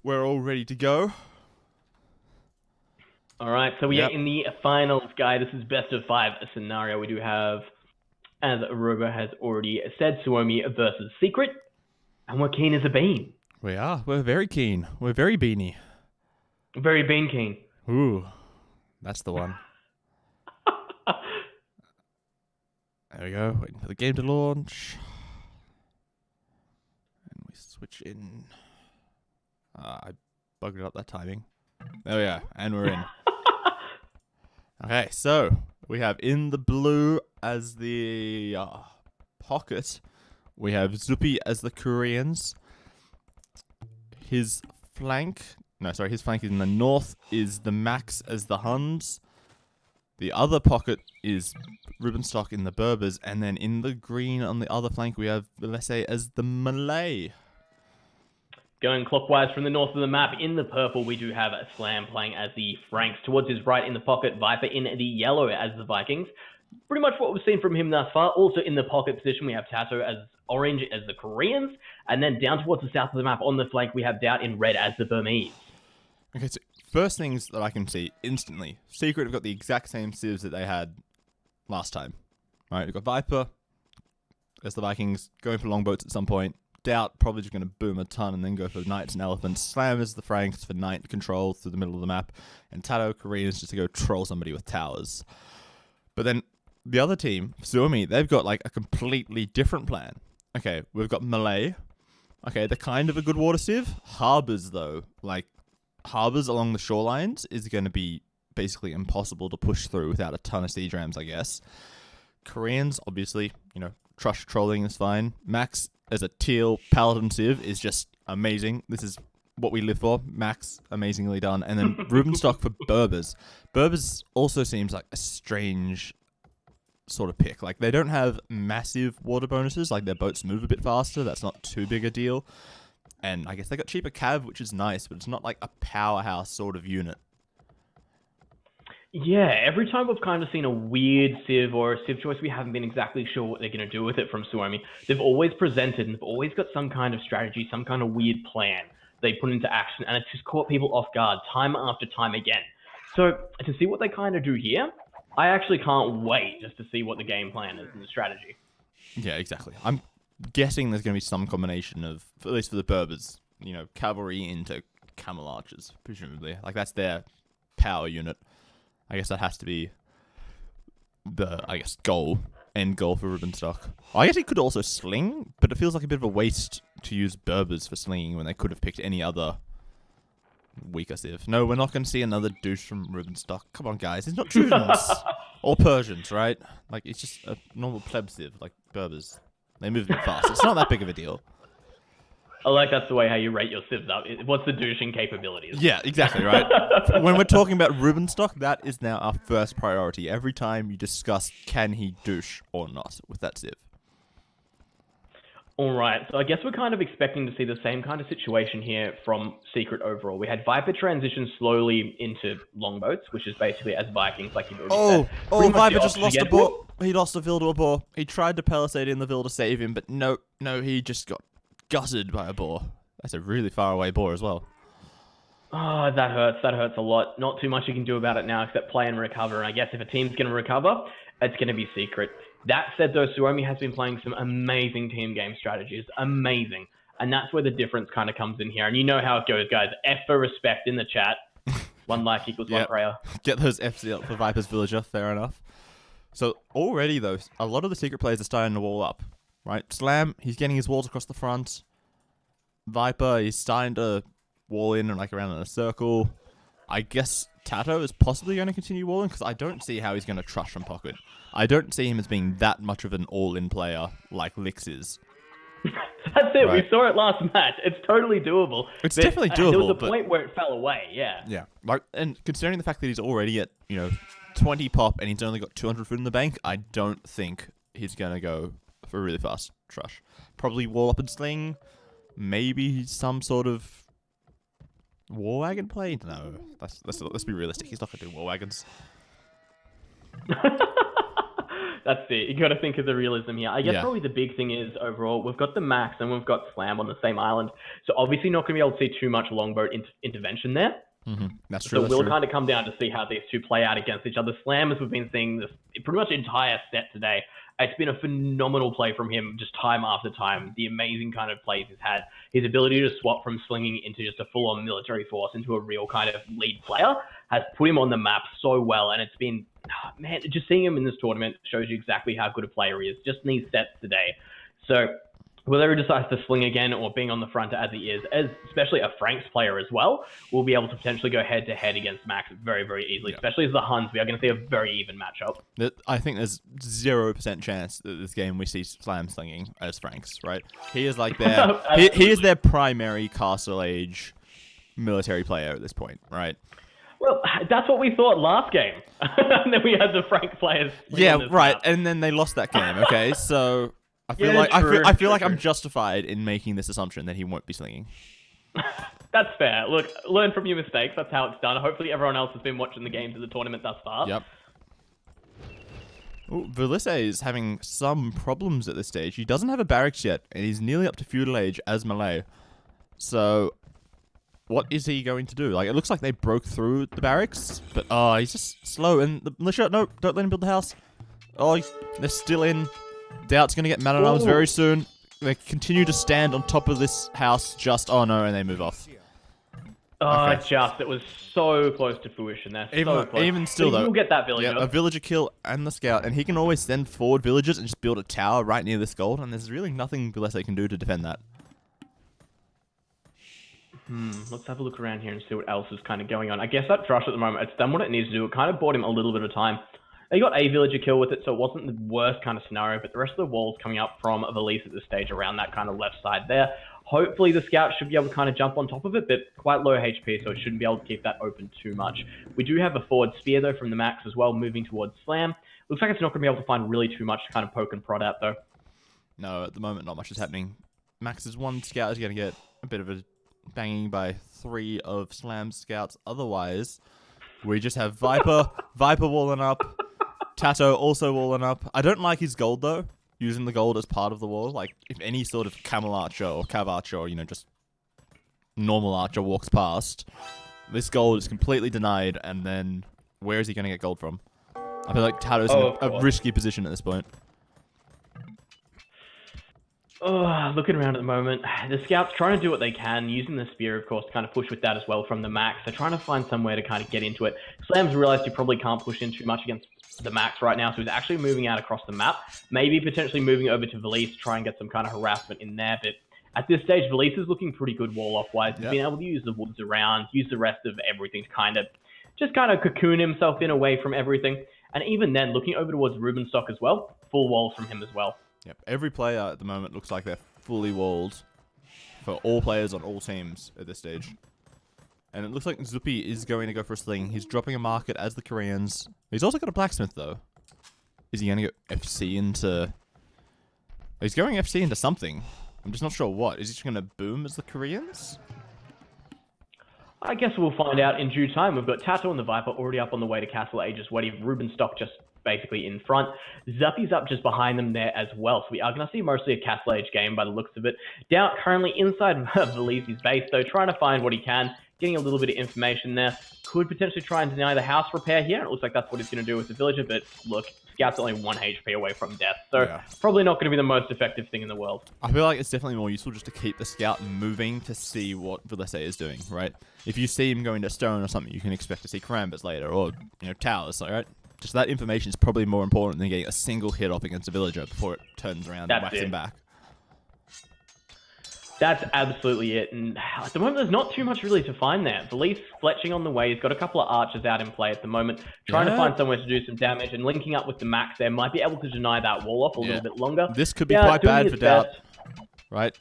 we're all ready to go. All right, so we are in the finals, guy. This is best of 5 scenario. We do have, as Robo has already said, Suomi versus Secret, and we're keen as a bean. We are. We're very keen. We're very beanie. Very bean keen. Ooh, that's the one. There we go. Waiting for the game to launch. And we switch in. I bugged up that timing. There we are. And we're in. Okay, so we have in the blue as the pocket. We have Zupi as the Koreans. His flank is in the north, is the Max as the Huns. The other pocket is Rubenstock in the Berbers, and then in the green on the other flank we have Vilese as the Malay. Going clockwise from the north of the map, in the purple we do have Slam playing as the Franks. Towards his right in the pocket, Viper in the yellow as the Vikings. Pretty much what we've seen from him thus far. Also in the pocket position we have Tato as orange as the Koreans, and then down towards the south of the map on the flank we have Doubt in red as the Burmese. Okay, so first things that I can see instantly. Secret have got the exact same civs that they had last time. Right, we've got Viper as the Vikings going for longboats at some point. Doubt probably just going to boom a ton and then go for Knights and Elephants. Slam as the Franks for Knight control through the middle of the map. And Tato, Koreans just to go troll somebody with towers. But then the other team, Suomi, they've got like a completely different plan. Okay, we've got Malay. Okay, they're kind of a good water civ. Harbors though, like harbors along the shorelines is going to be basically impossible to push through without a ton of siege rams, I guess. Koreans, obviously, Trush trolling is fine. Max as a teal paladin civ is just amazing. This is what we live for. Max, amazingly done. And then Rubenstock for Berbers. Berbers also seems like a strange sort of pick. Like, they don't have massive water bonuses. Like, their boats move a bit faster. That's not too big a deal. And I guess they got cheaper cav, which is nice, but it's not like a powerhouse sort of unit. Yeah, every time we've kind of seen a weird civ or a civ choice, we haven't been exactly sure what they're going to do with it from Suomi. They've always presented and they've always got some kind of strategy, some kind of weird plan they put into action, and it's just caught people off guard time after time again. So to see what they kind of do here, I actually can't wait just to see what the game plan is and the strategy. Yeah, exactly. I'm guessing there's going to be some combination of, at least for the Berbers, cavalry into camel archers, presumably. Like, that's their power unit. I guess that has to be the, end goal for Rubenstock. I guess he could also sling, but it feels like a bit of a waste to use Berbers for slinging when they could have picked any other weaker civ. No, we're not going to see another douche from Rubenstock. Come on, guys. It's not Trojans or Persians, right? Like, it's just a normal pleb civ, like Berbers. They move a bit fast. It's not that big of a deal. I like that's the way how you rate your civs up. What's the douching capabilities? Yeah, exactly, right? When we're talking about Rubenstock, that is now our first priority. Every time you discuss can he douche or not with that civ. All right, so I guess we're kind of expecting to see the same kind of situation here from Secret overall. We had Viper transition slowly into longboats, which is basically as Vikings, like you've already said. Viper just lost a boar. He lost a Vil to a boar. He tried to palisade in the Vil to save him, but no, he just got gutted by a boar. That's a really far away boar as well. Oh, that hurts. That hurts a lot. Not too much you can do about it now except play and recover. And I guess if a team's going to recover, it's going to be Secret. That said, though, Suomi has been playing some amazing team game strategies. Amazing. And that's where the difference kind of comes in here. And you know how it goes, guys. F for respect in the chat. 1 like equals 1 prayer. Get those Fs up for Viper's Villager. Fair enough. So already, though, a lot of the Secret players are starting to wall up. Right, Slam, he's getting his walls across the front. Viper, he's starting to wall in and around in a circle. I guess Tato is possibly going to continue walling because I don't see how he's going to trush from pocket. I don't see him as being that much of an all-in player like Lix is. That's it. Right. We saw it last match. It's totally doable. It's definitely doable. There was a point where it fell away. Yeah. Yeah. And considering the fact that he's already at 20 pop and he's only got 200 food in the bank, I don't think he's going to go for a really fast trush. Probably wall up and sling. Maybe some sort of war wagon play. No, let's be realistic. He's not going to do war wagons. That's it. You got to think of the realism here. I guess Yeah. probably the big thing is overall we've got the Max and we've got Slam on the same island, so obviously not going to be able to see too much longboat intervention there. That's true. So we'll kind of come down to see how these two play out against each other. Slam, as we've been seeing this pretty much entire set today, it's been a phenomenal play from him, just time after time. The amazing kind of plays he's had, his ability to swap from slinging into just a full-on military force into a real kind of lead player has put him on the map so well. And it's been, man, just seeing him in this tournament shows you exactly how good a player he is, just in these sets today. So whether he decides to sling again or being on the front as he is, as especially a Franks player as well, will be able to potentially go head-to-head against Max very, very easily, especially as the Huns. We are going to see a very even matchup. I think there's 0% chance that this game we see Slam slinging as Franks, right? He is like their he is their primary Castle Age military player at this point, right? Well, that's what we thought last game. And then we had the Frank players. Yeah, right. Map. And then they lost that game. Okay, so I feel like I'm justified in making this assumption that he won't be slinging. That's fair. Look, learn from your mistakes. That's how it's done. Hopefully everyone else has been watching the games of the tournament thus far. Yep. Ooh, Velisse is having some problems at this stage. He doesn't have a barracks yet, and he's nearly up to feudal age as Malay. So what is he going to do? Like, it looks like they broke through the barracks, but he's just slow. And the militia, no, don't let him build the house. Oh, they're still in. Doubt's going to get mad at arms very soon. They continue to stand on top of this house oh no, and they move off. Okay. It was so close to fruition there. Even still, though, you'll get that villager. Yeah, a villager kill and the scout, and he can always send forward villagers and just build a tower right near this gold, and there's really nothing Velisse can do to defend that. Let's have a look around here and see what else is kind of going on. I guess that Thrush at the moment, it's done what it needs to do. It kind of bought him a little bit of time. He got a villager kill with it, so it wasn't the worst kind of scenario, but the rest of the walls coming up from Velisse at this stage around that kind of left side there. Hopefully the scout should be able to kind of jump on top of it, but quite low HP, so it shouldn't be able to keep that open too much. We do have a forward spear, though, from the Max as well, moving towards Slam. Looks like it's not going to be able to find really too much to kind of poke and prod at, though. No, at the moment, not much is happening. Max's one scout is going to get a bit of a banging by 3 of Slam's scouts. Otherwise, we just have Viper walling up, Tato also walling up. I don't like his gold, though, using the gold as part of the wall. Like, if any sort of camel archer or cav archer or, just normal archer walks past, this gold is completely denied, and then where is he going to get gold from? I feel like Tato's in a risky position at this point. Looking around at the moment, the scouts trying to do what they can, using the spear, of course, to kind of push with that as well from the Max. They're trying to find somewhere to kind of get into it. Slam's realized he probably can't push in too much against the Max right now, so he's actually moving out across the map. Maybe potentially moving over to Velisse to try and get some kind of harassment in there, but at this stage, Velisse is looking pretty good wall-off-wise. He's been able to use the woods around, use the rest of everything to kind of cocoon himself in away from everything. And even then, looking over towards Rubenstock as well, full walls from him as well. Yep, every player at the moment looks like they're fully walled for all players on all teams at this stage. And it looks like Zupi is going to go for a sling. He's dropping a market as the Koreans. He's also got a blacksmith, though. Is he going to go FC into... He's going FC into something. I'm just not sure what. Is he just going to boom as the Koreans? I guess we'll find out in due time. We've got Tato and the Viper already up on the way to Castle Age as well. Rubenstock just basically in front. Zuppy's up just behind them there as well. So we are going to see mostly a Castle Age game by the looks of it. Doubt currently inside Velisse's base, though, trying to find what he can. Getting a little bit of information there. Could potentially try and deny the house repair here. It looks like that's what he's going to do with the villager, but look, Scout's only 1 HP away from death, so probably not going to be the most effective thing in the world. I feel like it's definitely more useful just to keep the Scout moving to see what Velisse is doing, right? If you see him going to stone or something, you can expect to see Karambits later, or, towers, right? Just that information is probably more important than getting a single hit off against a villager before it turns around and whacks him back. That's absolutely it, and at the moment there's not too much really to find there. Velisse fletching on the way, he's got a couple of archers out in play at the moment, trying to find somewhere to do some damage, and linking up with the Max there might be able to deny that wall off a little bit longer. This could be quite bad for Doubt, right?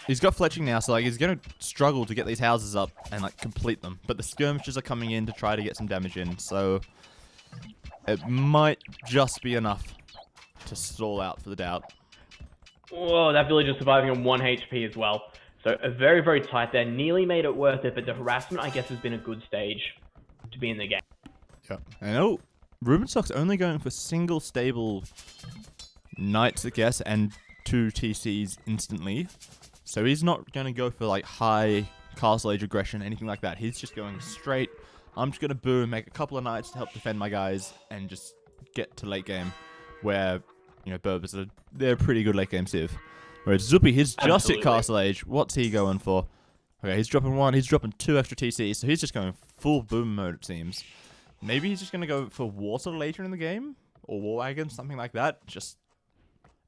He's got fletching now, so he's going to struggle to get these houses up and complete them, but the skirmishers are coming in to try to get some damage in, so it might just be enough to stall out for the Doubt. Whoa, that villager surviving on 1 HP as well. So very, very tight there. Nearly made it worth it, but the harassment, I guess, has been a good stage to be in the game. Yep. And Rubenstock's only going for single stable knights, I guess, and 2 TCs instantly. So he's not going to go for like high castle age aggression, anything like that. He's just going straight. I'm just going to boom, make a couple of knights to help defend my guys, and just get to late game where, you know, Berbers they're a pretty good late game civ. Whereas Zuppy, he's just at castle age. What's he going for? Okay, he's dropping 1, he's dropping 2 extra TCs, so he's just going full boom mode, it seems. Maybe he's just going to go for water later in the game? Or war wagon, something like that. Just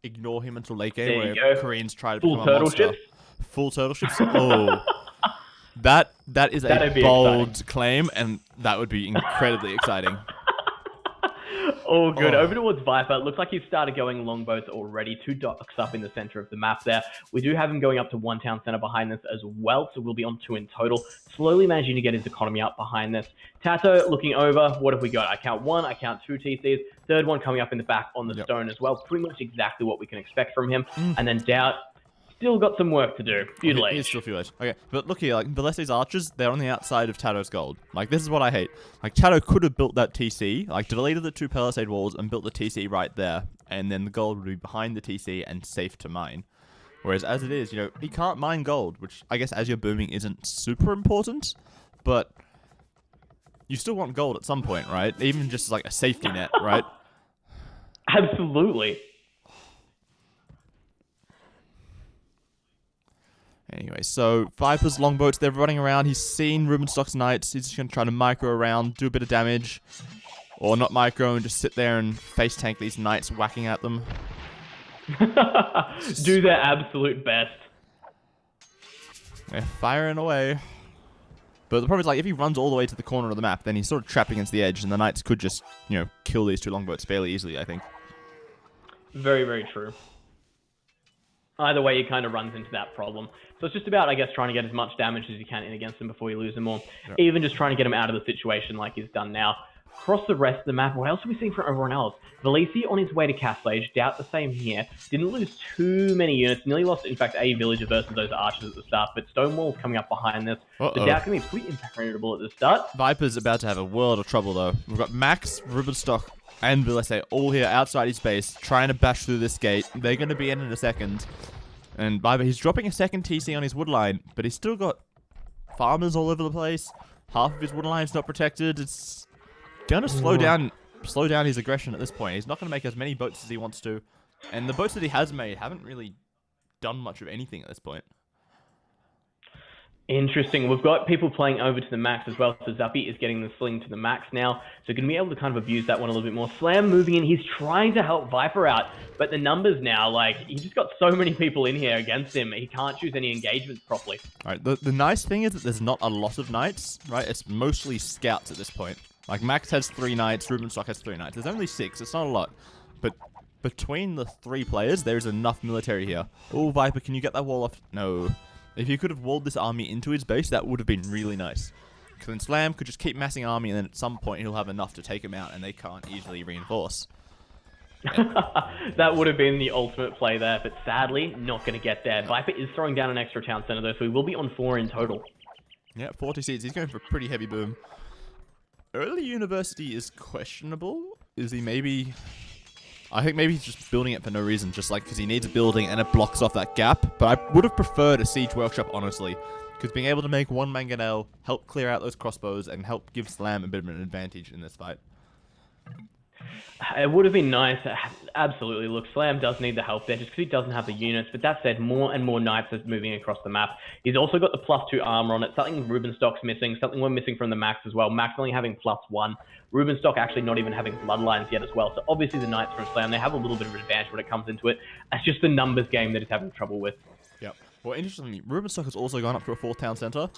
ignore him until late game where Koreans try to become a monster. Ships. Full turtle ships? Oh. That is a bold claim, and that would be incredibly exciting. Oh, good. Over towards Viper. It looks like he's started going longbows already. 2 docks up in the center of the map there. We do have him going up to 1 town center behind this as well, so we'll be on 2 in total. Slowly managing to get his economy up behind this. Tato looking over. What have we got? I count 1, I count 2 TCs. Third one coming up in the back on the stone as well. Pretty much exactly what we can expect from him. And then Doubt. Still got some work to do. Feudal Age. He's still Feudal Age. Okay, but look here, like, Valesse's archers, they're on the outside of Tato's gold. Like, this is what I hate. Like, Tato could have built that TC, like, deleted the 2 palisade walls and built the TC right there, and then the gold would be behind the TC and safe to mine. Whereas, as it is, you know, he can't mine gold, which I guess as you're booming isn't super important, but you still want gold at some point, right? Even just like a safety net, right? Absolutely. Anyway, so Viper's longboats, they're running around. He's seen Rubenstock's knights. He's just going to try to micro around, do a bit of damage. Or not micro and just sit there and face tank these knights whacking at them. Do their absolute best. They're firing away. But the problem is, like, if he runs all the way to the corner of the map, then he's sort of trapped against the edge, and the knights could just, you know, kill these 2 longboats fairly easily, I think. Very, very true. Either way, he kind of runs into that problem. So it's just about, I guess, trying to get as much damage as you can in against him before you lose them all. Yep. Even just trying to get him out of the situation like he's done now. Across the rest of the map, what else are we seeing from everyone else? Valese on his way to Castle Age, Doubt the same here. Didn't lose too many units. Nearly lost, in fact, a villager versus those archers at the start. But Stonewall's coming up behind this. The Doubt can be pretty impenetrable at the start. Viper's about to have a world of trouble, though. We've got Max, Rubenstock, and Valese all here outside his base, trying to bash through this gate. They're going to be in a second. And Viper, he's dropping a second TC on his wood line, but he's still got farmers all over the place. Half of his wood line's not protected. It's gonna slow down his aggression at this point. He's not gonna make as many boats as he wants to, and the boats that he has made haven't really done much of anything at this point. Interesting. We've got people playing over to the max as well. So Zuppy is getting the sling to the max now. So going to be able to kind of abuse that one a little bit more. Slam moving in. He's trying to help Viper out. But the numbers now, like, he just got so many people in here against him. He can't choose any engagements properly. All right. The nice thing is that there's not a lot of knights, right? It's mostly scouts at this point. Like, Max has 3 knights. Rubenstock has 3 knights. There's only 6. It's not a lot. But between the 3 players, there's enough military here. Oh, Viper, can you get that wall off? No. If you could have walled this army into his base, that would have been really nice. Because then Slam could just keep massing army, and then at some point he'll have enough to take him out, and they can't easily reinforce. That would have been the ultimate play there, but sadly, not going to get there. Viper is throwing down an extra town center, though, so we will be on 4 in total. Yeah, 40 seeds. He's going for a pretty heavy boom. Early university is questionable. Is he maybe... I think maybe he's just building it for no reason, just like because he needs a building and it blocks off that gap. But I would have preferred a siege workshop, honestly, because being able to make 1 mangonel, help clear out those crossbows, and help give Slam a bit of an advantage in this fight. It would have been nice. Absolutely. Look, Slam does need the help there just because he doesn't have the units. But that said, more and more knights are moving across the map. He's also got the +2 armor on it. Something Rubenstock's missing. Something we're missing from the Max as well. Max only having +1. Rubenstock actually not even having bloodlines yet as well. So obviously the knights from Slam, they have a little bit of an advantage when it comes into it. It's just the numbers game that he's having trouble with. Yep. Well, interestingly, Rubenstock has also gone up to a 4th town center.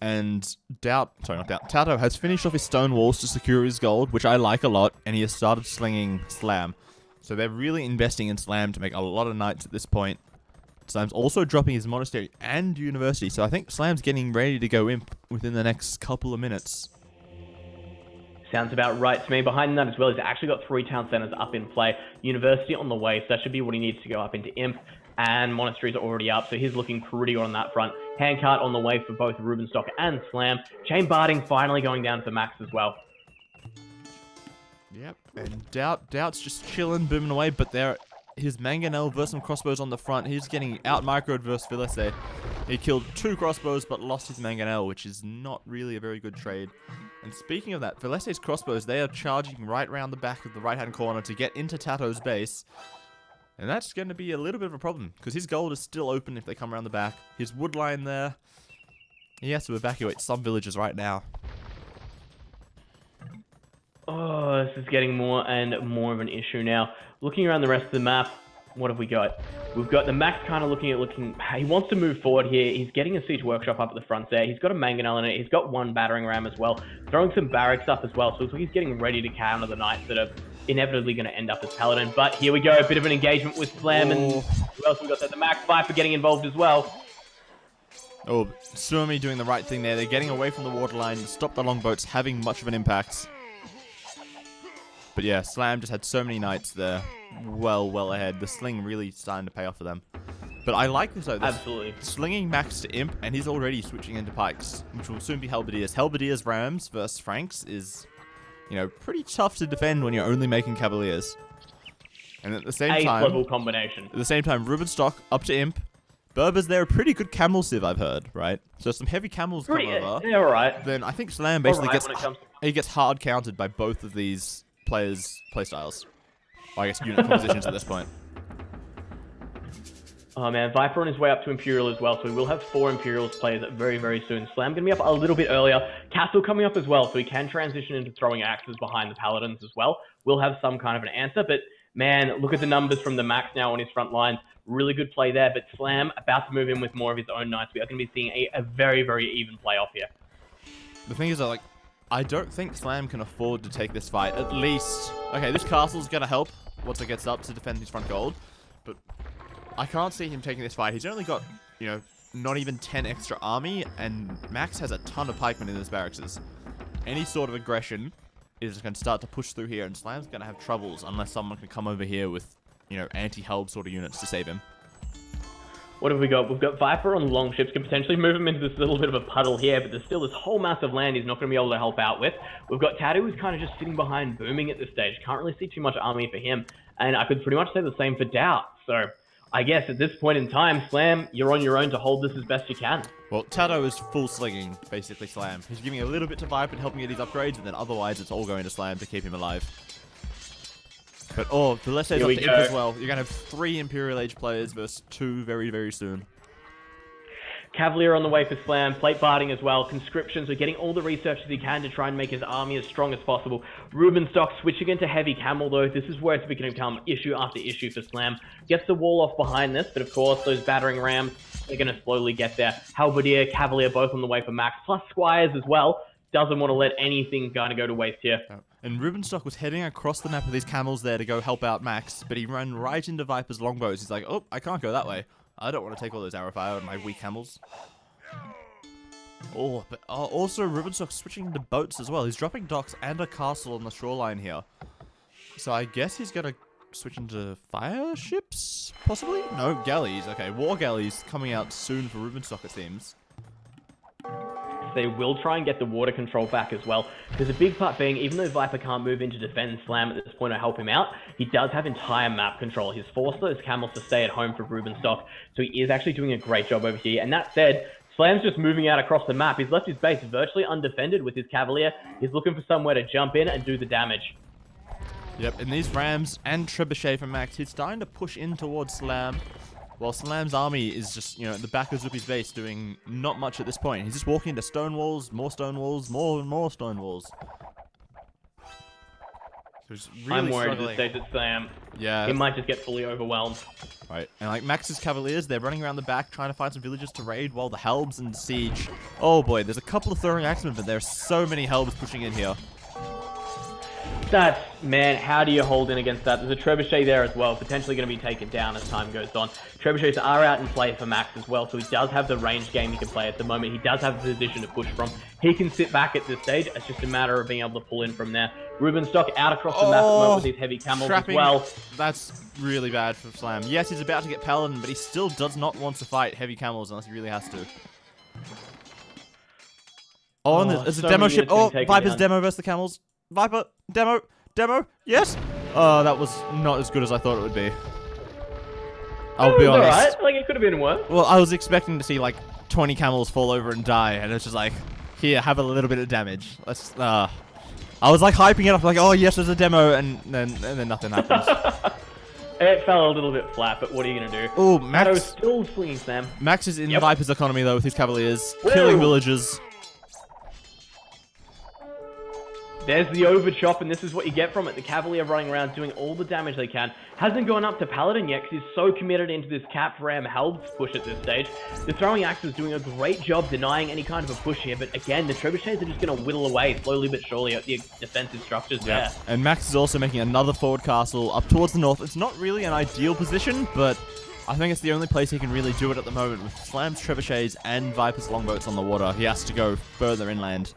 And Tato has finished off his stone walls to secure his gold, which I like a lot, and he has started slinging Slam. So they're really investing in Slam to make a lot of knights at this point. Slam's also dropping his monastery and university, so I think Slam's getting ready to go imp within the next couple of minutes. Sounds about right to me. Behind that as well, he's actually got 3 town centers up in play. University on the way, so that should be what he needs to go up into imp. And monasteries are already up, so he's looking pretty good on that front. Handcart on the way for both Rubenstock and Slam. Chain Barding finally going down to the max as well. Yep, and Doubt's just chilling, booming away, but his Mangonel versus some crossbows on the front. He's getting out microed versus Philesse. He killed 2 crossbows, but lost his Mangonel, which is not really a very good trade. And speaking of that, Philesse's crossbows, they are charging right around the back of the right-hand corner to get into Tato's base. And that's going to be a little bit of a problem, because his gold is still open if they come around the back. His wood line there, he has to evacuate some villages right now. Oh, this is getting more and more of an issue now. Looking around the rest of the map, what have we got? We've got the Max kind of looking. He wants to move forward here. He's getting a siege workshop up at the front there. He's got a mangonel in it. He's got 1 battering ram as well. Throwing some barracks up as well. So it's like he's getting ready to counter the knights that are inevitably going to end up as paladin. But here we go. A bit of an engagement with Slam. And who else we got there? The Max Viper getting involved as well. Oh, Suomi doing the right thing there. They're getting away from the waterline to stop the longboats having much of an impact. But yeah, Slam just had so many knights there. Well ahead. The sling really starting to pay off for them. But I like this though. Absolutely. Slinging Max to Imp, and he's already switching into pikes, which will soon be Halberdiers. Halberdiers Rams versus Franks is, pretty tough to defend when you're only making Cavaliers. And at the same time, level combination. At the same time, Rubenstock up to Imp. Berbers, they're a pretty good camel civ, I've heard, right? So some heavy camels come over. Yeah, alright. Then I think Slam basically gets hard countered by both of these players' playstyles. Or I guess unit compositions at this point. Oh man, Viper on his way up to Imperial as well, so we will have 4 Imperials players very soon. Slam going to be up a little bit earlier. Castle coming up as well, so he can transition into throwing axes behind the Paladins as well. We'll have some kind of an answer, but man, look at the numbers from the Max now on his front lines. Really good play there, but Slam about to move in with more of his own knights. We are going to be seeing a very even playoff here. The thing is, I don't think Slam can afford to take this fight. At least, okay, this castle's going to help once it gets up to defend his front gold, but I can't see him taking this fight. He's only got, not even 10 extra army, and Max has a ton of pikemen in his barracks. Any sort of aggression is going to start to push through here, and Slam's going to have troubles unless someone can come over here with, anti-Helb sort of units to save him. What have we got? We've got Viper on long ships, can potentially move him into this little bit of a puddle here, but there's still this whole mass of land he's not going to be able to help out with. We've got Tatu who's kind of just sitting behind booming at this stage. Can't really see too much army for him, and I could pretty much say the same for Doubt. So I guess at this point in time, Slam, you're on your own to hold this as best you can. Well, Tato is full slinging, basically Slam. He's giving a little bit to Viper and helping get his upgrades, and then otherwise it's all going to Slam to keep him alive. But, Philesse's up to Imp as well. You're going to have 3 Imperial Age players versus 2 very soon. Cavalier on the way for Slam, plate barding as well, conscriptions, so getting all the researchers he can to try and make his army as strong as possible. Rubenstock switching into heavy camel though, this is where it's going to become issue after issue for Slam. Gets the wall off behind this, but of course those battering rams, they're going to slowly get there. Halberdier, Cavalier both on the way for Max, plus Squires as well. Doesn't want to let anything kind of go to waste here. And Rubenstock was heading across the map with his camels there to go help out Max, but he ran right into Viper's longbows. He's like, oh, I can't go that way. I don't want to take all those arrow fire on my weak camels. Oh, but also Rubenstock switching to boats as well. He's dropping docks and a castle on the shoreline here. So I guess he's going to switch into fire ships, possibly? No, galleys. Okay, war galleys coming out soon for Rubenstock, it seems. They will try and get the water control back as well. There's a big part being, even though Viper can't move in to defend Slam at this point or help him out, he does have entire map control. He's forced those camels to stay at home for Rubenstock, so he is actually doing a great job over here. And that said, Slam's just moving out across the map. He's left his base virtually undefended with his Cavalier. He's looking for somewhere to jump in and do the damage. Yep, and these Rams and Trebuchet from Max, he's starting to push in towards Slam. While Slam's army is just, at the back of Zupi's base doing not much at this point. He's just walking into stone walls, more stone walls, more and more stone walls. So he's really I'm worried struggling. at this stage that Slam, yeah, he might just get fully overwhelmed. Right, and Max's Cavaliers, they're running around the back trying to find some villages to raid while the Helbs and Siege. Oh boy, there's a couple of throwing axemen, but there's so many Helbs pushing in here. Man, how do you hold in against that? There's a Trebuchet there as well, potentially going to be taken down as time goes on. Trebuchets are out in play for Max as well, so he does have the range game he can play at the moment. He does have the position to push from. He can sit back at this stage. It's just a matter of being able to pull in from there. Rubenstock out across the map at the moment with these heavy camels trapping, as well. That's really bad for Slam. Yes, he's about to get Paladin, but he still does not want to fight heavy camels unless he really has to. Oh, and there's a demo ship. Oh, Viper's demo versus the camels. Viper, demo. Demo? Yes? Oh, that was not as good as I thought it would be. I'll be It was honest. alright. Like, it could have been worse. Well, I was expecting to see like 20 camels fall over and die, and it's just like, here, have a little bit of damage. Let's. I was like hyping it up, like, oh yes, there's a demo, and then nothing happens. It fell a little bit flat, but what are you gonna do? Oh, Max. Still swinging Sam. Max is in Yep. Viper's economy though with his cavaliers, Whoa. killing villagers. There's the overchop, and this is what you get from it. The Cavalier running around doing all the damage they can. Hasn't gone up to Paladin yet because he's so committed into this Cap Ram Helbs push at this stage. The throwing axe is doing a great job denying any kind of a push here, but again, the trebuchets are just going to whittle away slowly but surely at the defensive structures there. And Max is also making another forward castle up towards the north. It's not really an ideal position, but I think it's the only place he can really do it at the moment. With Slam's trebuchets and Viper's longboats on the water, he has to go further inland.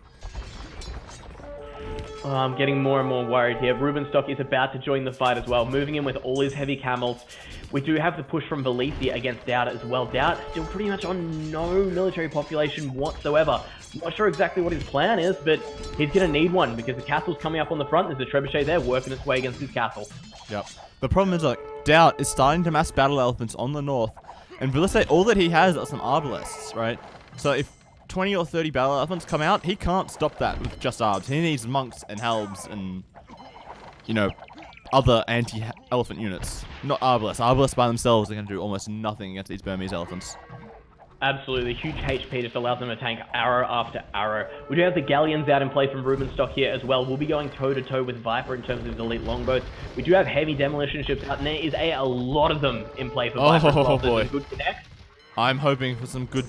I'm getting more and more worried here. Rubenstock is about to join the fight as well, moving in with all his heavy camels. We do have the push from Valithi against Doubt as well. Doubt still pretty much on no military population whatsoever. Not sure exactly what his plan is, but he's going to need one because the castle's coming up on the front. There's a trebuchet there working its way against his castle. Yep. The problem is, like, Doubt is starting to mass battle elephants on the north, and Valithi, all that he has are some arbalests, right? So if 20 or 30 battle elephants come out, he can't stop that with just arbs. He needs monks and helbs and, you know, other anti-elephant units. Not arbalests. Arbalests by themselves are going to do almost nothing against these Burmese elephants. Absolutely. Huge HP just allows them to tank arrow after arrow. We do have the galleons out in play from Rubenstock here as well. We'll be going toe-to-toe with Viper in terms of his elite longboats. We do have heavy demolition ships out, and there is a lot of them in play for Viper as well. Oh, boy. So good connect. I'm hoping for some good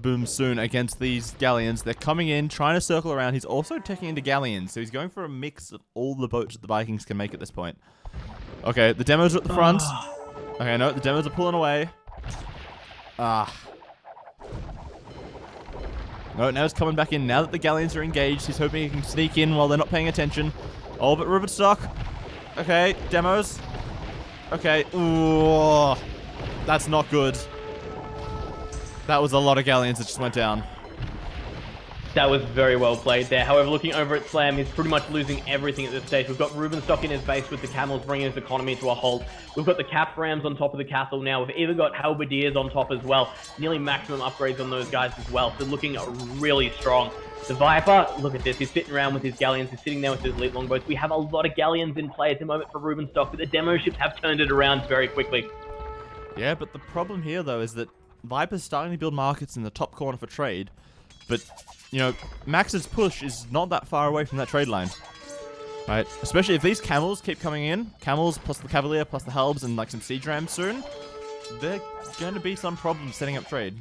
boom soon against these galleons. They're coming in, trying to circle around. He's also taking into galleons, so he's going for a mix of all the boats that the Vikings can make at this point. Okay, the demos are at the front. Okay, no, the demos are pulling away. No, now he's coming back in. Now that the galleons are engaged, he's hoping he can sneak in while they're not paying attention. Oh, but Rubenstock. Okay, demos. Okay, ooh, that's not good. That was a lot of galleons that just went down. That was very well played there. However, looking over at Slam, he's pretty much losing everything at this stage. We've got Rubenstock in his base with the camels bringing his economy to a halt. We've got the Cap Rams on top of the castle now. We've even got Halberdiers on top as well. Nearly maximum upgrades on those guys as well. So looking really strong. The Viper, look at this. He's sitting around with his galleons. He's sitting there with his elite longboats. We have a lot of galleons in play at the moment for Rubenstock, but the demo ships have turned it around very quickly. Yeah, but the problem here, though, is that Viper's starting to build markets in the top corner for trade, but, you know, Max's push is not that far away from that trade line, right? Especially if these camels keep coming in, camels plus the Cavalier plus the Helbs and, like, some siege rams soon, there are going to be some problems setting up trade.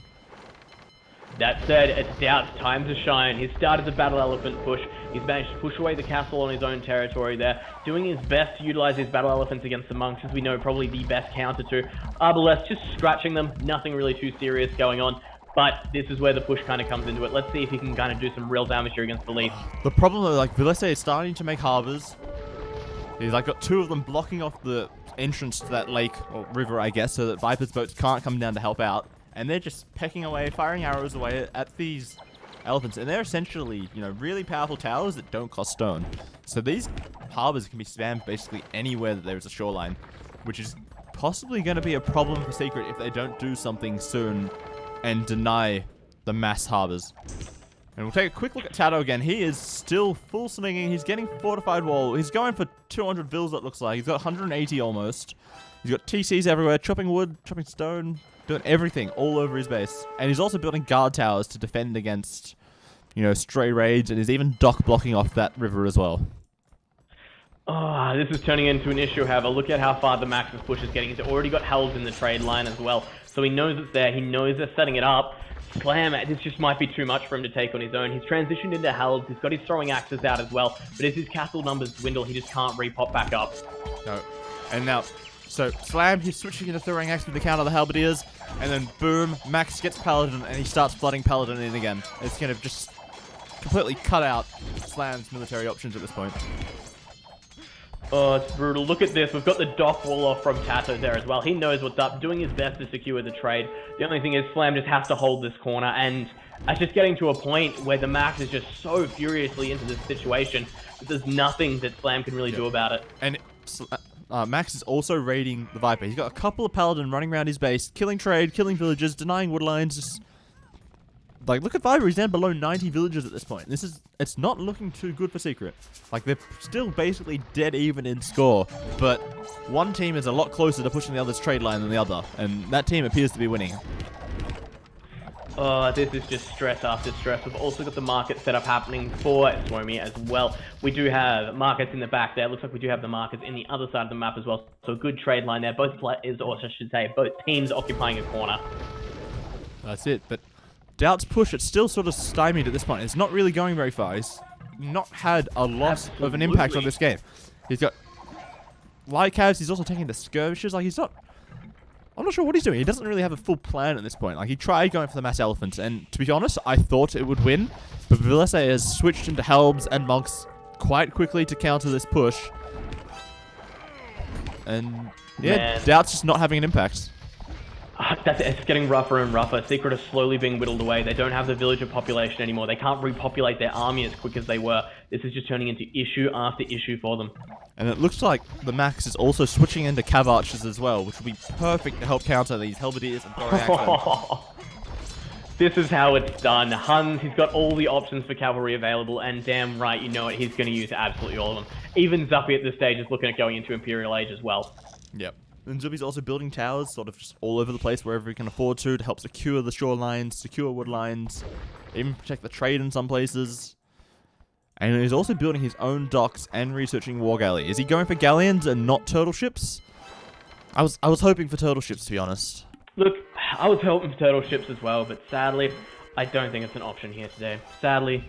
That said, it's Doubt's time to shine. He's started the battle elephant push. He's managed to push away the castle on his own territory there, doing his best to utilize his battle elephants against the monks, as we know probably the best counter to Arbalest, just scratching them, nothing really too serious going on. But this is where the push kind of comes into it. Let's see if he can kind of do some real damage here against the Leaf. The problem, though, like, Valithi is starting to make harbors. He's, like, got two of them blocking off the entrance to that lake, or river, I guess, so that Viper's boats can't come down to help out. And they're just pecking away, firing arrows away at these elephants. And they're essentially, you know, really powerful towers that don't cost stone. So these harbors can be spammed basically anywhere that there's a shoreline, which is possibly going to be a problem for Secret if they don't do something soon and deny the mass harbors. And we'll take a quick look at Tato again. He is still full swinging. He's getting fortified wall. He's going for 200 vills, it looks like. He's got 180 almost. He's got TCs everywhere, chopping wood, chopping stone, doing everything all over his base. And he's also building guard towers to defend against, you know, stray raids, and he's even dock blocking off that river as well. Oh, this is turning into an issue, however. Look at how far the Max's push is getting. He's already got Hells in the trade line as well. So he knows it's there. He knows they're setting it up. Slam, this just might be too much for him to take on his own. He's transitioned into Hells. He's got his throwing axes out as well. But as his castle numbers dwindle, he just can't repop back up. No. And now, so Slam, he's switching into throwing axe with the count of the Halberdiers. And then boom, Max gets Paladin and he starts flooding Paladin in again. It's going to just completely cut out Slam's military options at this point. Oh, it's brutal. Look at this. We've got the dock wall off from Tato there as well. He knows what's up, doing his best to secure the trade. The only thing is Slam just has to hold this corner, and It's just getting to a point where the Max is just so furiously into this situation that there's nothing that Slam can really do about it. And Max is also raiding the Viper. He's got a couple of Paladin running around his base, killing trade, killing villagers, denying woodlines. Just like, look at Viper. He's down below 90 villagers at this point. It's not looking too good for Secret. Like, they're still basically dead even in score, but one team is a lot closer to pushing the other's trade line than the other, and that team appears to be winning. Oh, this is just stress after stress. We've also got the market setup happening for Swomi as well. We do have markets in the back there. It looks like we do have the markets in the other side of the map as well. So a good trade line there. Both players, or I should say, both teams occupying a corner. That's it, but Doubt's push, it's still sort of stymied at this point. It's not really going very far. He's not had a lot of an impact on this game. He's got light cabs. He's also taking the skirmishes. Like, he's not... I'm not sure what he's doing. He doesn't really have a full plan at this point. Like, he tried going for the mass elephants, and to be honest, I thought it would win, but Vilese has switched into Helms and Monks quite quickly to counter this push. And yeah, Man. Doubt's just not having an impact. It's getting rougher and rougher. Secret is slowly being whittled away. They don't have the villager population anymore. They can't repopulate their army as quick as they were. This is just turning into issue after issue for them. And it looks like the Max is also switching into Cav Archers as well, which will be perfect to help counter these Halberdiers and Thorax. This is how it's done. Huns, he's got all the options for cavalry available, and damn right, you know it, he's going to use absolutely all of them. Even Zuppy at this stage is looking at going into Imperial Age as well. Yep. And Zuppy's also building towers, sort of just all over the place, wherever he can afford to help secure the shorelines, secure wood lines, even protect the trade in some places. And he's also building his own docks and researching war galley. Is he going for galleons and not turtle ships? I was hoping for turtle ships, to be honest. Look, I was hoping for turtle ships as well, but sadly, I don't think it's an option here today. Sadly.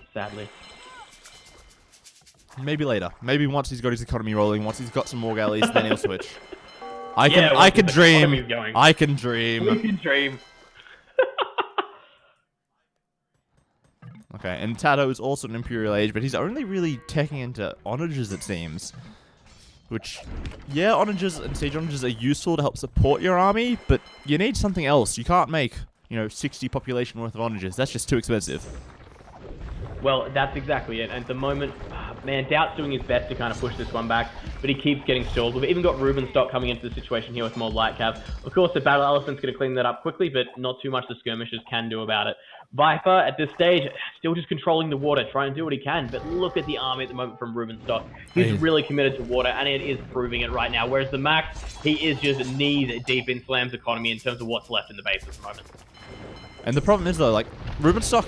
Maybe later. Maybe once he's got his economy rolling, once he's got some more galleys, then he'll switch. I can dream. I can dream. We can dream. Okay, and Tato is also an Imperial Age, but he's only really taking into Onagers, it seems. Which, yeah, Onagers and Siege Onagers are useful to help support your army, but you need something else. You can't make, 60 population worth of Onagers. That's just too expensive. Well, that's exactly it. And at the moment, man, Doubt's doing his best to kind of push this one back, but he keeps getting stalled. We've even got Ruben Stock coming into the situation here with more light cav. Of course, the Battle Elephant's going to clean that up quickly, but not too much the skirmishers can do about it. Viper, at this stage, still just controlling the water, trying to do what he can, but look at the army at the moment from Ruben Stock. He's really committed to water, and it is proving it right now, whereas the Max, he is just knees deep in Slam's economy in terms of what's left in the base at the moment. And the problem is, though, like, Ruben Stock,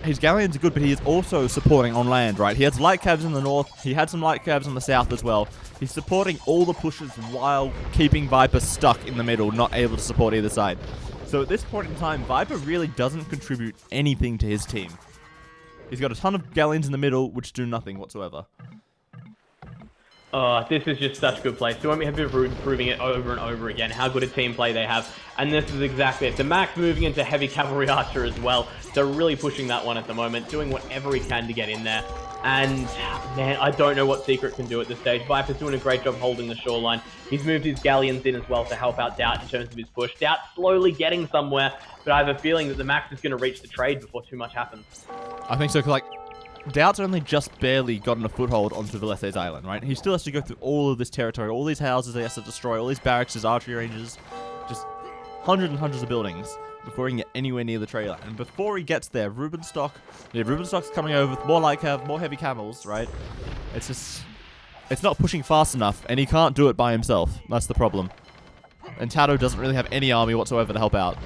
his galleons are good, but he is also supporting on land, right? He has light cabs in the north, he had some light cabs in the south as well. He's supporting all the pushes while keeping Viper stuck in the middle, not able to support either side. So at this point in time, Viper really doesn't contribute anything to his team. He's got a ton of galleons in the middle, which do nothing whatsoever. Oh, this is just such good play. So we have been proving it over and over again, how good a team play they have. And this is exactly it. The Max moving into heavy cavalry archer as well. They're really pushing that one at the moment, doing whatever he can to get in there. And, man, I don't know what Secret can do at this stage. Viper's doing a great job holding the shoreline. He's moved his galleons in as well to help out Doubt in terms of his push. Doubt slowly getting somewhere, but I have a feeling that the Max is going to reach the trade before too much happens. I think so, because, like, Doubt's only just barely gotten a foothold onto Vilese's island, right? He still has to go through all of this territory, all these houses he has to destroy, all these barracks, his archery ranges, just hundreds and hundreds of buildings before he can get anywhere near the trailer. And before he gets there, Ruben Stock's coming over with more light cav, more heavy camels, right? It's not pushing fast enough, and he can't do it by himself. That's the problem. And Tato doesn't really have any army whatsoever to help out.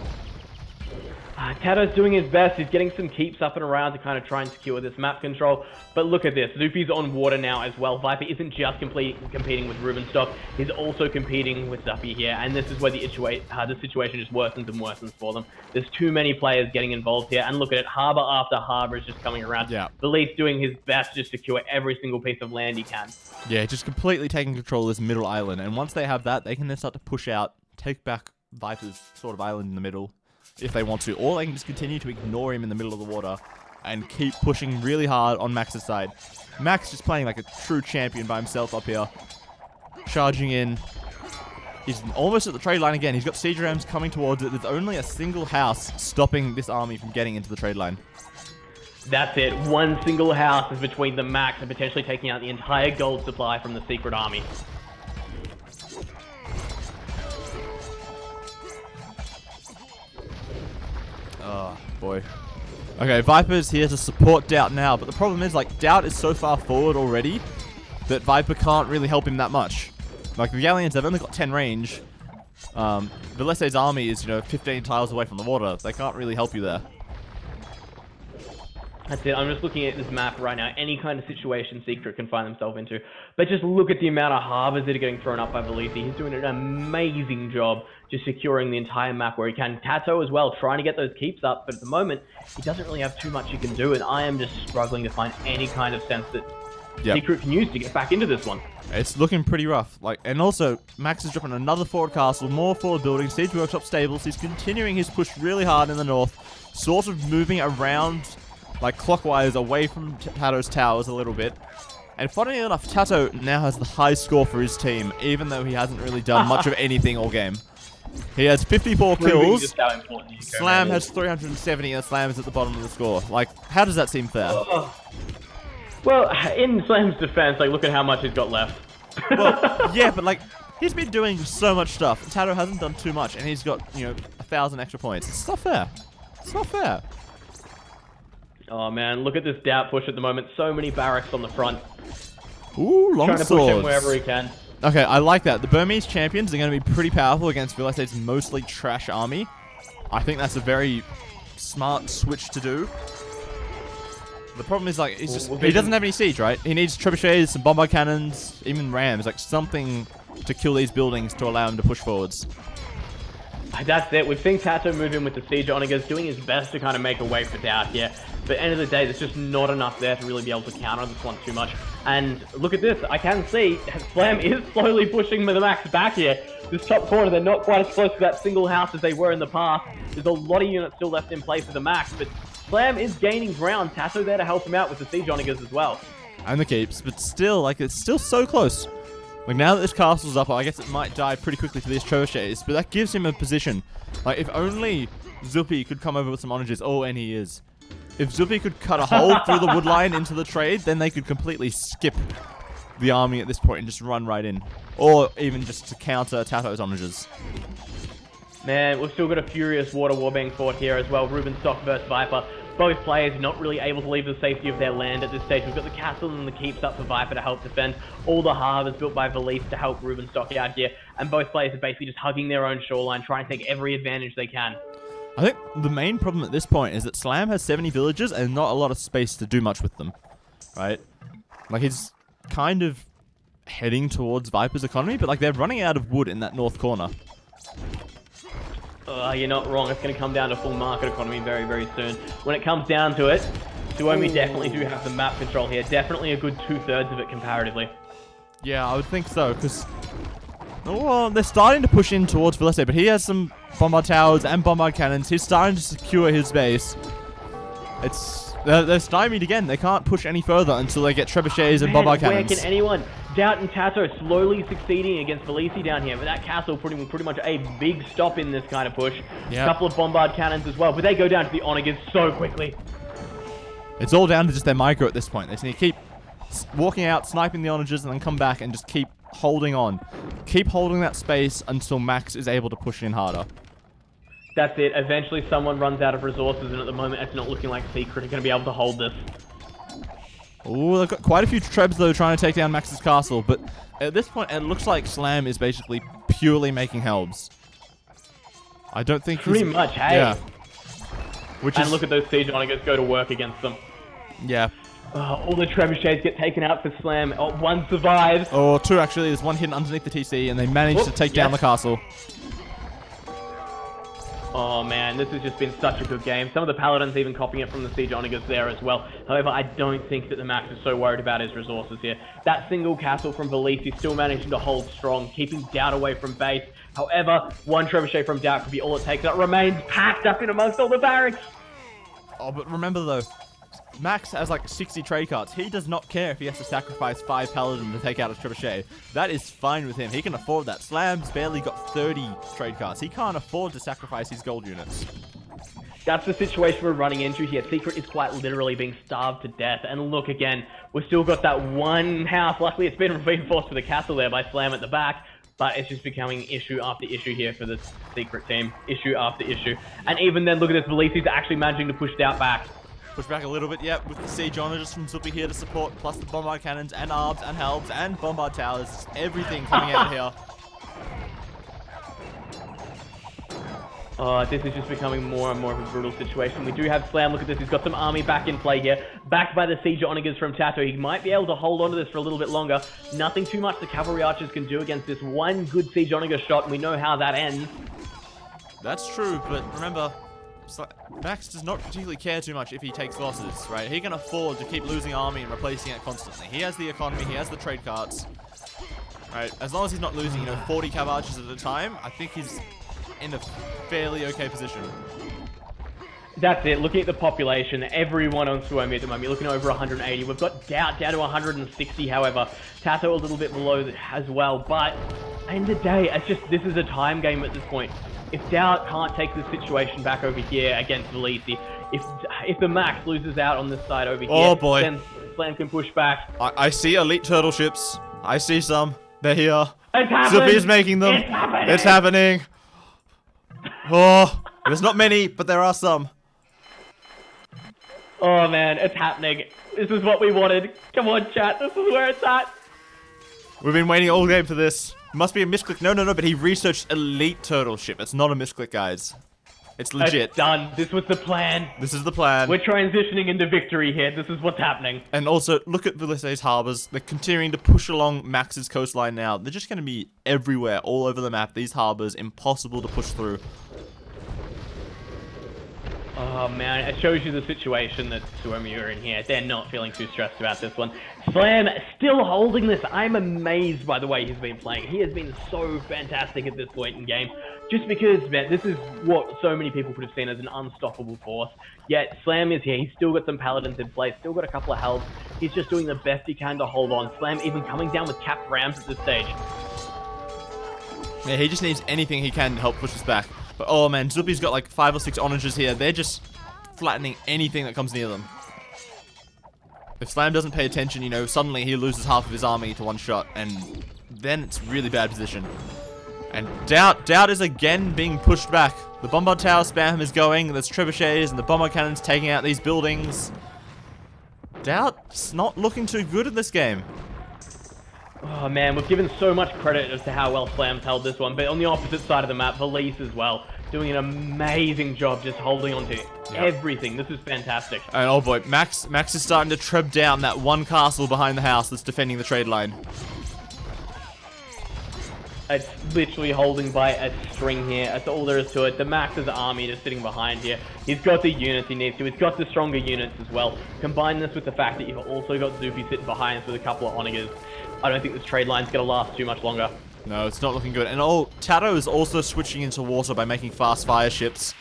Tato's doing his best. He's getting some keeps up and around to kind of try and secure this map control. But look at this. Zupi's on water now as well. Viper isn't just competing with Ruben Stock. He's also competing with Zuppy here. And this is where the situation just worsens and worsens for them. There's too many players getting involved here. And look at it. Harbor after harbor is just coming around. Yeah. The Leaf's doing his best to secure every single piece of land he can. Yeah, just completely taking control of this middle island. And once they have that, they can then start to push out, take back Viper's sort of island in the middle, if they want to, or they can just continue to ignore him in the middle of the water and keep pushing really hard on Max's side. Max just playing like a true champion by himself up here, charging in, He's almost at the trade line again. He's got siege rams coming towards it. There's only a single house stopping this army from getting into the trade line. That's it. One single house is between the max and potentially taking out the entire gold supply from the secret army. Oh, boy. Okay, Viper's here to support Doubt now, but the problem is, like, Doubt is so far forward already that Viper can't really help him that much. Like, the Galleons, they've only got 10 range. Velese's army is, 15 tiles away from the water. They can't really help you there. That's it. I'm just looking at this map right now. Any kind of situation Secret can find themselves into. But just look at the amount of harbors that are getting thrown up by Velisi. He's doing an amazing job just securing the entire map where he can. Tato as well, trying to get those keeps up. But at the moment, he doesn't really have too much he can do. And I am just struggling to find any kind of sense that Secret can use to get back into this one. It's looking pretty rough. And also, Max is dropping another forward castle, more forward buildings, siege workshop stables. He's continuing his push really hard in the north, sort of moving around clockwise away from Tato's towers a little bit. And funnily enough, Tato now has the high score for his team, even though he hasn't really done much of anything all game. He has 54 kills. Slam has 370, and Slam is at the bottom of the score. How does that seem fair? Well, in Slam's defense, look at how much he's got left. Well, yeah, but he's been doing so much stuff. Tato hasn't done too much, and he's got 1,000 extra points. It's not fair. It's not fair. Oh man, look at this Doubt push at the moment. So many barracks on the front. Ooh, long Trying to swords. push him wherever he can. Okay, I like that. The Burmese champions are going to be pretty powerful against Velese's mostly trash army. I think that's a very smart switch to do. The problem is, he doesn't have any siege, right? He needs trebuchets, some bombard cannons, even rams, something to kill these buildings to allow him to push forwards. That's it. We've seen Tato move in with the siege onagers, doing his best to kind of make a way for Doubt here. But at the end of the day, there's just not enough there to really be able to counter this one too much. And look at this. I can see Slam is slowly pushing the max back here. This top corner, they're not quite as close to that single house as they were in the past. There's a lot of units still left in play for the max, but Slam is gaining ground. Tato there to help him out with the siege onagers as well. And the keeps, but still, it's still so close. Now that this castle's up, I guess it might die pretty quickly to these trebuchets, but that gives him a position. If only Zupi could come over with some onagers, and he is. If Zupi could cut a hole through the wood line into the trade, then they could completely skip the army at this point and just run right in. Or even just to counter Tato's onagers. Man, we've still got a furious water war being fought here as well. Ruben Stock versus Viper. Both players not really able to leave the safety of their land at this stage. We've got the castle and the keeps up for Viper to help defend. All the harbors built by Velise to help Ruben Stock out here. And both players are basically just hugging their own shoreline, trying to take every advantage they can. I think the main problem at this point is that Slam has 70 villages and not a lot of space to do much with them. Right? He's kind of heading towards Viper's economy, but they're running out of wood in that north corner. You're not wrong. It's going to come down to full market economy very, very soon. When it comes down to it, Suomi definitely do have the map control here. Definitely a good 2/3 of it comparatively. Yeah, I would think so, because they're starting to push in towards Velese, but he has some bombard towers and bombard cannons. He's starting to secure his base. They're stymied again. They can't push any further until they get trebuchets and bombard cannons. Where can anyone? Doubt and Tato slowly succeeding against Velisi down here, but that castle putting pretty much a big stop in this kind of push. Yep. A couple of bombard cannons as well, but they go down to the onagers so quickly. It's all down to just their micro at this point. They just need to keep walking out, sniping the onagers, and then come back and just keep holding on. Keep holding that space until Max is able to push in harder. That's it. Eventually someone runs out of resources, and at the moment it's not looking like Secret are going to be able to hold this. Ooh, they've got quite a few trebs, though, trying to take down Max's castle. But at this point, it looks like Slam is basically purely making helbs. I don't think pretty much, hey? Yeah. Look at those siege onagers go to work against them. Yeah. All the trebuchets get taken out for Slam. One survives. Two, actually. There's one hidden underneath the TC, and they managed to take down the castle. Oh man, this has just been such a good game. Some of the paladins even copying it from the siege onagers there as well. However, I don't think that the Max is so worried about his resources here. That single castle from Velisi still managing to hold strong, keeping Doubt away from base. However, one trebuchet from Doubt could be all it takes. That remains packed up in amongst all the barracks. But remember though, Max has like 60 trade cards. He does not care if he has to sacrifice 5 Paladin to take out a Trebuchet. That is fine with him. He can afford that. Slam's barely got 30 trade cards. He can't afford to sacrifice his gold units. That's the situation we're running into here. Secret is quite literally being starved to death. And look again, we've still got that one house. Luckily, it's been reinforced with a castle there by Slam at the back. But it's just becoming issue after issue here for this Secret team. Issue after issue. And even then, look at this. Velici's actually managing to push Doubt back. Push back a little bit, yep, with the Siege Onagers from Zuppy here to support, plus the Bombard Cannons and Arbs and Helbs and Bombard Towers. Everything coming out here. This is just becoming more and more of a brutal situation. We do have Slam. Look at this. He's got some army back in play here. Backed by the Siege Onagers from Tato. He might be able to hold on to this for a little bit longer. Nothing too much the Cavalry Archers can do against this one good Siege Onager shot, and we know how that ends. That's true, but remember, Max does not particularly care too much if he takes losses, right? He can afford to keep losing army and replacing it constantly. He has the economy, he has the trade cards. Right, as long as he's not losing, 40 cav archers at a time, I think he's in a fairly okay position. That's it. Looking at the population, everyone on Suomi at the moment, you're looking over 180. We've got Doubt down to 160, however. Tato a little bit below as well, but end of the day, it's just, this is a time game at this point. If Doubt can't take the situation back over here against Velici, if the Max loses out on this side over here, boy, then Slam can push back. I see elite turtle ships. I see some. They're here. It's happening. Zuppy's making them. It's happening. Oh, there's not many, but there are some. Oh man, it's happening. This is what we wanted. Come on, chat. This is where it's at. We've been waiting all game for this. Must be a misclick. No, but he researched elite turtle ship. It's not a misclick, guys. It's legit. It's done. This was the plan. This is the plan. We're transitioning into victory here. This is what's happening. And also, look at Velici's harbors. They're continuing to push along Max's coastline now. They're just going to be everywhere, all over the map. These harbors, impossible to push through. Oh man, it shows you the situation that Suomi are in here. They're not feeling too stressed about this one. Slam still holding this. I'm amazed by the way he's been playing. He has been so fantastic at this point in game. Just because, man, this is what so many people could have seen as an unstoppable force. Yet Slam is here. He's still got some paladins in place. Still got a couple of helps. He's just doing the best he can to hold on. Slam even coming down with capped rams at this stage. Yeah, he just needs anything he can to help push us back. But oh man, Zuppy's got like 5 or 6 onagers here. They're just flattening anything that comes near them. If Slam doesn't pay attention, suddenly he loses half of his army to one shot, and then it's really bad position. And Doubt is again being pushed back. The Bombard Tower spam is going, there's trebuchets and the Bombard Cannons taking out these buildings. Doubt's not looking too good in this game. Oh man, we've given so much credit as to how well Slam's held this one, but on the opposite side of the map, Velice as well, doing an amazing job just holding on to everything. This is fantastic. And oh boy, Max is starting to treb down that one castle behind the house that's defending the trade line. It's literally holding by a string here. That's all there is to it. The Max's army just sitting behind here. He's got the units he needs to. He's got the stronger units as well. Combine this with the fact that you've also got Zuppy sitting behind us with a couple of onagers. I don't think this trade line's going to last too much longer. No, it's not looking good. And Tato is also switching into water by making fast fire ships.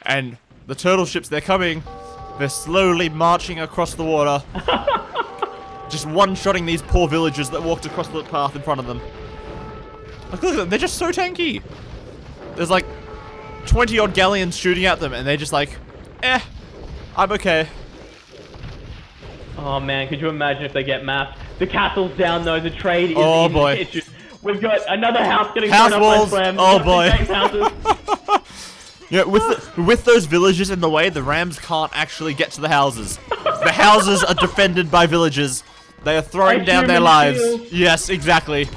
And the turtle ships, they're coming. They're slowly marching across the water. Just one-shotting these poor villagers that walked across the path in front of them. Look at them, they're just so tanky. There's like 20 odd galleons shooting at them and they're just like, I'm okay. Oh man, could you imagine if they get mapped? The castle's down though, the trade is oh in boy. Issue. We've got another house getting house thrown walls. up by Slam. Oh boy. Yeah, with those villagers in the way, the Rams can't actually get to the houses. The houses are defended by villagers. They are throwing down their lives. Shields. Yes, exactly.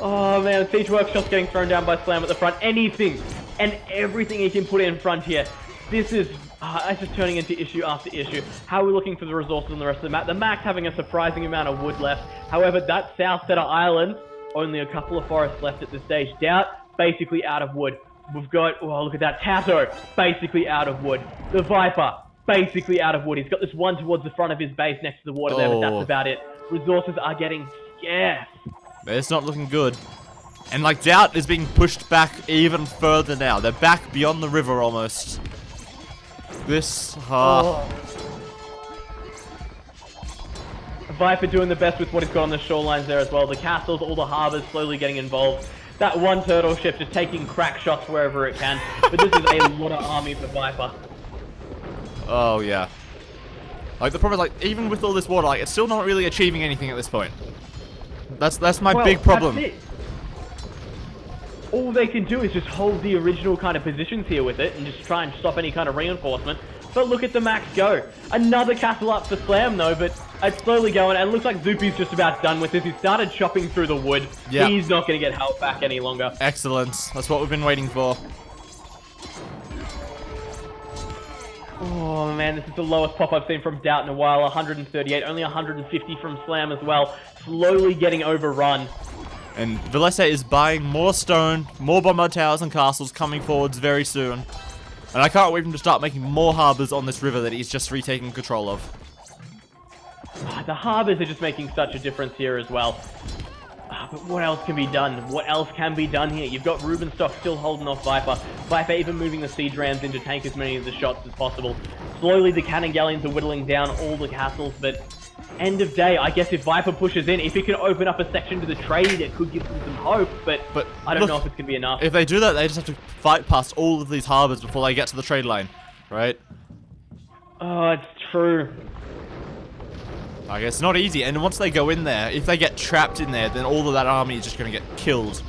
Oh man, Siege Workshop's getting thrown down by Slam at the front. Anything and everything he can put in front here. This is it's just turning into issue after issue. How are we looking for the resources on the rest of the map? The Max having a surprising amount of wood left. However, that South Center Island, only a couple of forests left at this stage. Doubt, basically out of wood. We've got, oh look at that, Tato, basically out of wood. The Viper, basically out of wood. He's got this one towards the front of his base next to the water there, but that's about it. Resources are getting scarce. It's not looking good. And like Doubt is being pushed back even further now. They're back beyond the river almost. This, Viper doing the best with what he's got on the shorelines there as well. The castles, all the harbors slowly getting involved. That one turtle ship just taking crack shots wherever it can. But this is a lot of army for Viper. Oh, yeah. Like, the problem is, like, even with all this water, like, it's still not really achieving anything at this point. That's my big problem. That's it. All they can do is just hold the original kind of positions here with it and just try and stop any kind of reinforcement. But look at the max go. Another castle up for Slam though, but it's slowly going, and it looks like Zupi's just about done with this. He started chopping through the wood. Yeah. He's not going to get held back any longer. Excellent. That's what we've been waiting for. Oh man, this is the lowest pop I've seen from Doubt in a while. 138, only 150 from Slam as well. Slowly getting overrun. And Vilese is buying more stone, more bombard towers and castles coming forwards very soon. And I can't wait for him to start making more harbors on this river that he's just retaking control of. The harbors are just making such a difference here as well. But what else can be done? What else can be done here? You've got Rubenstock still holding off Viper. Viper even moving the siege rams in to tank as many of the shots as possible. Slowly the cannon galleons are whittling down all the castles, but end of day, I guess if Viper pushes in, if it can open up a section to the trade, it could give them some hope, but I don't know if it's going to be enough. If they do that, they just have to fight past all of these harbors before they get to the trade line, right? Oh, it's true. Like, it's not easy, and once they go in there, if they get trapped in there, then all of that army is just going to get killed.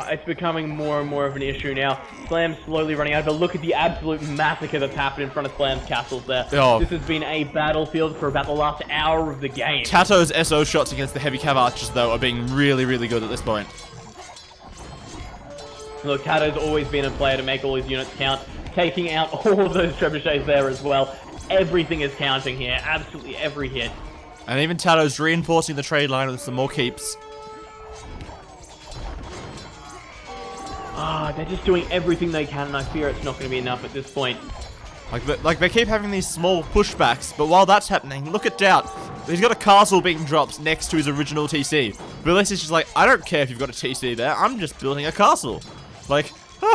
It's becoming more and more of an issue now. Slam's slowly running out, but look at the absolute massacre that's happened in front of Slam's castles there. Oh. This has been a battlefield for about the last hour of the game. Tato's SO shots against the heavy cav archers, though, are being really, really good at this point. Look, Tato's always been a player to make all his units count, taking out all of those trebuchets there as well. Everything is counting here, absolutely every hit. And even Tato's reinforcing the trade line with some more keeps. They're just doing everything they can, and I fear it's not going to be enough at this point. Like they keep having these small pushbacks, but while that's happening, look at Doubt. He's got a castle being dropped next to his original TC. Vilese is just like, I don't care if you've got a TC there, I'm just building a castle. Like,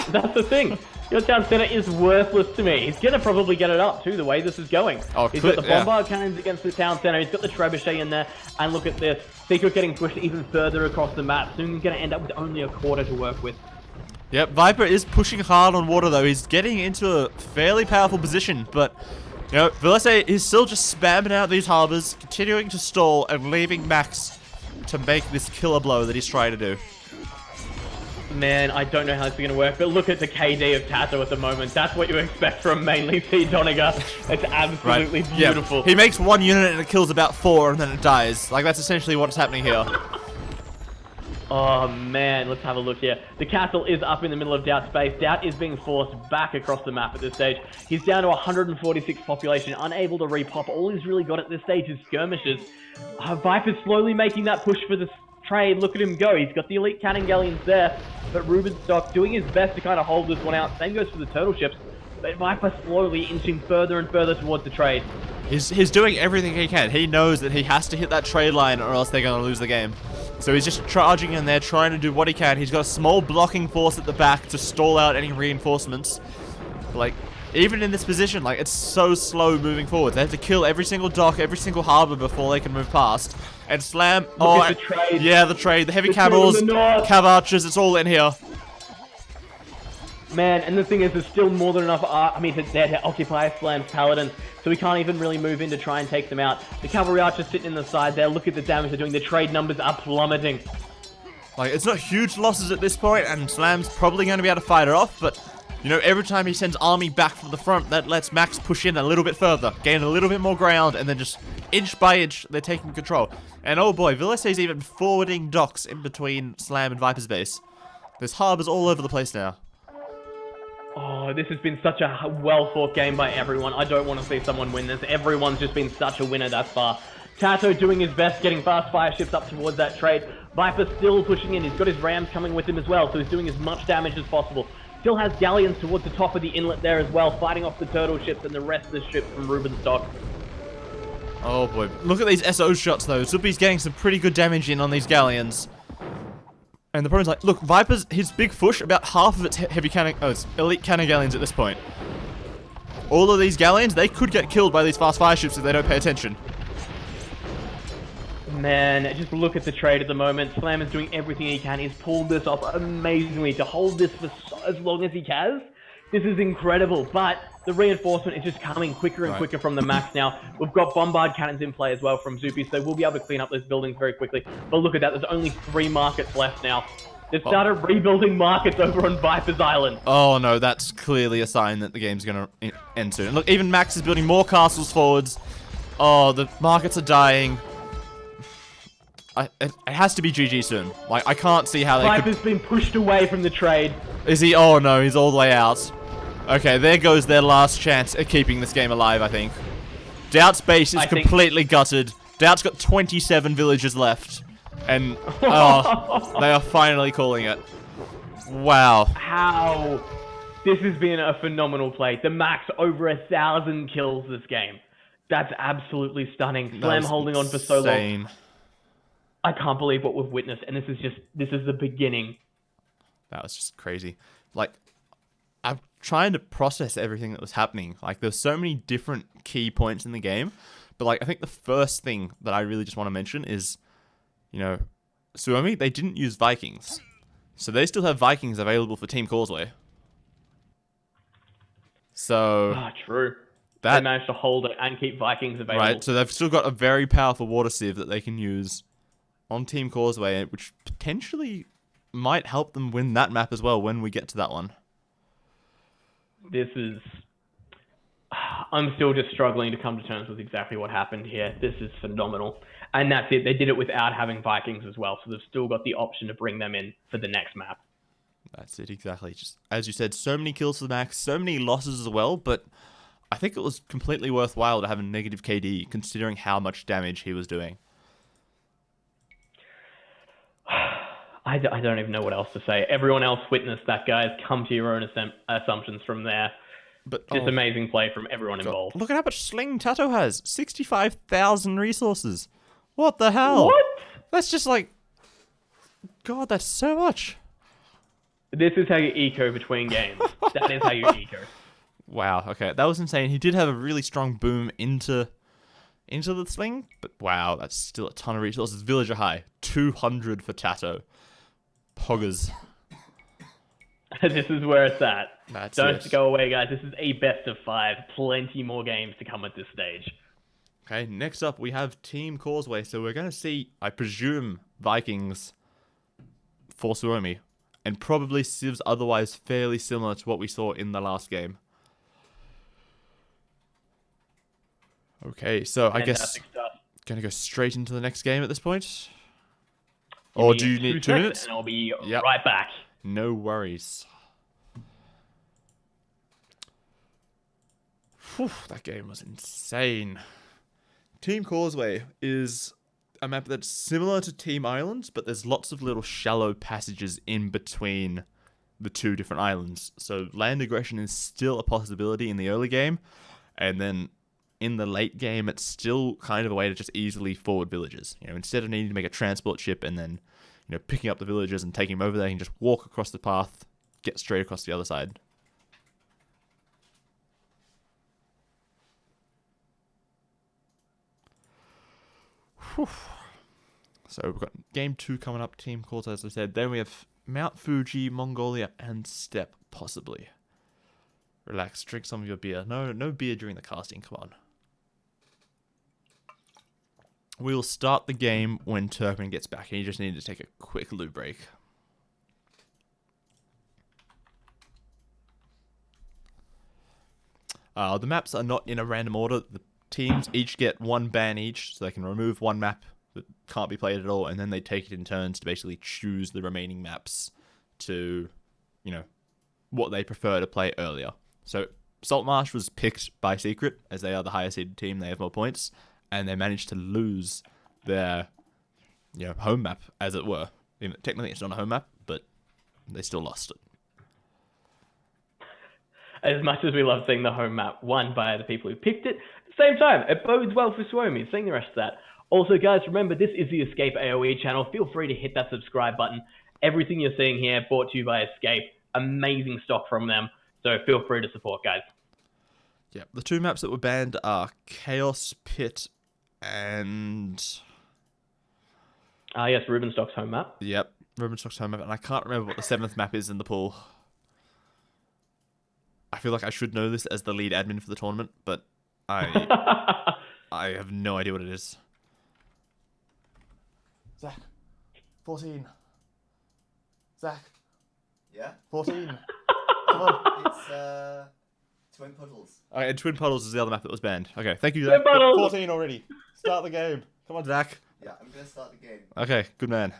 That's the thing. Your town center is worthless to me. He's going to probably get it up, too, the way this is going. He's got the bombard cannons against the town center. He's got the trebuchet in there. And look at this. Secret getting pushed even further across the map. Soon he's going to end up with only a quarter to work with. Yep, Viper is pushing hard on water, though. He's getting into a fairly powerful position, but, you know, Vilese is still just spamming out these harbors, continuing to stall, and leaving Max to make this killer blow that he's trying to do. Man, I don't know how this is going to work, but look at the KD of Tato at the moment. That's what you expect from mainly C. Doniger. It's absolutely beautiful. Yeah. He makes one unit and it kills about 4 and then it dies. Like, that's essentially what's happening here. Oh man, let's have a look here. The castle is up in the middle of Doubt space. Doubt is being forced back across the map at this stage. He's down to 146 population, unable to repop. All he's really got at this stage is skirmishes. Viper's slowly making that push for the trade. Look at him go. He's got the elite cannon galleons there, but Rubenstock doing his best to kind of hold this one out. Same goes for the turtle ships, but Viper slowly inching further and further towards the trade. He's doing everything he can. He knows that he has to hit that trade line or else they're going to lose the game. So he's just charging in there, trying to do what he can. He's got a small blocking force at the back to stall out any reinforcements. Like, even in this position, like, it's so slow moving forward. They have to kill every single dock, every single harbor before they can move past. And Slam... Look at the trade. Yeah, the trade. The heavy camels, cav archers, it's all in here. Man, and the thing is, there's still more than enough there to occupy Slam's paladins, so we can't even really move in to try and take them out. The cavalry archers sitting in the side there, look at the damage they're doing, the trade numbers are plummeting. Like, it's not huge losses at this point, and Slam's probably going to be able to fight it off, but, you know, every time he sends army back from the front, that lets Max push in a little bit further, gain a little bit more ground, and then just inch by inch, they're taking control. And oh boy, Vilese's even forwarding docks in between Slam and Viper's base. There's harbors all over the place now. Oh, this has been such a well-fought game by everyone. I don't want to see someone win this. Everyone's just been such a winner thus far. Tato doing his best, getting fast fire ships up towards that trade. Viper still pushing in. He's got his rams coming with him as well, so he's doing as much damage as possible. Still has galleons towards the top of the inlet there as well, fighting off the turtle ships and the rest of the ships from Rubenstock. Oh boy. Look at these SO shots though. Zupi's getting some pretty good damage in on these galleons. And the problem is, like, look, Viper's, his big push, about half of its it's elite cannon galleons at this point. All of these galleons, they could get killed by these fast fire ships if they don't pay attention. Man, just look at the trade at the moment. Slam is doing everything he can. He's pulled this off amazingly to hold this for as long as he has. This is incredible, but the reinforcement is just coming quicker and quicker from the max now. We've got bombard cannons in play as well from Zupi, so we'll be able to clean up those buildings very quickly. But look at that, there's only 3 markets left now. They've started rebuilding markets over on Viper's Island. Oh no, that's clearly a sign that the game's gonna end soon. Look, even Max is building more castles forwards. Oh, the markets are dying. It has to be GG soon. Like, I can't see how they Viper's been pushed away from the trade. Is he? Oh no, he's all the way out. Okay, there goes their last chance at keeping this game alive, I think. Doubt's base is completely gutted. Doubt's got 27 villagers left. And, oh, they are finally calling it. Wow. How? This has been a phenomenal play. The max over 1,000 kills this game. That's absolutely stunning. Slam holding on for so long. I can't believe what we've witnessed, and this is the beginning. That was just crazy. Like, I'm trying to process everything that was happening. Like, there's so many different key points in the game, but like, I think the first thing that I really just want to mention is, you know, Suomi, they didn't use Vikings, so they still have Vikings available for Team Causeway. So, true. They managed to hold it and keep Vikings available. Right, so they've still got a very powerful water sieve that they can use on Team Causeway, which potentially might help them win that map as well when we get to that one. I'm still just struggling to come to terms with exactly what happened here. This is phenomenal. And that's it. They did it without having Vikings as well, so they've still got the option to bring them in for the next map. That's it, exactly. Just as you said, so many kills for the max, so many losses as well, but I think it was completely worthwhile to have a negative KD, considering how much damage he was doing. I don't even know what else to say. Everyone else witnessed that, guys. Come to your own assumptions from there. But just amazing play from everyone involved. Look at how much Sling Tato has. 65,000 resources. What the hell? What? That's just like... God, that's so much. This is how you eco between games. That is how you eco. Wow, okay. That was insane. He did have a really strong boom into the Sling, but wow, that's still a ton of resources. Villager high. 200 for Tato. Poggers. This is where it's at. Don't go away, guys. This is a best of 5. Plenty more games to come at this stage. Okay, next up we have Team Causeway. So we're going to see, I presume, Vikings for Suomi. And probably civs otherwise fairly similar to what we saw in the last game. Okay, so I guess going to go straight into the next game at this point. Or do you need 2 minutes? And I'll be right back. No worries. Whew, that game was insane. Team Causeway is a map that's similar to Team Islands, but there's lots of little shallow passages in between the 2 different islands. So land aggression is still a possibility in the early game, and then in the late game, it's still kind of a way to just easily forward villages. You know, instead of needing to make a transport ship and then, you know, picking up the villagers and taking them over there, you can just walk across the path, get straight across the other side. Whew. So we've got game 2 coming up, Team Causeway, as I said. Then we have Mount Fuji, Mongolia, and Steppe, possibly. Relax, drink some of your beer. No beer during the casting, come on. We'll start the game when Turpin gets back, and you just need to take a quick loo break. The maps are not in a random order. The teams each get 1 ban each, so they can remove 1 map that can't be played at all, and then they take it in turns to basically choose the remaining maps to, you know, what they prefer to play earlier. So Saltmarsh was picked by Secret, as they are the higher seeded team, they have more points, and they managed to lose their, you know, home map, as it were. Even, technically it's not a home map, but they still lost it. As much as we love seeing the home map won by the people who picked it, at the same time, it bodes well for Suomi, seeing the rest of that. Also, guys, remember, this is the EscapeAoE channel. Feel free to hit that subscribe button. Everything you're seeing here brought to you by Escape. Amazing stock from them. So feel free to support, guys. Yeah, the 2 maps that were banned are Chaos Pit and... Yes, Rubenstock's home map. Yep, Rubenstock's home map, and I can't remember what the 7th map is in the pool. I feel like I should know this as the lead admin for the tournament, but I have no idea what it is. Zach, 14. Zach. Yeah? 14. Come on. It's Twin Puddles. Okay, and Twin Puddles is the other map that was banned. Okay, thank you, Twin Zach. Puddles! 14 already. Start the game. Come on, Zach. Yeah, I'm gonna start the game. Okay, good man.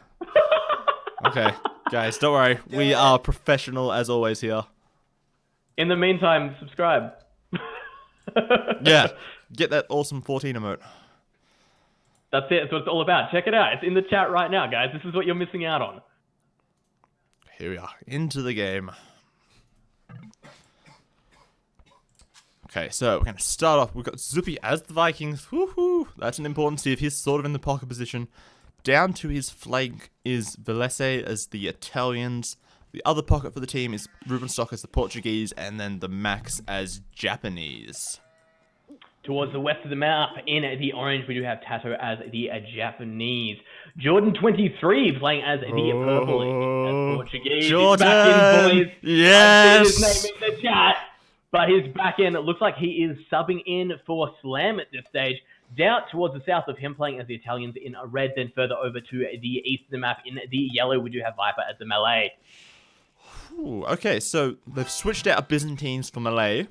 Okay, guys, don't worry. Yeah. We are professional as always here. In the meantime, subscribe. Yeah, get that awesome 14 emote. That's it. That's what it's all about. Check it out. It's in the chat right now, guys. This is what you're missing out on. Here we are, into the game. Okay, so we're going to start off. We've got Zuppy as the Vikings. Woohoo! That's an important see if he's sort of in the pocket position. Down to his flank is Velese as the Italians. The other pocket for the team is Rubenstock as the Portuguese, and then the Max as Japanese. Towards the west of the map, in the orange, we do have Tato as the Japanese. Jordan 23 playing as the purple Portuguese. Jordan! He's back in, boys. Yes! I see his name in the chat. But he's back in. It looks like he is subbing in for Slam at this stage. Down towards the south of him playing as the Italians in red. Then further over to the east of the map in the yellow, we do have Viper as the Malay. Ooh, okay, so they've switched out Byzantines for Malay.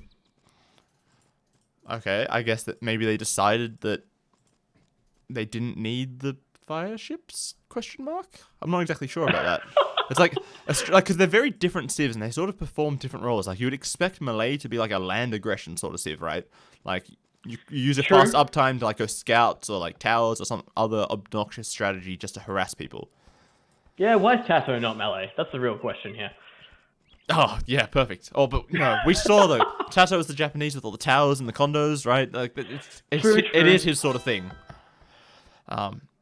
Okay, I guess that maybe they decided that they didn't need the fire ships? Question mark? I'm not exactly sure about that. It's like, because they're very different civs and they sort of perform different roles. Like, you would expect Malay to be like a land aggression sort of civ, right? Like, you use a fast uptime to like go scouts or like towers or some other obnoxious strategy just to harass people. Yeah, why is Tato not Malay? That's the real question here. Oh, yeah, perfect. Oh, but no, we saw though, Tato is the Japanese with all the towers and the condos, right? Like, it is his sort of thing.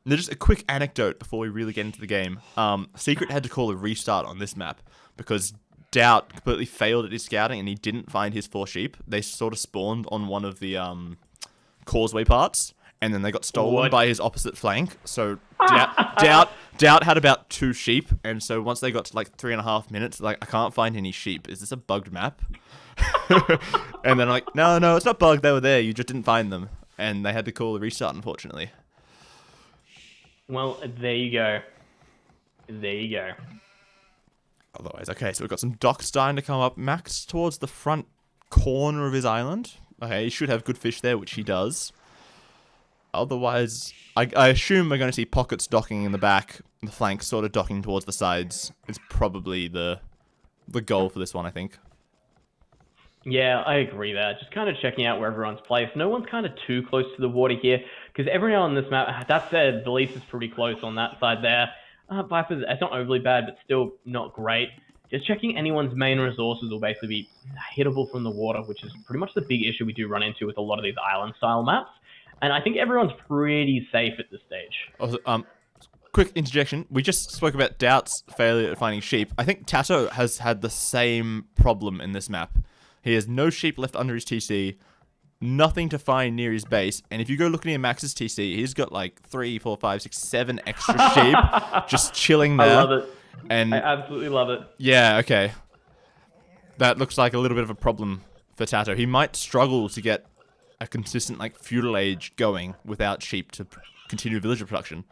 Just a quick anecdote before we really get into the game. Secret had to call a restart on this map because Doubt completely failed at his scouting and he didn't find his 4 sheep. They sort of spawned on one of the causeway parts and then they got stolen by his opposite flank. So Doubt had about 2 sheep, and so once they got to like 3.5 minutes, like, I can't find any sheep. Is this a bugged map? And then I'm like, no, it's not bugged. They were there. You just didn't find them, and they had to call a restart, unfortunately. Well, there you go. There you go. Otherwise, okay, so we've got some docks starting to come up. Max towards the front corner of his island. Okay, he should have good fish there, which he does. Otherwise, I assume we're going to see pockets docking in the back, the flanks sort of docking towards the sides. It's probably the goal for this one, I think. Yeah, I agree there. Just kind of checking out where everyone's placed. No one's kind of too close to the water here, because everyone on this map, that said, the lease is pretty close on that side there. Viper's, it's not overly bad, but still not great. Just checking anyone's main resources will basically be hittable from the water, which is pretty much the big issue we do run into with a lot of these island-style maps. And I think everyone's pretty safe at this stage. Also, quick interjection. We just spoke about Doubt's failure at finding sheep. I think Tato has had the same problem in this map. He has no sheep left under his TC, nothing to find near his base, and if you go look near Max's TC, he's got like 3, 4, 5, 6, 7 extra sheep just chilling there. I love it. And I absolutely love it. yeah, okay. That looks like a little bit of a problem for Tato. He might struggle to get a consistent like feudal age going without sheep to continue villager production.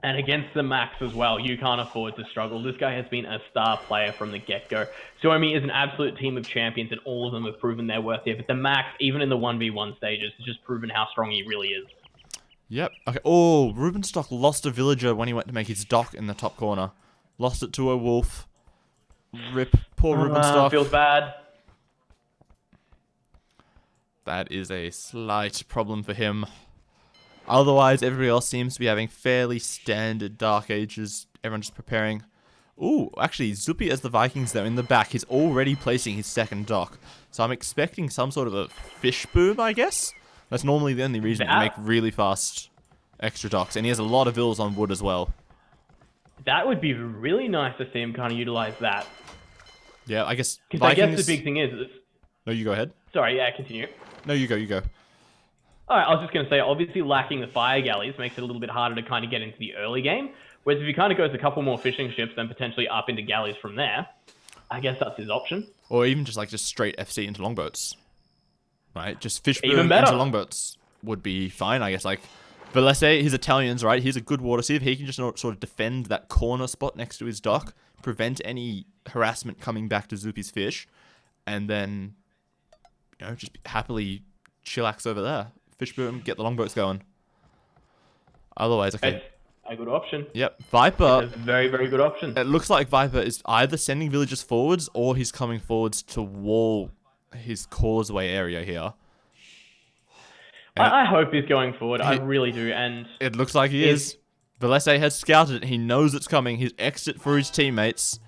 And against the Max as well, you can't afford to struggle. This guy has been a star player from the get-go. Suomi is an absolute team of champions, and all of them have proven their worth here. But the Max, even in the 1v1 stages, has just proven how strong he really is. Yep. Okay. Oh, Rubenstock lost a villager when he went to make his dock in the top corner. Lost it to a wolf. Rip. Poor Rubenstock. Feels bad. That is a slight problem for him. Otherwise, everybody else seems to be having fairly standard Dark Ages. Everyone's just preparing. Ooh, actually, Zuppy as the Vikings, though, in the back, he's already placing his second dock. So I'm expecting some sort of a fish boom, I guess? That's normally the only reason to make really fast extra docks. And he has a lot of vills on wood as well. That would be really nice to see him kind of utilize that. Yeah, I guess Because I Vikings... guess the big thing is... No, you go ahead. Sorry, yeah, continue. No, you go. Alright, I was just going to say, obviously lacking the fire galleys makes it a little bit harder to kind of get into the early game. Whereas if he kind of goes a couple more fishing ships, then potentially up into galleys from there, I guess that's his option. Or even just straight FC into longboats. Right? Just fish Even boom better. into longboats would be fine, I guess. Like, but let's say he's Italians, right? He's a good water sieve. He can just sort of defend that corner spot next to his dock, prevent any harassment coming back to Zupi's fish, and then, just happily chillax over there. Fish boom, get the longboats going. Otherwise, okay. It's a good option. Yep, Viper. It's a very, very good option. It looks like Viper is either sending villagers forwards or he's coming forwards to wall his causeway area here. I hope he's going forward. I really do. And it looks like he is. Velese has scouted it. He knows it's coming. He's exit for his teammates.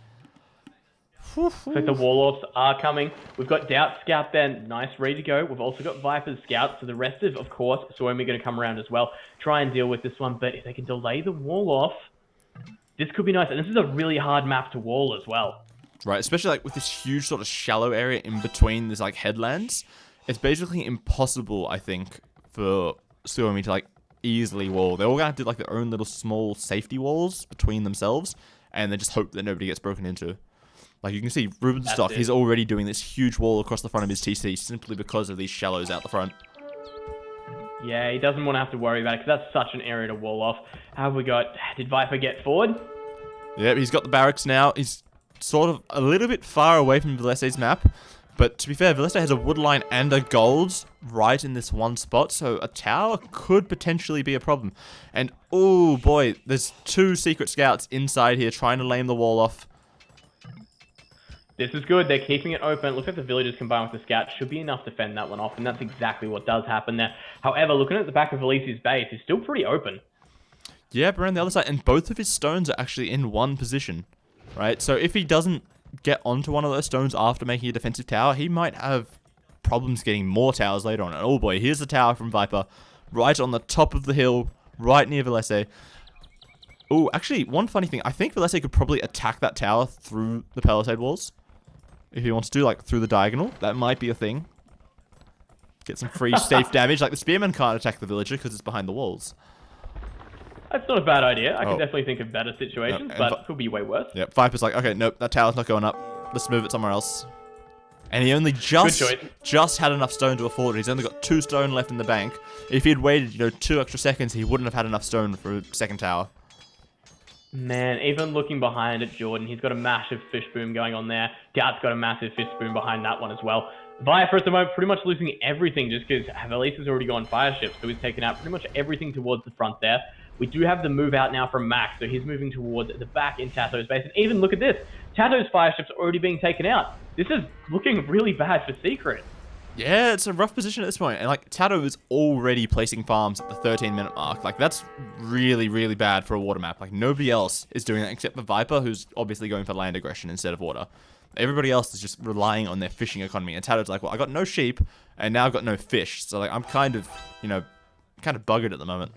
Looks like the Warlords are coming. We've got Doubt Scout there. Nice, ready to go. We've also got Viper's Scout. So the rest of course, Suomi going to come around as well. Try and deal with this one. But if they can delay the wall off, this could be nice. And this is a really hard map to wall as well. Right, especially like with this huge sort of shallow area in between these like headlands. It's basically impossible, I think, for Suomi to like easily wall. They're all going to have to do like their own little small safety walls between themselves. And then just hope that nobody gets broken into. Like you can see, Ruben's stock, he's already doing this huge wall across the front of his TC simply because of these shallows out the front. Yeah, he doesn't want to have to worry about it because that's such an area to wall off. How have we got... Did Viper get forward? Yep, he's got the barracks now. He's sort of a little bit far away from Velese's map. But to be fair, Velese has a wood line and a gold right in this one spot. So a tower could potentially be a problem. And, oh boy, there's 2 secret scouts inside here trying to lame the wall off. This is good. They're keeping it open. It looks like the villagers combined with the scouts should be enough to fend that one off, and that's exactly what does happen there. However, looking at the back of Velesi's base, he's still pretty open. Yeah, but around the other side, and both of his stones are actually in one position, right? So if he doesn't get onto one of those stones after making a defensive tower, he might have problems getting more towers later on. And oh boy, here's the tower from Viper, right on the top of the hill, right near Velese. Oh, actually, one funny thing, I think Velese could probably attack that tower through the palisade walls. If he wants to, like, through the diagonal. That might be a thing. Get some free safe damage. Like, the spearman can't attack the villager because it's behind the walls. That's not a bad idea. I can definitely think of better situations, No, but it could be way worse. Yep, Viper's like, okay, nope, that tower's not going up. Let's move it somewhere else. And he only just had enough stone to afford it. He's only got 2 stone left in the bank. If he'd waited, 2 extra seconds, he wouldn't have had enough stone for a second tower. Man, even looking behind at Jordan, he's got a massive fish boom going on there. Doubt's got a massive fish boom behind that one as well. Viper at the moment pretty much losing everything just because Velese has already gone fire ships, so he's taken out pretty much everything towards the front there. We do have the move out now from Max, so he's moving towards the back in Tato's base. And even look at this, Tato's fire ships are already being taken out. This is looking really bad for Secret. Yeah, it's a rough position at this point. And, like, Tato is already placing farms at the 13-minute mark. Like, that's really, really bad for a water map. Like, nobody else is doing that except for Viper, who's obviously going for land aggression instead of water. Everybody else is just relying on their fishing economy. And Tato's like, well, I got no sheep, and now I've got no fish. So, like, I'm kind of, buggered at the moment.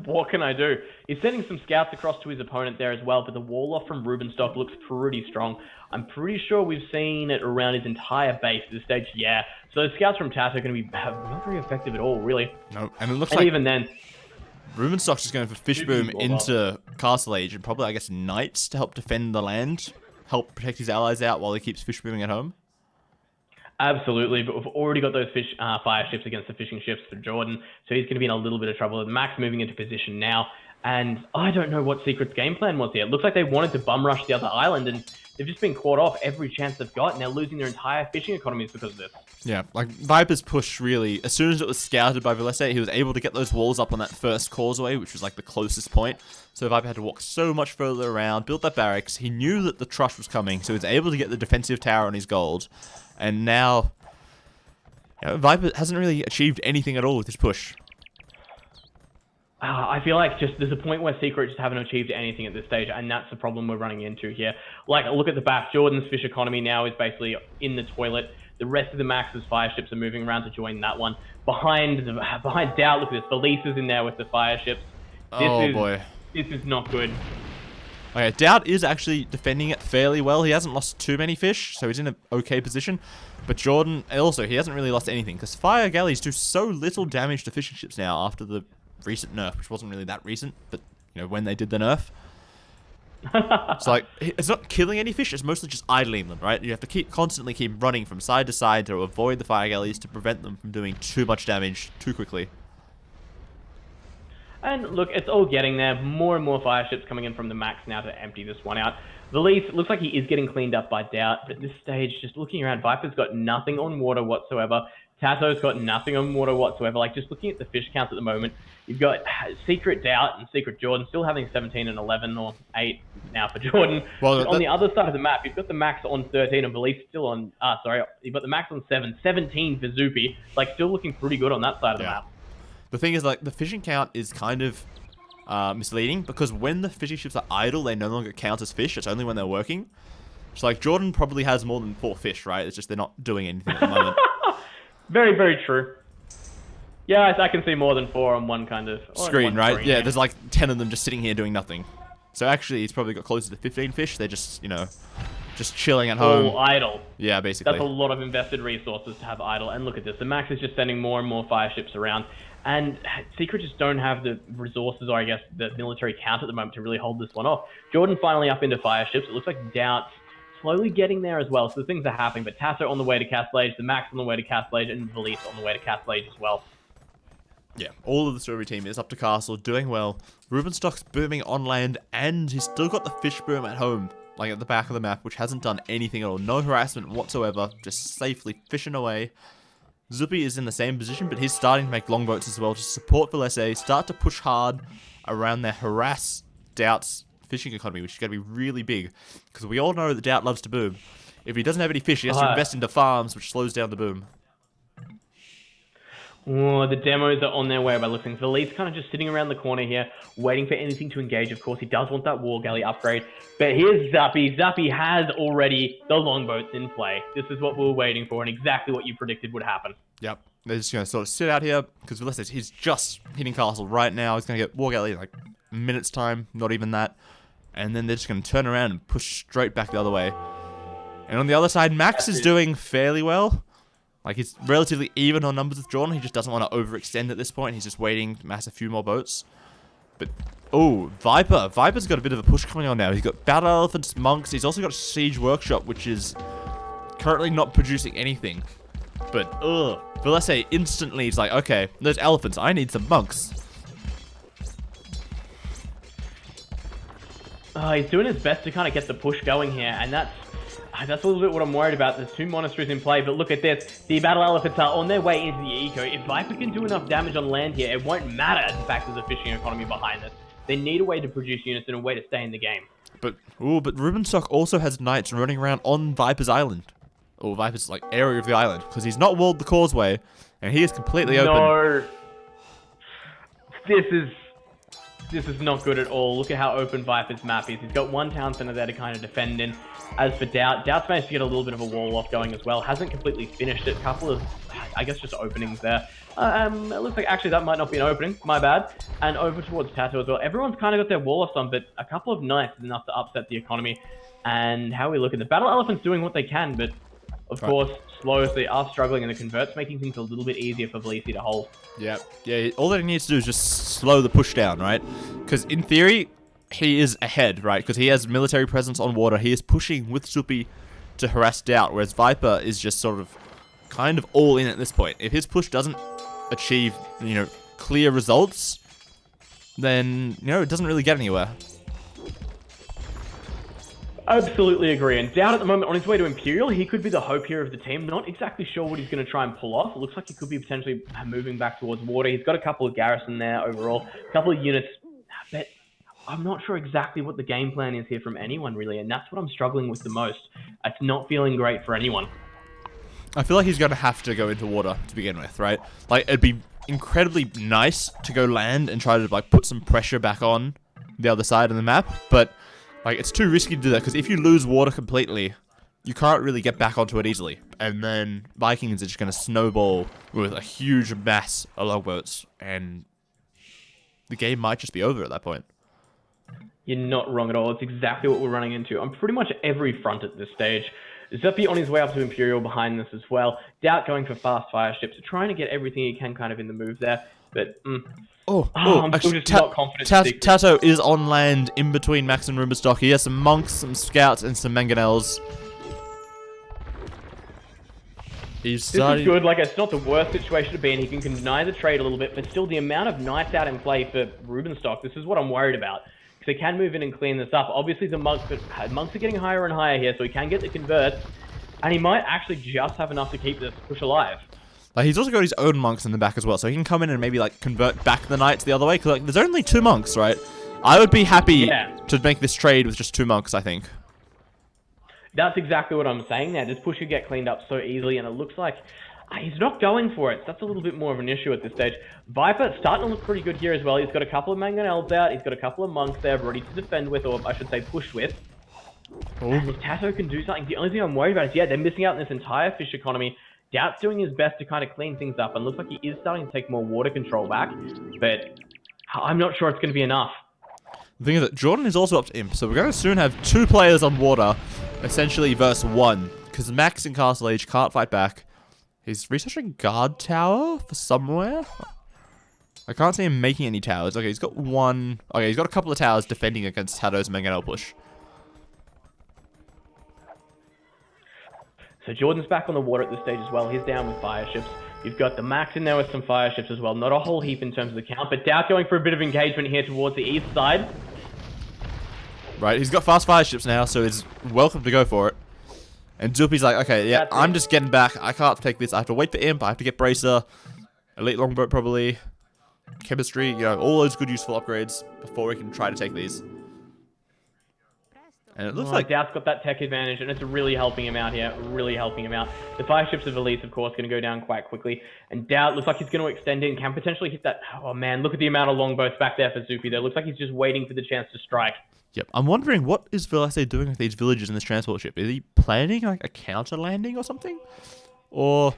What can I do? He's sending some scouts across to his opponent there as well, but the wall off from Rubenstock looks pretty strong. I'm pretty sure we've seen it around his entire base at this stage. Yeah, so the scouts from Tato are going to be not very effective at all, really. No, and it looks like even then, Rubenstock's just going for fish boom into Castle Age, and probably, I guess, Knights to help defend the land, help protect his allies out while he keeps fish booming at home. Absolutely, but we've already got those fire ships against the fishing ships for Jordan, so he's going to be in a little bit of trouble. Max moving into position now, and I don't know what Secret's game plan was here. It looks like they wanted to bum rush the other island, and they've just been caught off every chance they've got, and they're losing their entire fishing economies because of this. Yeah, like Viper's push really, as soon as it was scouted by Velese, he was able to get those walls up on that first causeway, which was like the closest point. So Viper had to walk so much further around, build that barracks. He knew that the trush was coming, so he was able to get the defensive tower on his gold. And now, Viper hasn't really achieved anything at all with his push. I feel like there's a point where Secret just haven't achieved anything at this stage, and that's the problem we're running into here. Like, look at the back. Jordan's fish economy now is basically in the toilet. The rest of the Max's fire ships are moving around to join that one. Behind Doubt, look at this. Velese is in there with the fire ships. Boy. This is not good. Okay, Doubt is actually defending it fairly well. He hasn't lost too many fish, so he's in an okay position. But Jordan, also, he hasn't really lost anything, because fire galleys do so little damage to fishing ships now after the recent nerf, which wasn't really that recent, but, you know, when they did the nerf. It's like, it's not killing any fish, it's mostly just idling them, right? You have to constantly keep running from side to side to avoid the fire galleys to prevent them from doing too much damage too quickly. And look, it's all getting there. More and more fire ships coming in from the max now to empty this one out. Valise looks like he is getting cleaned up by Doubt, but at this stage, just looking around, Viper's got nothing on water whatsoever. Tato's got nothing on water whatsoever. Like, just looking at the fish counts at the moment, you've got Secret Doubt and Secret Jordan still having 17 and 11, or 8 now for Jordan. Well, on the other side of the map, you've got the max on 13 and Valise still on, you've got the max on 7, 17 for Zupi. Like, still looking pretty good on that side of the map. The thing is, like, the fishing count is kind of misleading, because when the fishing ships are idle, they no longer count as fish. It's only when they're working. So, like, Jordan probably has more than 4 fish, right? It's just they're not doing anything at the moment. Very, very true. Yeah, I can see more than 4 on one kind of screen, right? Screen, yeah, there's like 10 of them just sitting here doing nothing. So actually, he's probably got closer to 15 fish. They're just, you know, just chilling at home. All idle. Yeah, basically. That's a lot of invested resources to have idle. And look at this. The max is just sending more and more fire ships around. And Secret just don't have the resources, or I guess the military count at the moment to really hold this one off. Jordan finally up into fire ships. It looks like Doubt's slowly getting there as well. So the things are happening. But Tasso on the way to Castlage, the Max on the way to Castlage, and Valise on the way to Castlage as well. Yeah, all of the Strawberry team is up to Castle, doing well. Rubenstock's booming on land, and he's still got the fish boom at home, like at the back of the map, which hasn't done anything at all. No harassment whatsoever, just safely fishing away. Zupi is in the same position, but he's starting to make longboats as well to support Valese, start to push hard around their harass Doubt's fishing economy, which is going to be really big, because we all know that Doubt loves to boom. If he doesn't have any fish, he has to invest into farms, which slows down the boom. Oh, the demos are on their way by looking. Valise kind of just sitting around the corner here, waiting for anything to engage. Of course, he does want that war galley upgrade. But here's Zappy. Zappy has already the longboats in play. This is what we were waiting for, and exactly what you predicted would happen. Yep. They're just going to sort of sit out here, because Valese, he's just hitting Castle right now. He's going to get war galley in like a minute's time, not even that. And then they're just going to turn around and push straight back the other way. And on the other side, Max is doing fairly well. Like, he's relatively even on numbers with Jordan. He just doesn't want to overextend at this point. He's just waiting to mass a few more boats. But, oh, Viper. Viper's got a bit of a push coming on now. He's got Battle Elephants, Monks. He's also got Siege Workshop, which is currently not producing anything. But, Valese instantly is like, okay, there's elephants. I need some monks. He's doing his best to kind of get the push going here, and that's a little bit what I'm worried about. There's 2 monasteries in play, but look at this. The battle elephants are on their way into the eco. If Viper can do enough damage on land here, it won't matter the fact there's a fishing economy behind this. They need a way to produce units and a way to stay in the game. But Rubenstock also has knights running around on Viper's island. Or Viper's, like, area of the island. Because he's not walled the causeway, and he is completely open. No. This is not good at all. Look at how open Viper's map is. He's got 1 town center there to kind of defend in. As for Doubt's managed to get a little bit of a wall off going as well. Hasn't completely finished it. Couple of, I guess, just openings there. It looks like actually that might not be an opening. My bad. And over towards Tato as well. Everyone's kind of got their wall off on, but a couple of knights is enough to upset the economy. And how we look at the battle elephants doing what they can, but of course, slows. They are struggling, and the converts making things a little bit easier for Valisi to hold. Yeah, all that he needs to do is just slow the push down, right? Because in theory, he is ahead, right? Because he has military presence on water. He is pushing with Zupi to harass Doubt, whereas Viper is just sort of kind of all in at this point. If his push doesn't achieve, you know, clear results, then, you know, it doesn't really get anywhere. Absolutely agree. And Doubt at the moment on his way to Imperial, he could be the hope here of the team. Not exactly sure what he's going to try and pull off. It looks like he could be potentially moving back towards water. He's got a couple of garrison there overall, a couple of units, but I'm not sure exactly what the game plan is here from anyone really, and that's what I'm struggling with the most. It's not feeling great for anyone. I feel like he's going to have to go into water to begin with, right? Like, it'd be incredibly nice to go land and try to, like, put some pressure back on the other side of the map, but like, it's too risky to do that, because if you lose water completely, you can't really get back onto it easily. And then Vikings are just going to snowball with a huge mass of longboats, and the game might just be over at that point. You're not wrong at all. It's exactly what we're running into on pretty much every front at this stage. Zuppy on his way up to Imperial behind this as well. Doubt going for fast fire ships, trying to get everything he can kind of in the move there. But I'm still actually, just not confident. in Secret. Tato is on land in between Max and Rubenstock. He has some monks, some scouts, and some mangonels. He's starting. This is good. Like, it's not the worst situation to be in. He can deny the trade a little bit, but still the amount of knights out in play for Rubenstock, this is what I'm worried about. Because they can move in and clean this up. Obviously, the monks are getting higher and higher here, so he can get the converts. And he might actually just have enough to keep this push alive. Like, he's also got his own monks in the back as well, so he can come in and maybe, like, convert back the knights the other way. Because, like, there's only 2 monks, right? I would be happy to make this trade with just 2 monks, I think. That's exactly what I'm saying there. This push could get cleaned up so easily, and it looks like he's not going for it. So that's a little bit more of an issue at this stage. Viper starting to look pretty good here as well. He's got a couple of mangonels out. He's got a couple of monks there ready to defend with, or I should say push with. And if Tato can do something, the only thing I'm worried about is, they're missing out on this entire fish economy. Doubt's doing his best to kind of clean things up, and looks like he is starting to take more water control back. But I'm not sure it's going to be enough. The thing is that Jordan is also up to Imp, so we're going to soon have 2 players on water, essentially versus 1. Because Max in Castle Age can't fight back. He's researching guard tower for somewhere. I can't see him making any towers. Okay, he's got 1. Okay, he's got a couple of towers defending against Tato's mangonel push. So Jordan's back on the water at this stage as well. He's down with fire ships. You've got the Max in there with some fire ships as well. Not a whole heap in terms of the count, but Doubt going for a bit of engagement here towards the east side. Right, he's got fast fire ships now, so he's welcome to go for it. And Zuppy's like, okay, yeah, I'm just getting back. I can't take this. I have to wait for Imp. I have to get Bracer. Elite Longboat, probably. Chemistry, all those good, useful upgrades before we can try to take these. And it looks like Doubt's got that tech advantage, and it's really helping him out here. Really helping him out. The fire ships of Elise, of course, going to go down quite quickly. And Doubt looks like he's going to extend in. Can potentially hit that. Oh, man, look at the amount of longboats back there for Zuppy. There looks like he's just waiting for the chance to strike. Yep, I'm wondering what is Velase doing with these villages in this transport ship? Is he planning like a counter landing or something? Or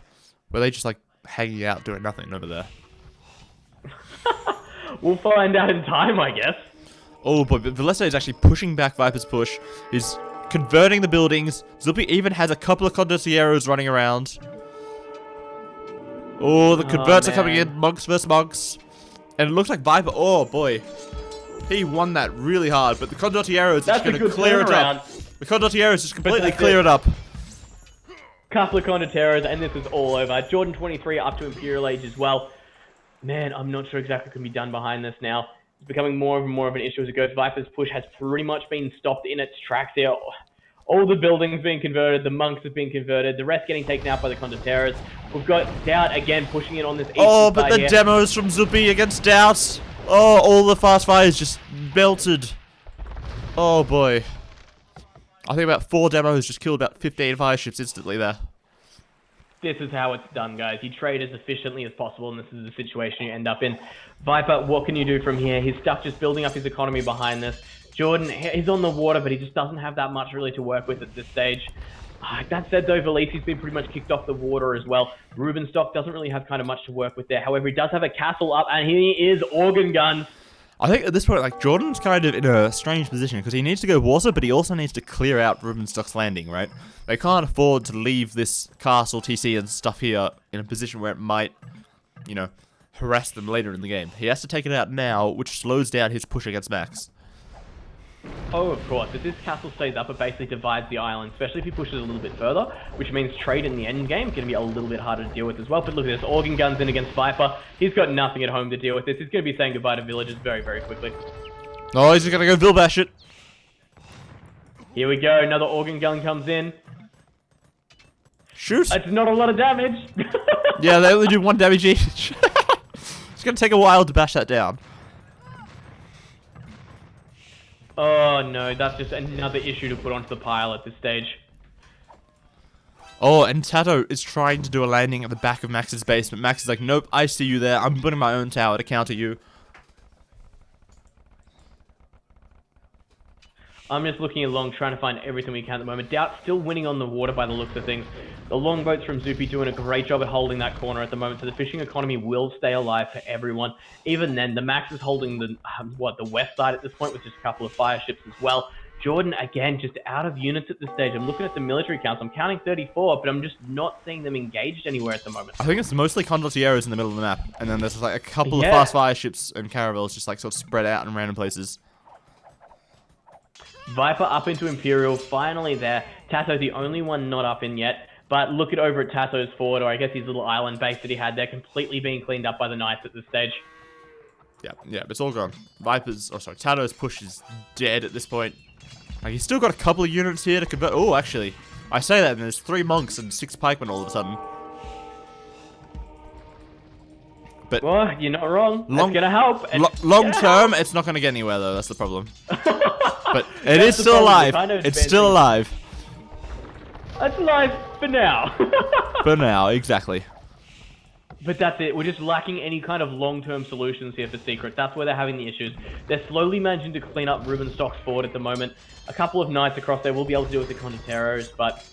were they just like hanging out doing nothing over there? We'll find out in time, I guess. Oh boy, but Velase is actually pushing back Viper's push. He's converting the buildings. Zuppy even has a couple of condotieros running around. Oh, the converts are coming in. Monks versus monks. And it looks like Viper, oh boy. He won that really hard, but the Condottiero is just going to clear it up. The Condottiero is just completely clear it up. Couple of Condotieros, and this is all over. Jordan 23 up to Imperial Age as well. Man, I'm not sure exactly what can be done behind this now. It's becoming more and more of an issue as it goes. Viper's push has pretty much been stopped in its tracks here. All the buildings being converted, the monks have been converted, the rest getting taken out by the Condotieros. We've got Doubt again pushing in on this eastern Oh, but side the here. demos from Zuppy against Doubt. Oh, all the fast fires just melted. Oh boy. I think about 4 demos just killed about 15 fire ships instantly there. This is how it's done, guys. You trade as efficiently as possible, and this is the situation you end up in. Viper, what can you do from here? He's stuck just building up his economy behind this. Jordan, he's on the water, but he just doesn't have that much really to work with at this stage. That said, though, Velisi's been pretty much kicked off the water as well. Rubenstock doesn't really have kind of much to work with there. However, he does have a castle up, and he is organ guns. I think at this point, like, Jordan's kind of in a strange position, because he needs to go water, but he also needs to clear out Rubenstock's landing, right? They can't afford to leave this castle, TC, and stuff here in a position where it might, harass them later in the game. He has to take it out now, which slows down his push against Max. Oh, of course. If this castle stays up, it basically divides the island, especially if he pushes a little bit further, which means trade in the end game is going to be a little bit harder to deal with as well. But look at this, organ guns in against Viper. He's got nothing at home to deal with this. He's going to be saying goodbye to villages very, very quickly. Oh, he's going to go Vilbash it. Here we go. Another organ gun comes in. Shoot. It's not a lot of damage. Yeah, they only do 1 damage each. It's going to take a while to bash that down. Oh no, that's just another issue to put onto the pile at this stage. Oh, and Tato is trying to do a landing at the back of Max's base, but Max is like, nope, I see you there. I'm putting my own tower to counter you. I'm just looking along, trying to find everything we can at the moment. Doubt still winning on the water by the looks of things. The longboats from Zupi doing a great job at holding that corner at the moment, so the fishing economy will stay alive for everyone. Even then, the Max is holding the west side at this point with just a couple of fire ships as well. Jordan, again, just out of units at this stage. I'm looking at the military counts. I'm counting 34, but I'm just not seeing them engaged anywhere at the moment. I think it's mostly condotieros in the middle of the map, and then there's like a couple of Yeah. fast fire ships and caravels just like sort of spread out in random places. Viper up into Imperial, finally there. Tato, the only one not up in yet. But look at over at Tato's fort, or I guess his little island base that he had there, completely being cleaned up by the Knights at this stage. Yeah, it's all gone. Tato's push is dead at this point. Like, he's still got a couple of units here to convert. Oh, actually, I say that, and there's 3 monks and 6 pikemen all of a sudden. But well, you're not wrong. That's gonna help. Long term, it's not gonna get anywhere though. That's the problem. But it is the still problem, alive. the kind of It's advancing- still alive. It's alive for now. For now, exactly. But that's it. We're just lacking any kind of long-term solutions here for Secret. That's where they're having the issues. They're slowly managing to clean up Rubenstock's fort at the moment. A couple of Knights across there will be able to deal with the Condotieros, but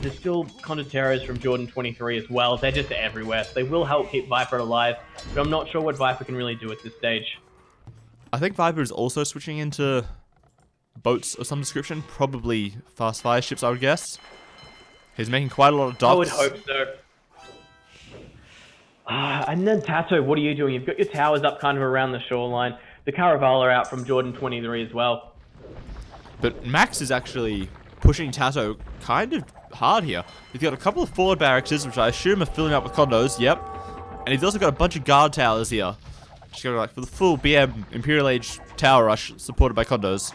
there's still Condotieros from Jordan 23 as well. They're just everywhere. So they will help keep Viper alive, but I'm not sure what Viper can really do at this stage. I think Viper is also switching into boats of some description, probably fast fire ships, I would guess. He's making quite a lot of docks. I would hope so. And then Tato, what are you doing? You've got your towers up kind of around the shoreline. The Caraval are out from Jordan 23 as well. But Max is actually pushing Tato kind of hard here. He's got a couple of forward barracks, which I assume are filling up with condos, yep. And he's also got a bunch of guard towers here. Just going like for the full BM Imperial Age tower rush supported by condos.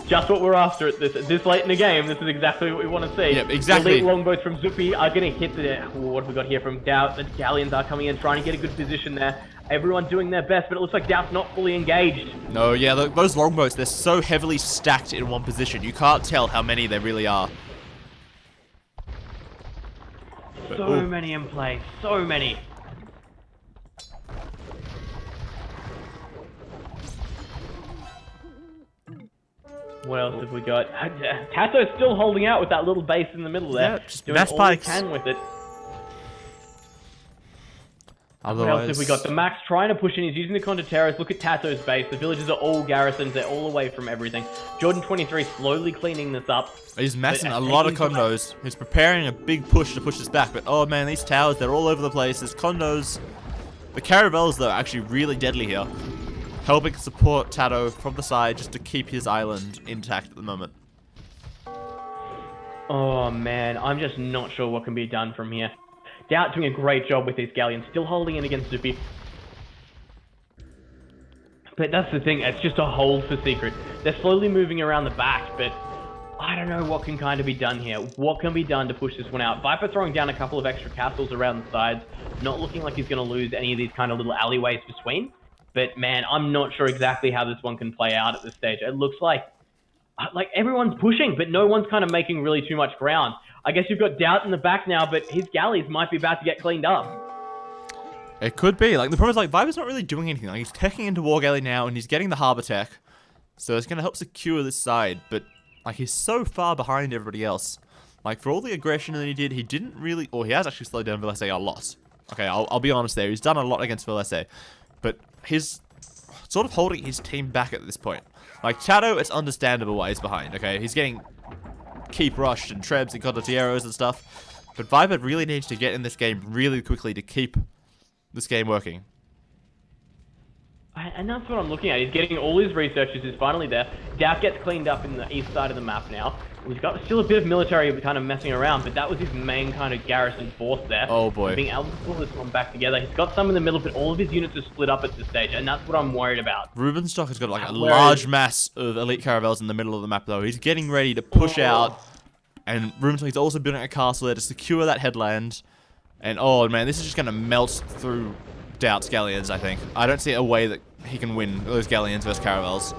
Just what we're after at this late in the game. This is exactly what we want to see. Yep, exactly. The elite longboats from Zupi are going to hit the... What have we got here from Doubt? The galleons are coming in, trying to get a good position there. Everyone doing their best, but it looks like Doubt's not fully engaged. No, yeah, those longboats, they're so heavily stacked in one position. You can't tell how many there really are. So many in play. So many. What else have we got? Tato's still holding out with that little base in the middle there. Yeah, just doing mass all pikes. he can with it. Otherwise... What else have we got? The Max trying to push in. He's using the Condotieros. Look at Tato's base. The villages are all garrisons. They're all away from everything. Jordan 23 slowly cleaning this up. He's massing But a lot of taking condos. He's preparing a big push to push this back. But oh man, these towers, they're all over the place. There's condos. The caravels, though, are actually really deadly here. Helping support Tato from the side just to keep his island intact at the moment. Oh man, I'm just not sure what can be done from here. Doubt doing a great job with these galleons, still holding in against Zupi. But that's the thing, it's just a hold for Secret. They're slowly moving around the back, but I don't know what can kind of be done here. What can be done to push this one out? Viper throwing down a couple of extra castles around the sides, not looking like he's going to lose any of these kind of little alleyways between. But man, I'm not sure exactly how this one can play out at this stage. It looks like everyone's pushing, but no one's kind of making really too much ground. I guess you've got Doubt in the back now, but his galleys might be about to get cleaned up. It could be. Like, the problem is, like, Viper's not really doing anything. Like, he's teching into War Galley now, and he's getting the harbor tech. So it's going to help secure this side, but, like, he's so far behind everybody else. Like, for all the aggression that he did, he didn't really... Or he has actually slowed down Vilese a lot. Okay, I'll be honest there. He's done a lot against Vilese. But he's sort of holding his team back at this point. Like, Tato, it's understandable why he's behind, okay? He's getting keep rushed and trebs and condotieros and stuff. But Viper really needs to get in this game really quickly to keep this game working. And that's what I'm looking at. He's getting all his researchers. He's finally there. Doubt gets cleaned up in the east side of the map now. He's got still a bit of military kind of messing around, but that was his main kind of garrison force there. Oh boy. Being able to pull this one back together. He's got some in the middle, but all of his units are split up at this stage, and that's what I'm worried about. Rubenstock has got like a Where large mass of elite caravels in the middle of the map though. He's getting ready to push out. And Rubenstock is also building a castle there to secure that headland. And oh man, this is just going to melt through Doubt's galleons, I think. I don't see a way that he can win those galleons versus caravels.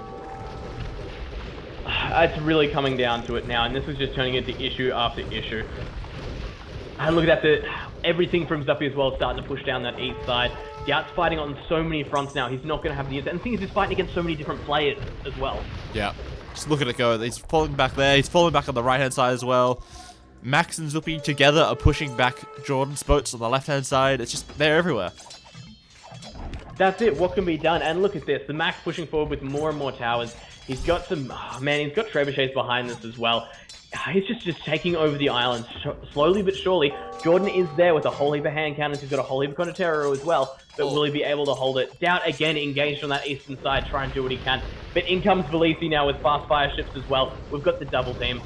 It's really coming down to it now, and this is just turning into issue after issue. And look at that. everything from Zuppy as well starting to push down that east side. Doubt's fighting on so many fronts now. He's not going to have the answer. And the thing is, he's fighting against so many different players as well. Yeah. Just look at it go. He's falling back there. He's falling back on the right-hand side as well. Max and Zuppy together are pushing back Jordan's boats on the left-hand side. It's just, they're everywhere. That's it. What can be done? And look at this. The Max pushing forward with more and more towers. He's got some... Oh, man, he's got trebuchets behind this as well. He's just taking over the island slowly but surely. Jordan is there with a whole heap of hand cannons. He's got a whole heap of Conterro as well. But will he be able to hold it? Doubt again engaged on that eastern side, try and do what he can. But in comes Velisi now with fast fire ships as well. We've got the double team.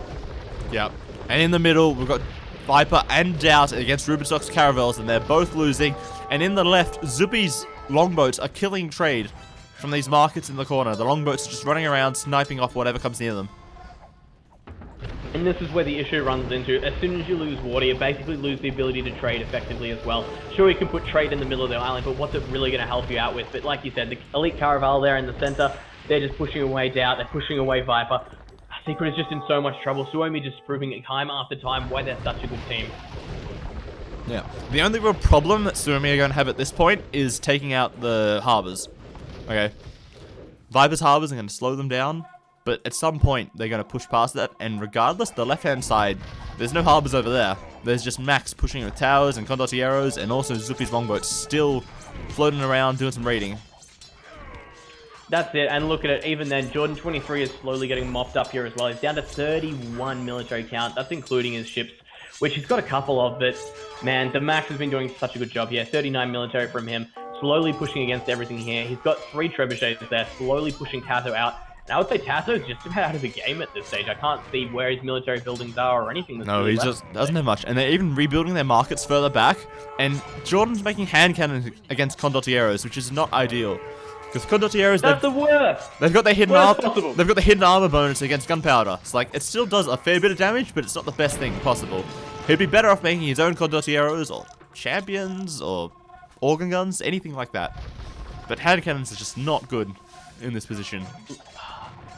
Yep. And in the middle, we've got Viper and Doubt against Rubenstock's Caravels, and they're both losing. And in the left, Zuppy's longboats are killing trade from these markets in the corner. The longboats are just running around, sniping off whatever comes near them. And this is where the issue runs into. As soon as you lose water, you basically lose the ability to trade effectively as well. Sure, you can put trade in the middle of the island, but what's it really going to help you out with? But like you said, the elite Caravel there in the center, they're just pushing away Doubt, they're pushing away Viper. Secret is just in so much trouble. Suomi just proving it time after time why they're such a good team. Yeah. The only real problem that Suomi are going to have at this point is taking out the harbors. Okay. Viper's harbors are going to slow them down, but at some point they're going to push past that, and regardless, the left-hand side, there's no harbors over there. There's just Max pushing with towers and Condotieros, and also Zuppy's longboats still floating around doing some raiding. That's it, and look at it, even then, Jordan 23 is slowly getting mopped up here as well. He's down to 31 military count, that's including his ships, which he's got a couple of, but man, the Max has been doing such a good job here. 39 military from him, slowly pushing against everything here. He's got 3 trebuchets there, slowly pushing Tasso out. And I would say Tasso is just about out of the game at this stage. I can't see where his military buildings are or anything. No, he just doesn't have much. And they're even rebuilding their markets further back. And Jordan's making hand cannons against Condotieros, which is not ideal. Because Condotieros, that's the worst. They've got their hidden possible. They've got the hidden armor bonus against gunpowder. It's like it still does a fair bit of damage, but it's not the best thing possible. He'd be better off making his own Condotieros or champions or organ guns, anything like that. But hand cannons are just not good in this position.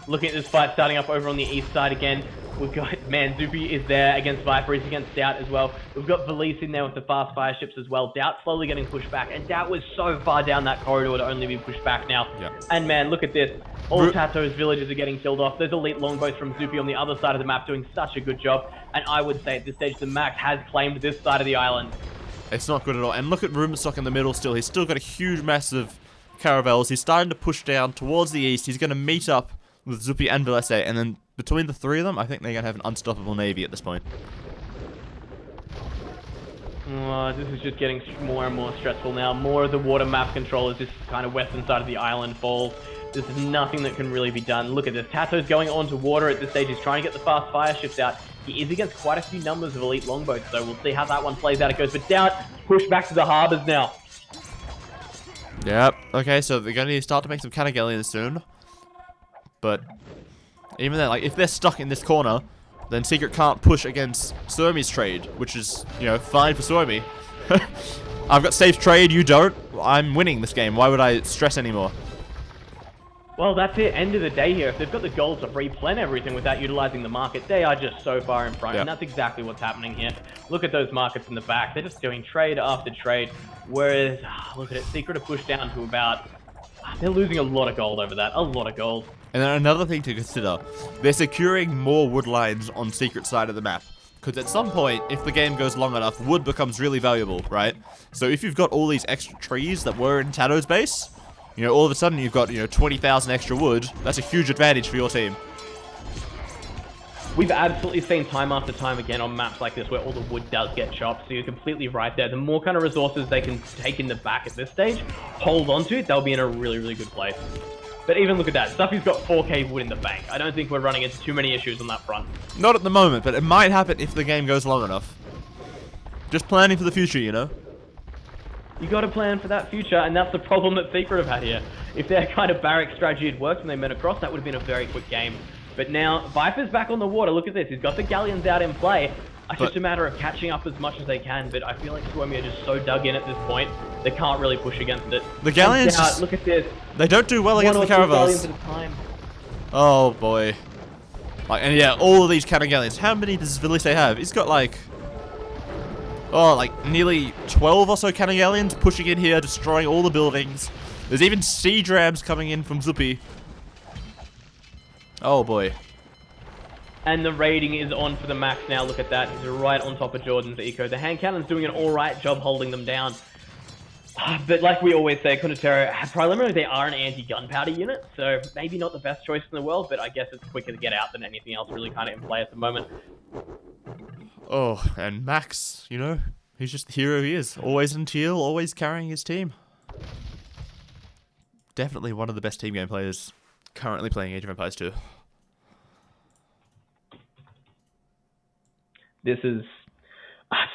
Looking at this fight starting up over on the east side again. We've got, man, Zuppy is there against Viper. He's against Doubt as well. We've got Velisi in there with the fast fire ships as well. Doubt slowly getting pushed back. And Doubt was so far down that corridor to only be pushed back now. Yep. And man, look at this. All Tato's villages are getting killed off. There's elite longboats from Zuppy on the other side of the map doing such a good job. And I would say at this stage, the Max has claimed this side of the island. It's not good at all. And look at Rubenstock in the middle still. He's still got a huge mass of caravels. He's starting to push down towards the east. He's going to meet up with Zuppy and Velese, and then between the three of them, I think they're going to have an unstoppable navy at this point. Oh, this is just getting more and more stressful now. More of the water map control as this kind of western side of the island falls. There's nothing that can really be done. Look at this. Tato's going onto water at this stage. He's trying to get the fast fire ships out. He is against quite a few numbers of elite longboats, so we'll see how that one plays out. It goes, but Doubt push back to the harbors now. Yep. Okay, so they're going to need to start to make some cannon soon. But even then, like, if they're stuck in this corner, then Secret can't push against Suomi's trade, which is, you know, fine for Suomi. I've got safe trade, you don't. I'm winning this game. Why would I stress anymore? Well, that's it. End of the day here. If they've got the gold to replen everything without utilizing the market, they are just so far in front. Yep. And that's exactly what's happening here. Look at those markets in the back. They're just doing trade after trade. Whereas, look at it. Secret are pushed down to about... They're losing a lot of gold over that. A lot of gold. And then another thing to consider, they're securing more wood lines on Secret's side of the map. Because at some point, if the game goes long enough, wood becomes really valuable, right? So if you've got all these extra trees that were in Tato's base, you know, all of a sudden you've got, you know, 20,000 extra wood. That's a huge advantage for your team. We've absolutely seen time after time again on maps like this where all the wood does get chopped, so you're completely right there. The more kind of resources they can take in the back at this stage, hold on to it, they'll be in a really, really good place. But even look at that. Stuffy's got 4k wood in the bank. I don't think we're running into too many issues on that front. Not at the moment, but it might happen if the game goes long enough. Just planning for the future, you know? You got to plan for that future, and that's the problem that Secret have had here. If their kind of barrack strategy had worked when they met across, that would have been a very quick game. But now, Viper's back on the water. Look at this. He's got the galleons out in play. It's just a matter of catching up as much as they can, but I feel like Suomi are just so dug in at this point, they can't really push against it. The galleons just, look at this. They don't do well against the caravels. Oh boy. Like, and yeah, all of these cannon galleons. How many does Velise have? He's got like Oh, like nearly 12 or so cannon aliens pushing in here, destroying all the buildings. There's even siege rams coming in from Zuppy. Oh boy. And the rating is on for the max now. Look at that. He's right on top of Jordan's eco. The hand cannon's doing an alright job holding them down. But like we always say, Kunatero, preliminarily they are an anti-gunpowder unit, so maybe not the best choice in the world, but I guess it's quicker to get out than anything else really kind of in play at the moment. Oh, and Max, you know, he's just the hero he is. Always in teal, always carrying his team. Definitely one of the best team game players currently playing Age of Empires 2. This is...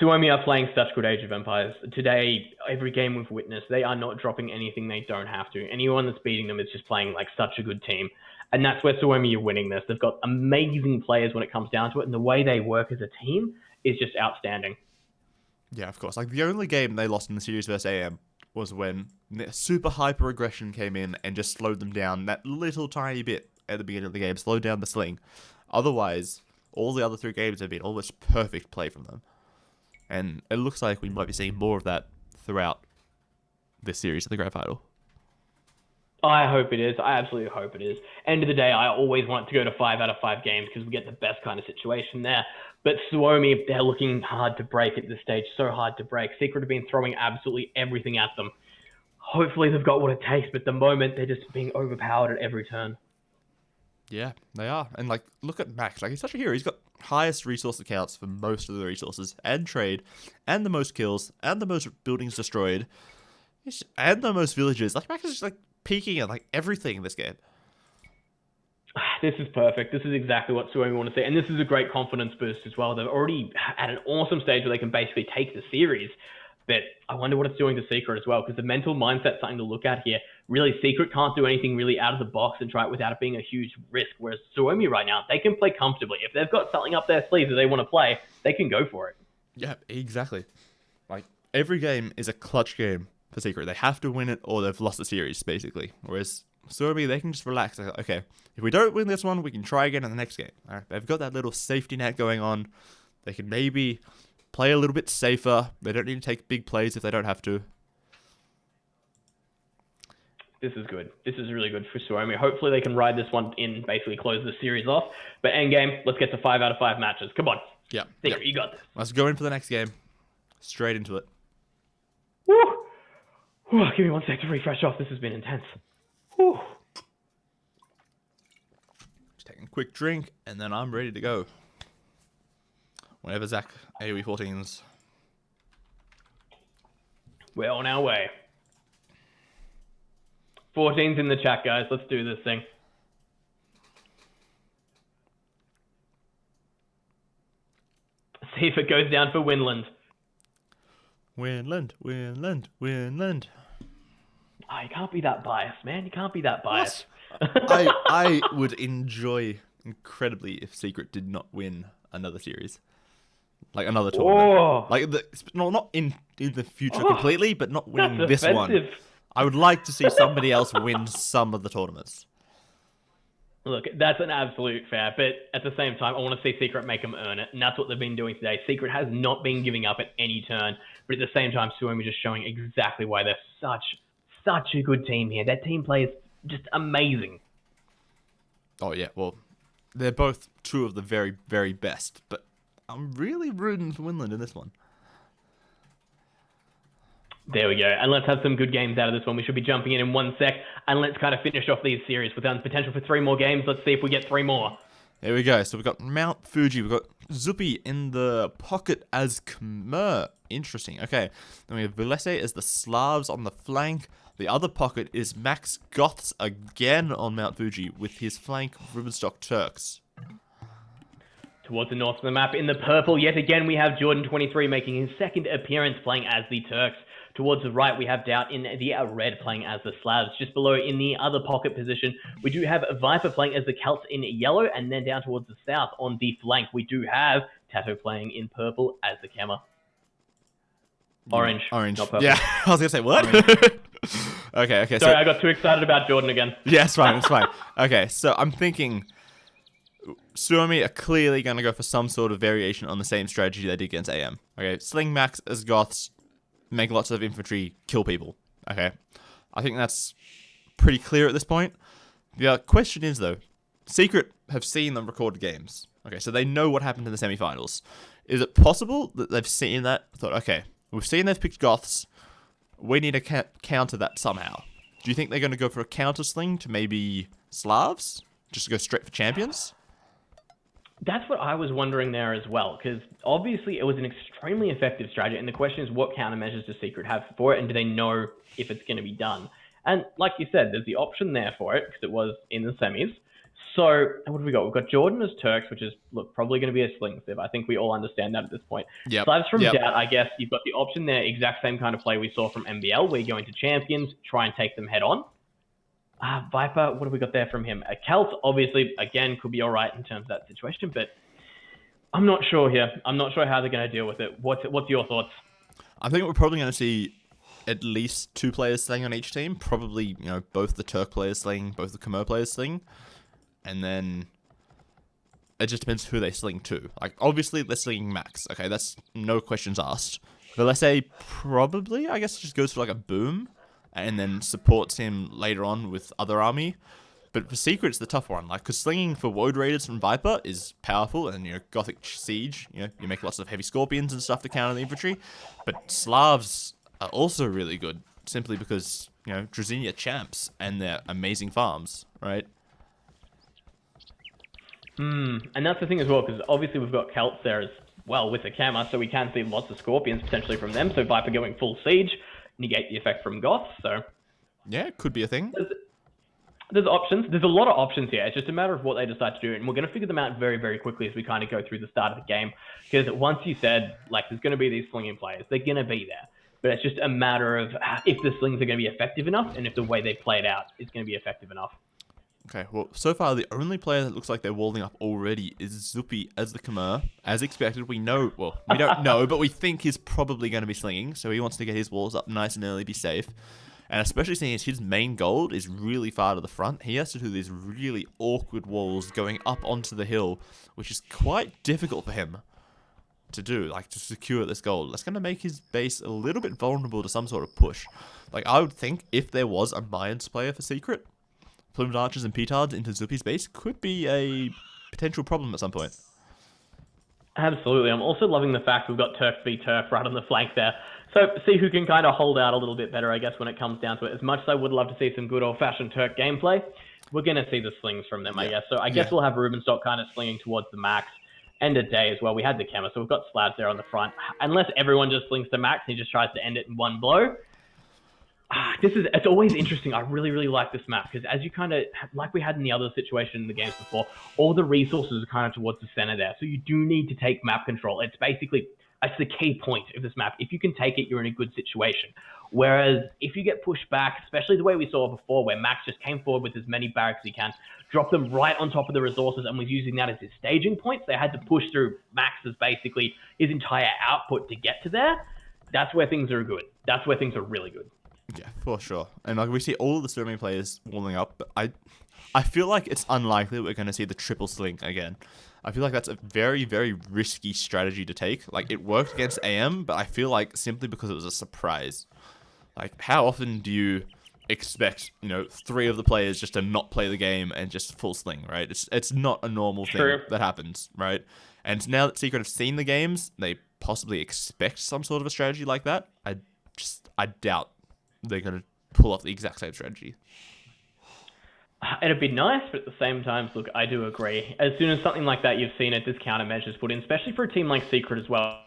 Suomi are playing such good Age of Empires. Today, every game we've witnessed, they are not dropping anything they don't have to. Anyone that's beating them is just playing like such a good team. And that's where Suomi are winning this. They've got amazing players when it comes down to it, and the way they work as a team is just outstanding. Yeah, of course. Like, the only game they lost in the series versus AM was when super hyper aggression came in and just slowed them down that little tiny bit at the beginning of the game, slowed down the sling. Otherwise, all the other 3 games have been almost perfect play from them. And it looks like we might be seeing more of that throughout this series of the Grand Final. I hope it is. I absolutely hope it is. End of the day, I always want it to go to 5 out of 5 games because we get the best kind of situation there. But Suomi, they're looking hard to break at this stage, so hard to break. Secret have been throwing absolutely everything at them. Hopefully they've got what it takes, but at the moment they're just being overpowered at every turn. Yeah, they are. And, like, look at Max. Like, he's such a hero. He's got highest resource accounts for most of the resources and trade, and the most kills, and the most buildings destroyed, and the most villages. Like, Max is just, like, peaking at, like, everything in this game. This is perfect. This is exactly what Suomi want to see. And this is a great confidence boost as well. They're already at an awesome stage where they can basically take the series. But I wonder what it's doing to Secret as well, because the mental mindset's something to look at here. Really, Secret can't do anything really out of the box and try it without it being a huge risk, whereas Suomi right now, they can play comfortably. If they've got something up their sleeve that they want to play, they can go for it. Yeah, exactly. Like, every game is a clutch game for Secret. They have to win it or they've lost the series, basically. Whereas Suomi, they can just relax. They're like, okay, if we don't win this one, we can try again in the next game. All right, they've got that little safety net going on. They can maybe play a little bit safer. They don't need to take big plays if they don't have to. This is good. This is really good for Suomi. Hopefully they can ride this one in, basically close the series off. But endgame, let's get to 5 out of 5 matches. Come on. Yeah. Secret, you got this. Let's go in for the next game. Straight into it. Woo! Whew, give me 1 sec to refresh off. This has been intense. Whew. Just taking a quick drink, and then I'm ready to go. Whenever Zach AoE 14's. We're on our way. 14's in the chat, guys. Let's do this thing. See if it goes down for Winland. Winland, Winland, Winland. Oh, you can't be that biased, man. You can't be that biased. I would enjoy incredibly if Secret did not win another series. Like another tournament. Oh. Like, not in the future completely, but not winning That's this offensive. one. I would like to see somebody else win some of the tournaments. Look, that's an absolute fair, but at the same time, I want to see Secret make them earn it, and that's what they've been doing today. Secret has not been giving up at any turn, but at the same time, Suomi just showing exactly why they're such a good team here. Their team play is just amazing. Oh, yeah, well, they're both two of the very, very best, but I'm really rooting for Winland in this one. There we go. And let's have some good games out of this one. We should be jumping in 1 sec. And let's kind of finish off these series with potential for 3 more games. Let's see if we get 3 more. There we go. So we've got Mount Fuji. We've got Zuppy in the pocket as Khmer. Interesting. Okay. Then we have Vilese as the Slavs on the flank. The other pocket is Max Goths again on Mount Fuji with his flank Rubenstock Turks. Towards the north of the map in the purple, yet again we have Jordan 23 making his second appearance playing as the Turks. Towards the right, we have Doubt in the red playing as the Slavs. Just below in the other pocket position, we do have Viper playing as the Celts in yellow. And then down towards the south on the flank, we do have Tato playing in purple as the Kemmer. Orange. Orange. Not purple. Yeah, I was going to say, what? okay. Sorry, I got too excited about Jordan again. Yeah, it's fine. Okay, so I'm thinking Suomi are clearly going to go for some sort of variation on the same strategy they did against AM. Okay, sling max as goths, make lots of infantry, kill people. Okay, I think that's pretty clear at this point. The question is, though, Secret have seen the recorded games. Okay, so they know what happened in the semifinals. Is it possible that they've seen that, thought, okay, we've seen they've picked goths, we need to counter that somehow? Do you think they're going to go for a counter sling to maybe Slavs? Just to go straight for champions? That's what I was wondering there as well, because obviously it was an extremely effective strategy, and the question is, what countermeasures does Secret have for it, and do they know if it's going to be done? And like you said, there's the option there for it, because it was in the semis. So what have we got? We've got Jordan as Turks, which is, look, probably going to be a sling sieve. I think we all understand that at this point. Yep. Slavs from Doubt, I guess you've got the option there, exact same kind of play we saw from MBL, where you go into champions, try and take them head on. Viper, what have we got there from him? Celt, obviously, again, could be all right in terms of that situation, but I'm not sure here. I'm not sure how they're going to deal with it. What's your thoughts? I think we're probably going to see at least 2 players sling on each team. Probably, both the Turk players sling, both the Khmer players sling. And then it just depends who they sling to. Like, obviously, they're slinging Max. Okay, that's no questions asked. But let's say probably, I guess, just goes for like a boom and then supports him later on with other army. But for Secret, it's the tough one. Like, because slinging for Woad Raiders from Viper is powerful, and, Gothic Siege, you make lots of heavy Scorpions and stuff to counter the infantry. But Slavs are also really good, simply because, Drazinia champs and their amazing farms, right? And that's the thing as well, because obviously we've got Celts there as well with the Kama, so we can see lots of Scorpions potentially from them. So Viper going full siege, negate the effect from Goths. So yeah, it could be a thing. There's options. There's a lot of options here. It's just a matter of what they decide to do, and we're going to figure them out very, very quickly as we kind of go through the start of the game. Because once you said, like, there's going to be these slinging players, they're going to be there. But it's just a matter of if the slings are going to be effective enough, and if the way they play it out is going to be effective enough. Okay, well, so far the only player that looks like they're walling up already is Zupi as the Khmer. As expected, we know, well, we don't know, but we think he's probably going to be slinging, so he wants to get his walls up nice and early, be safe. And especially seeing as his main goal is really far to the front, he has to do these really awkward walls going up onto the hill, which is quite difficult for him to do, like, to secure this goal. That's going to make his base a little bit vulnerable to some sort of push. Like, I would think if there was a Mayans player for Secret, Plumed Archers and Petards into Zupi's base could be a potential problem at some point. Absolutely. I'm also loving the fact we've got Turk v Turk right on the flank there. So see who can kind of hold out a little bit better, I guess, when it comes down to it. As much as I would love to see some good old-fashioned Turk gameplay, we're going to see the slings from them, I guess. So I guess we'll have Rubenstock kind of slinging towards the Max. End of day as well. We had the Kema, so we've got Slabs there on the front. Unless everyone just slings to Max and he just tries to end it in one blow. It's always interesting. I really, really like this map because as you kind of, like we had in the other situation in the games before, all the resources are kind of towards the center there. So you do need to take map control. It's basically, that's the key point of this map. If you can take it, you're in a good situation. Whereas if you get pushed back, especially the way we saw before where Max just came forward with as many barracks as he can, dropped them right on top of the resources and was using that as his staging points. They had to push through Max's basically his entire output to get to there. That's where things are good. That's where things are really good. Yeah, for sure. And like we see all of the streaming players walling up, but I feel like it's unlikely we're going to see the triple sling again. I feel like that's a very, very risky strategy to take. Like, it worked against AM, but I feel like simply because it was a surprise. Like, how often do you expect, 3 of the players just to not play the game and just full sling, right? It's not a normal thing that happens, right? And now that Secret have seen the games, they possibly expect some sort of a strategy like that. I doubt they're going to pull off the exact same strategy. It'd be nice, but at the same time, look, I do agree. As soon as something like that you've seen it, there's countermeasures put in, especially for a team like Secret as well.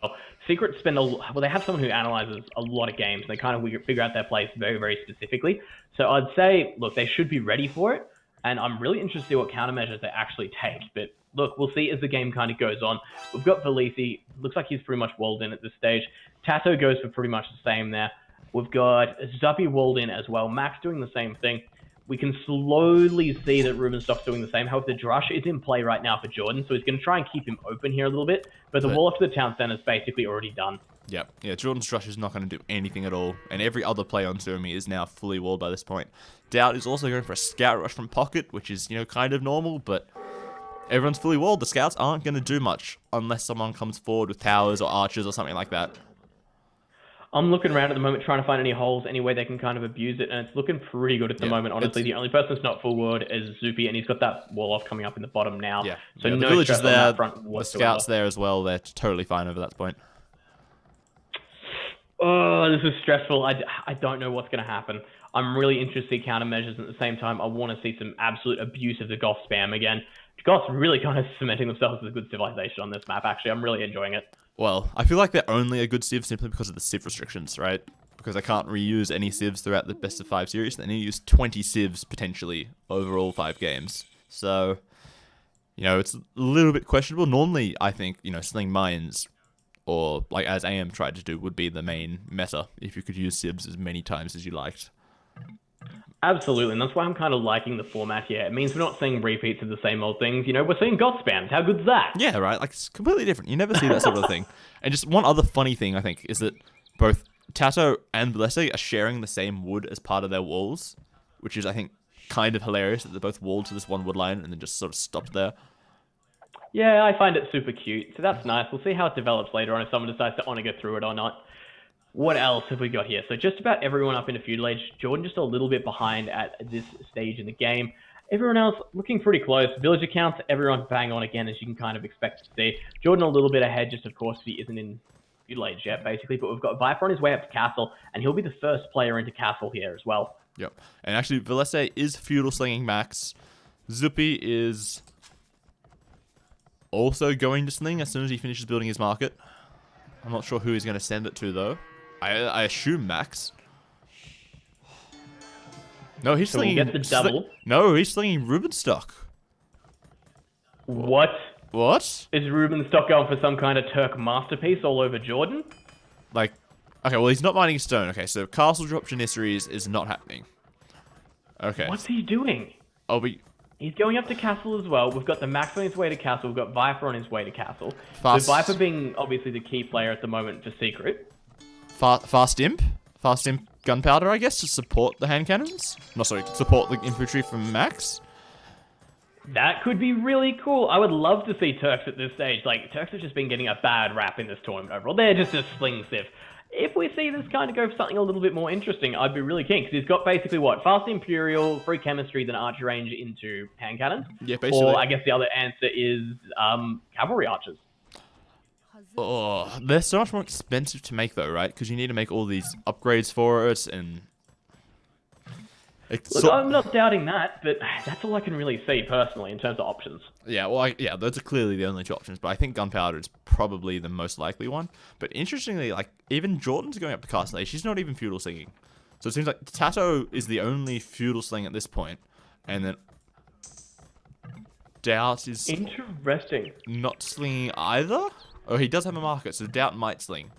Secret spend they have someone who analyzes a lot of games. They kind of figure out their plays very, very specifically. So I'd say, look, they should be ready for it. And I'm really interested to see what countermeasures they actually take. But look, we'll see as the game kind of goes on. We've got Velisi. Looks like he's pretty much walled in at this stage. Tato goes for pretty much the same there. We've got Zuppy walled in as well. Max doing the same thing. We can slowly see that Rubenstock's doing the same. However, the Drush is in play right now for Jordan, so he's going to try and keep him open here a little bit. But the wall up to the town center is basically already done. Yep. Yeah, Jordan's Drush is not going to do anything at all. And every other play on Surmi is now fully walled by this point. Doubt is also going for a scout rush from pocket, which is, kind of normal, but everyone's fully walled. The scouts aren't going to do much unless someone comes forward with towers or archers or something like that. I'm looking around at the moment trying to find any holes, any way they can kind of abuse it, and it's looking pretty good at the moment. Honestly, the only person that's not full ward is Zupi, and he's got that wall off coming up in the bottom now. Yeah, so the no village stress is on there, that front the whatsoever. scouts there as well. They're totally fine over that point. Oh, this is stressful. I don't know what's going to happen. I'm really interested to see countermeasures, and at the same time, I want to see some absolute abuse of the Goth spam again. Goth's really kind of cementing themselves as a good civilization on this map, actually. I'm really enjoying it. Well, I feel like they're only a good civ simply because of the civ restrictions, right? Because they can't reuse any civs throughout the best of 5 series. They need to use 20 civs, potentially, over all 5 games. So, you know, it's a little bit questionable. Normally, I think, you know, sling mines, or, like, as AM tried to do, would be the main meta, if you could use civs as many times as you liked. Absolutely, and that's why I'm kind of liking the format here. It means we're not seeing repeats of the same old things. You know, we're seeing Goth spams. How good's that? Yeah, right? Like, it's completely different. You never see that sort of thing. And just one other funny thing, I think, is that both Tato and Blesse are sharing the same wood as part of their walls, which is, I think, kind of hilarious that they're both walled to this one wood line and then just sort of stopped there. Yeah, I find it super cute, so that's nice. We'll see how it develops later on if someone decides to want to go through it or not. What else have we got here? So just about everyone up into feudal age. Jordan just a little bit behind at this stage in the game. Everyone else looking pretty close. Village accounts, everyone bang on again, as you can kind of expect to see. Jordan a little bit ahead, just of course, he isn't in feudal age yet, basically. But we've got Viper on his way up to Castle, and he'll be the first player into Castle here as well. Yep. And actually, Villesse is feudal slinging max. Zupi is also going to sling as soon as he finishes building his market. I'm not sure who he's going to send it to, though. I assume Max. No, he's So we'll slinging... get the double. No, he's slinging Rubenstock. What? What? Is Rubenstock going for some kind of Turk masterpiece all over Jordan? Like, okay, well, he's not mining stone. Okay, so castle drop Janissaries is not happening. Okay. What's he doing? Oh, but... He's going up to Castle as well. We've got the Max on his way to Castle. We've got Viper on his way to Castle. Fast... So Viper being obviously the key player at the moment for Secret. Fast imp gunpowder, I guess, to support the hand cannons. No, sorry, support the infantry from Max. That could be really cool. I would love to see Turks at this stage. Like, Turks have just been getting a bad rap in this tournament overall. They're just a sling civ. If we see this kind of go for something a little bit more interesting, I'd be really keen, because he's got basically what? Fast Imperial, free chemistry, then archer range into hand cannons. Yeah, basically. Or I guess the other answer is cavalry archers. Oh, they're so much more expensive to make, though, right? Because you need to make all these upgrades for it, and... Look, I'm not doubting that, but that's all I can really see, personally, in terms of options. Yeah, well, yeah, those are clearly the only 2 options, but I think gunpowder is probably the most likely one. But interestingly, like, even Jordan's going up to Castle Age. She's not even feudal slinging. So it seems like Tato is the only feudal sling at this point, and then Doubt is... Interesting. Not slinging either? Oh, he does have a market, so Doubt might sling.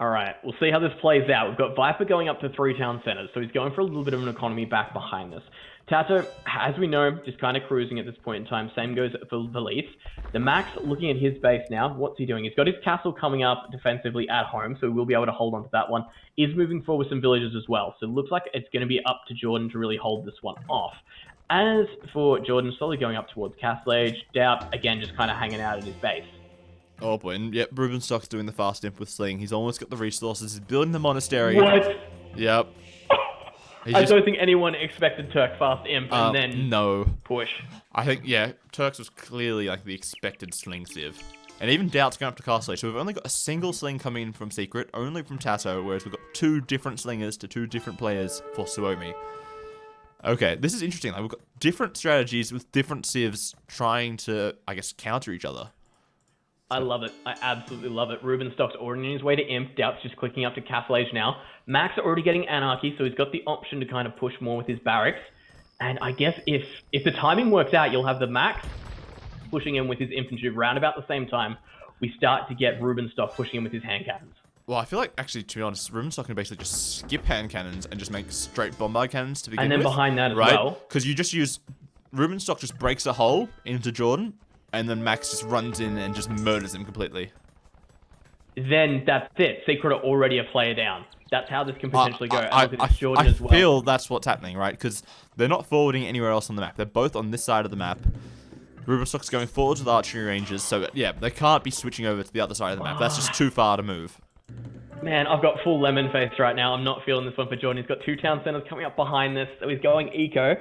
All right, we'll see how this plays out. We've got Viper going up to 3 town centers, so he's going for a little bit of an economy back behind this. Tato, as we know, just kind of cruising at this point in time. Same goes for Valise. The Max, looking at his base now, what's he doing? He's got his castle coming up defensively at home, so we'll be able to hold on to that one. Is moving forward with some villages as well, so it looks like it's going to be up to Jordan to really hold this one off. As for Jordan, slowly going up towards Castle Age, Doubt, again, just kind of hanging out at his base. Oh boy, and yep, Rubenstock's doing the fast imp with sling. He's almost got the resources. He's building the monastery. What? Yep. I don't think anyone expected Turk fast imp and then no push. I think, yeah, Turks was clearly like the expected sling civ. And even Doubt's going up to Castle Age. So we've only got a single sling coming in from Secret, only from Tato, whereas we've got 2 different slingers to 2 different players for Suomi. Okay, this is interesting. Like, we've got different strategies with different civs trying to, I guess, counter each other. I love it. I absolutely love it. Rubenstock's already on his way to Imp. Doubt's just clicking up to Castle Age now. Max already getting Anarchy, so he's got the option to kind of push more with his barracks. And I guess if the timing works out, you'll have the Max pushing in with his infantry around about the same time. We start to get Rubenstock pushing in with his hand cannons. Well, I feel like, actually, to be honest, Rubenstock can basically just skip hand cannons and just make straight bombard cannons to begin with. And then behind that as right? well. Because you just use... Rubenstock just breaks a hole into Jordan, and then Max just runs in and just murders him completely. then that's it. Secret are already a player down. That's how this can potentially go. And look at this Jordan I as well. feel that's what's happening, right? Because they're not forwarding anywhere else on the map. They're both on this side of the map. Rubenstock's going forwards with archery ranges, so yeah, they can't be switching over to the other side of the map. That's just too far to move. Man, I've got full lemon face right now. I'm not feeling this one for Jordan. He's got 2 town centers coming up behind this, so he's going eco.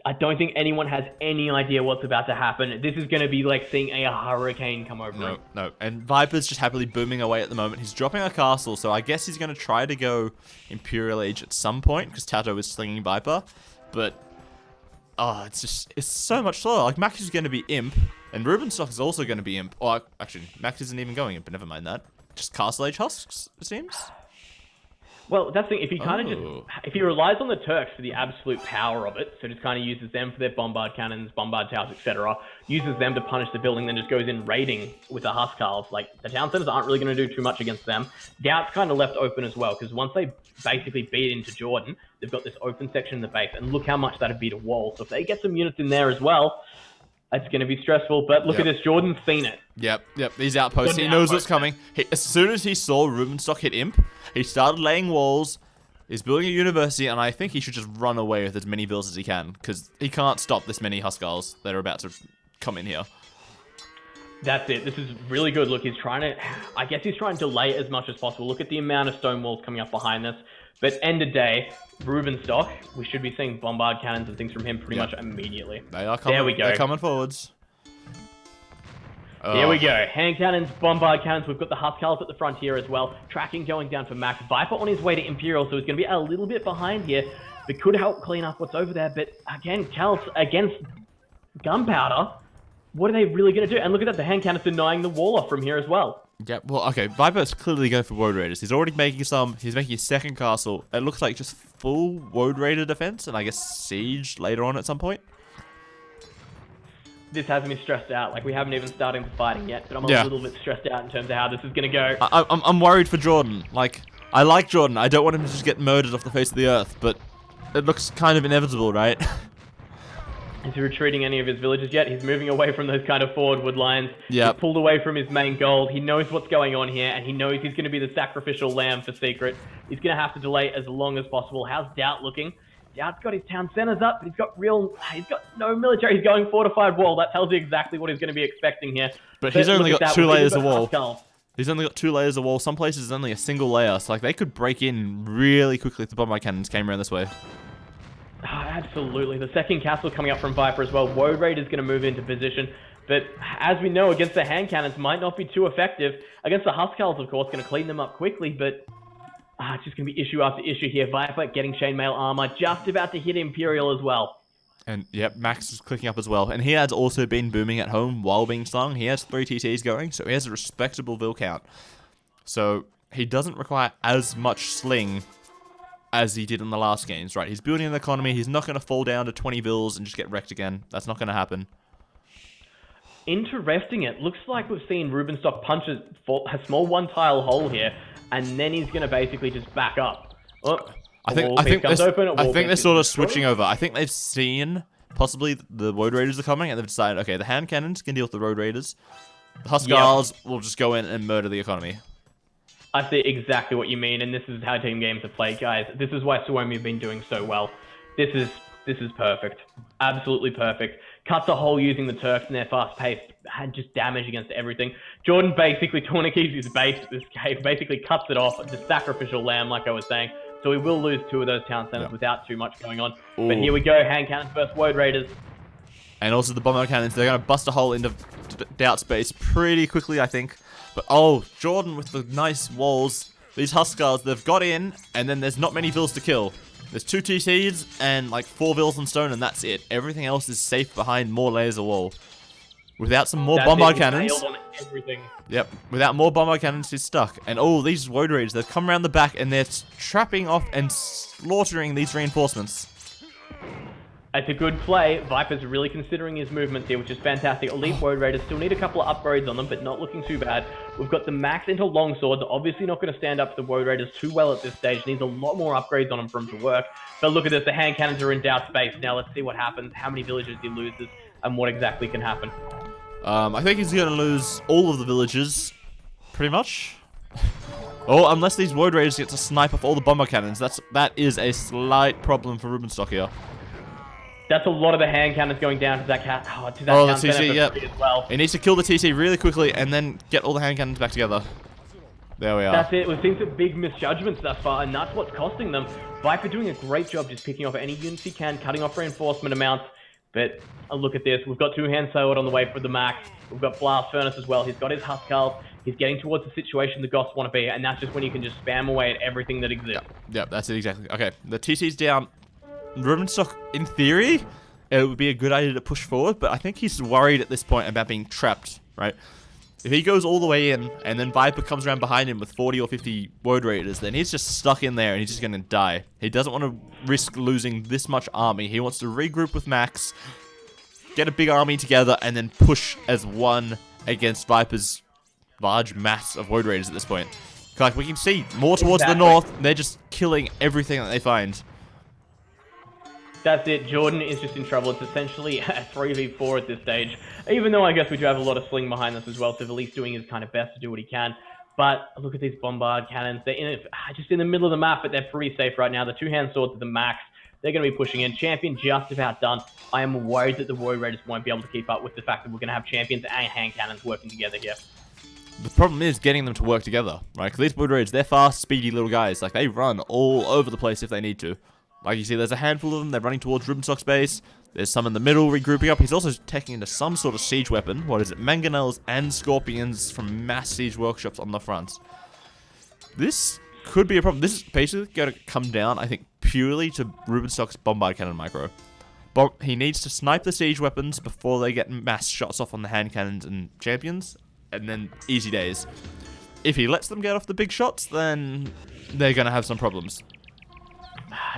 I don't think anyone has any idea what's about to happen. This is going to be like seeing a hurricane come over him. No. And Viper's just happily booming away at the moment. He's dropping a castle, so I guess he's going to try to go Imperial Age at some point, because Tato is slinging Viper. But, it's so much slower. Like, Max is going to be Imp, and Rubenstock is also going to be Imp. Or, actually, Max isn't even going Imp, but never mind that. Just Castle Age Husks, it seems. Well, that's the thing. If he kind of if he relies on the Turks for the absolute power of it, so just kind of uses them for their bombard cannons, bombard towers, etc., uses them to punish the building, then just goes in raiding with the Huskarls. Like, the town centers aren't really going to do too much against them. Doubt's kind of left open as well, because once they basically beat into Jordan, they've got this open section in the base, and look how much that'd beat a wall. So if they get some units in there as well, it's going to be stressful. But look at this. Jordan's seen it. Yep. These outposts. He knows what's coming. As soon as he saw Rubenstock hit Imp, he started laying walls. He's building a university, and I think he should just run away with as many builds as he can, because he can't stop this many Huskarls that are about to come in here. That's it. This is really good. Look, he's trying to... I guess he's trying to delay as much as possible. Look at the amount of stone walls coming up behind this. But end of day, Rubenstock, we should be seeing bombard cannons and things from him pretty much immediately. They are coming. There we go. They're coming forwards. There we go. Hand cannons, bombard cannons. We've got the Huskarls at the front here as well. Tracking going down for Max. Viper on his way to Imperial, so he's going to be a little bit behind here. But could help clean up what's over there. But again, Kels against Gunpowder. What are they really going to do? And look at that, the hand cannons denying the wall off from here as well. Yeah, well, okay, Viper's clearly going for Woad Raiders. He's already making some. He's making his second castle. It looks like just full Woad Raider defense, and I guess siege later on at some point. This has me stressed out. Like, we haven't even started the fighting yet, but I'm a little bit stressed out in terms of how this is going to go. I'm worried for Jordan. Like, I like Jordan. I don't want him to just get murdered off the face of the earth, but it looks kind of inevitable, right? Is he retreating any of his villages yet? He's moving away from those kind of forward wood lines. Yep. He's pulled away from his main goal. He knows what's going on here, and he knows he's going to be the sacrificial lamb for Secret. He's going to have to delay as long as possible. How's Doubt looking? Doubt's got his town centers up, but he's got no military. He's going fortified wall. That tells you exactly what he's going to be expecting here. But he's only got 2 layers of wall. Huskarls. He's only got 2 layers of wall. Some places only a single layer, so like they could break in really quickly if the bombard cannons came around this way. Absolutely. The second castle coming up from Viper as well. Woad Raid is going to move into position. But as we know, against the hand cannons, might not be too effective. Against the Huskarls, of course, going to clean them up quickly. But it's just going to be issue after issue here. Viper getting chainmail armor. Just about to hit Imperial as well. And yep, Max is clicking up as well. And he has also been booming at home while being slung. He has 3 TTs going, so he has a respectable bill count. So he doesn't require as much sling as he did in the last games, right? He's building an economy. He's not going to fall down to 20 bills and just get wrecked again. That's not going to happen. Interesting. It looks like we've seen Rubenstock punch a small 1-tile hole here, and then he's going to basically just back up. Oh, I think they're sort of switching over. I think they've seen possibly the Road Raiders are coming, and they've decided, okay, the hand cannons can deal with the Road Raiders. The Huskarls will just go in and murder the economy. I see exactly what you mean, and this is how team games are played, guys. This is why Suomi have been doing so well. This is perfect. Absolutely perfect. Cuts a hole using the Turks and their fast pace, had just damage against everything. Jordan basically tourniquets his base, this cave, basically cuts it off, the sacrificial lamb, like I was saying. So we will lose 2 of those town centers without too much going on. Ooh. But here we go, hand cannons versus Woad Raiders. And also the bomber cannons, they're going to bust a hole into Doubt space pretty quickly, I think. But oh, Jordan with the nice walls. These Huskarls, they've got in, and then there's not many vills to kill. There's 2 TCs and like 4 vills on stone, and that's it. Everything else is safe behind more layers of wall. Without some more bombard cannons. On everything. Yep. Without more bombard cannons, he's stuck. And oh, these Woad Raiders, they've come around the back and they're trapping off and slaughtering these reinforcements. It's a good play. Viper's really considering his movements here, which is fantastic. Elite Woad Raiders still need a couple of upgrades on them, but not looking too bad. We've got the max into longswords. Obviously not going to stand up to the Woad Raiders too well at this stage. Needs a lot more upgrades on them for him to work. But look at this. The hand cannons are in Doubt space. Now let's see what happens, how many villages he loses, and what exactly can happen. I think he's going to lose all of the villages, pretty much. Oh, unless these Void Raiders get to snipe off all the bomber cannons, that is a slight problem for Rubenstock here. That's a lot of the hand cannons going down to that The town TC, center yep. for free as well. He needs to kill the TC really quickly and then get all the hand cannons back together. There we are. That's it. We've seen some big misjudgments thus far, and that's what's costing them. Viper doing a great job just picking off any units he can, cutting off reinforcement amounts. But look at this. We've got two-hand sword on the way for the max. We've got Blast Furnace as well. He's got his Huskarls. He's getting towards the situation the Goths want to be, and that's just when you can just spam away at everything that exists. Yep, that's it exactly. Okay, the TC's down. Rubenstock, in theory, it would be a good idea to push forward, but I think he's worried at this point about being trapped, right? If he goes all the way in, and then Viper comes around behind him with 40 or 50 Woad Raiders, then he's just stuck in there and he's just going to die. He doesn't want to risk losing this much army. He wants to regroup with Max, get a big army together, and then push as one against Viper's large mass of Woad Raiders at this point. Like, we can see more towards the north, they're just killing everything that they find. That's it. Jordan is just in trouble. It's essentially a 3v4 at this stage. Even though I guess we do have a lot of sling behind us as well, so Vali's doing his kind of best to do what he can. But look at these bombard cannons. They're just in the middle of the map, but they're pretty safe right now. The two-hand swords at the max. They're going to be pushing in. Champion just about done. I am worried that the Warrior Raiders won't be able to keep up with the fact that we're going to have champions and hand cannons working together here. The problem is getting them to work together, right? Because these Wood Raiders, they're fast, speedy little guys. Like, they run all over the place if they need to. Like you see, there's a handful of them. They're running towards Rubenstock's base. There's some in the middle regrouping up. He's also taking into some sort of siege weapon. What is it? Mangonels and Scorpions from mass siege workshops on the front. This could be a problem. This is basically going to come down, I think, purely to Rubenstock's bombard cannon micro. But he needs to snipe the siege weapons before they get mass shots off on the hand cannons and champions. And then easy days. If he lets them get off the big shots, then they're going to have some problems.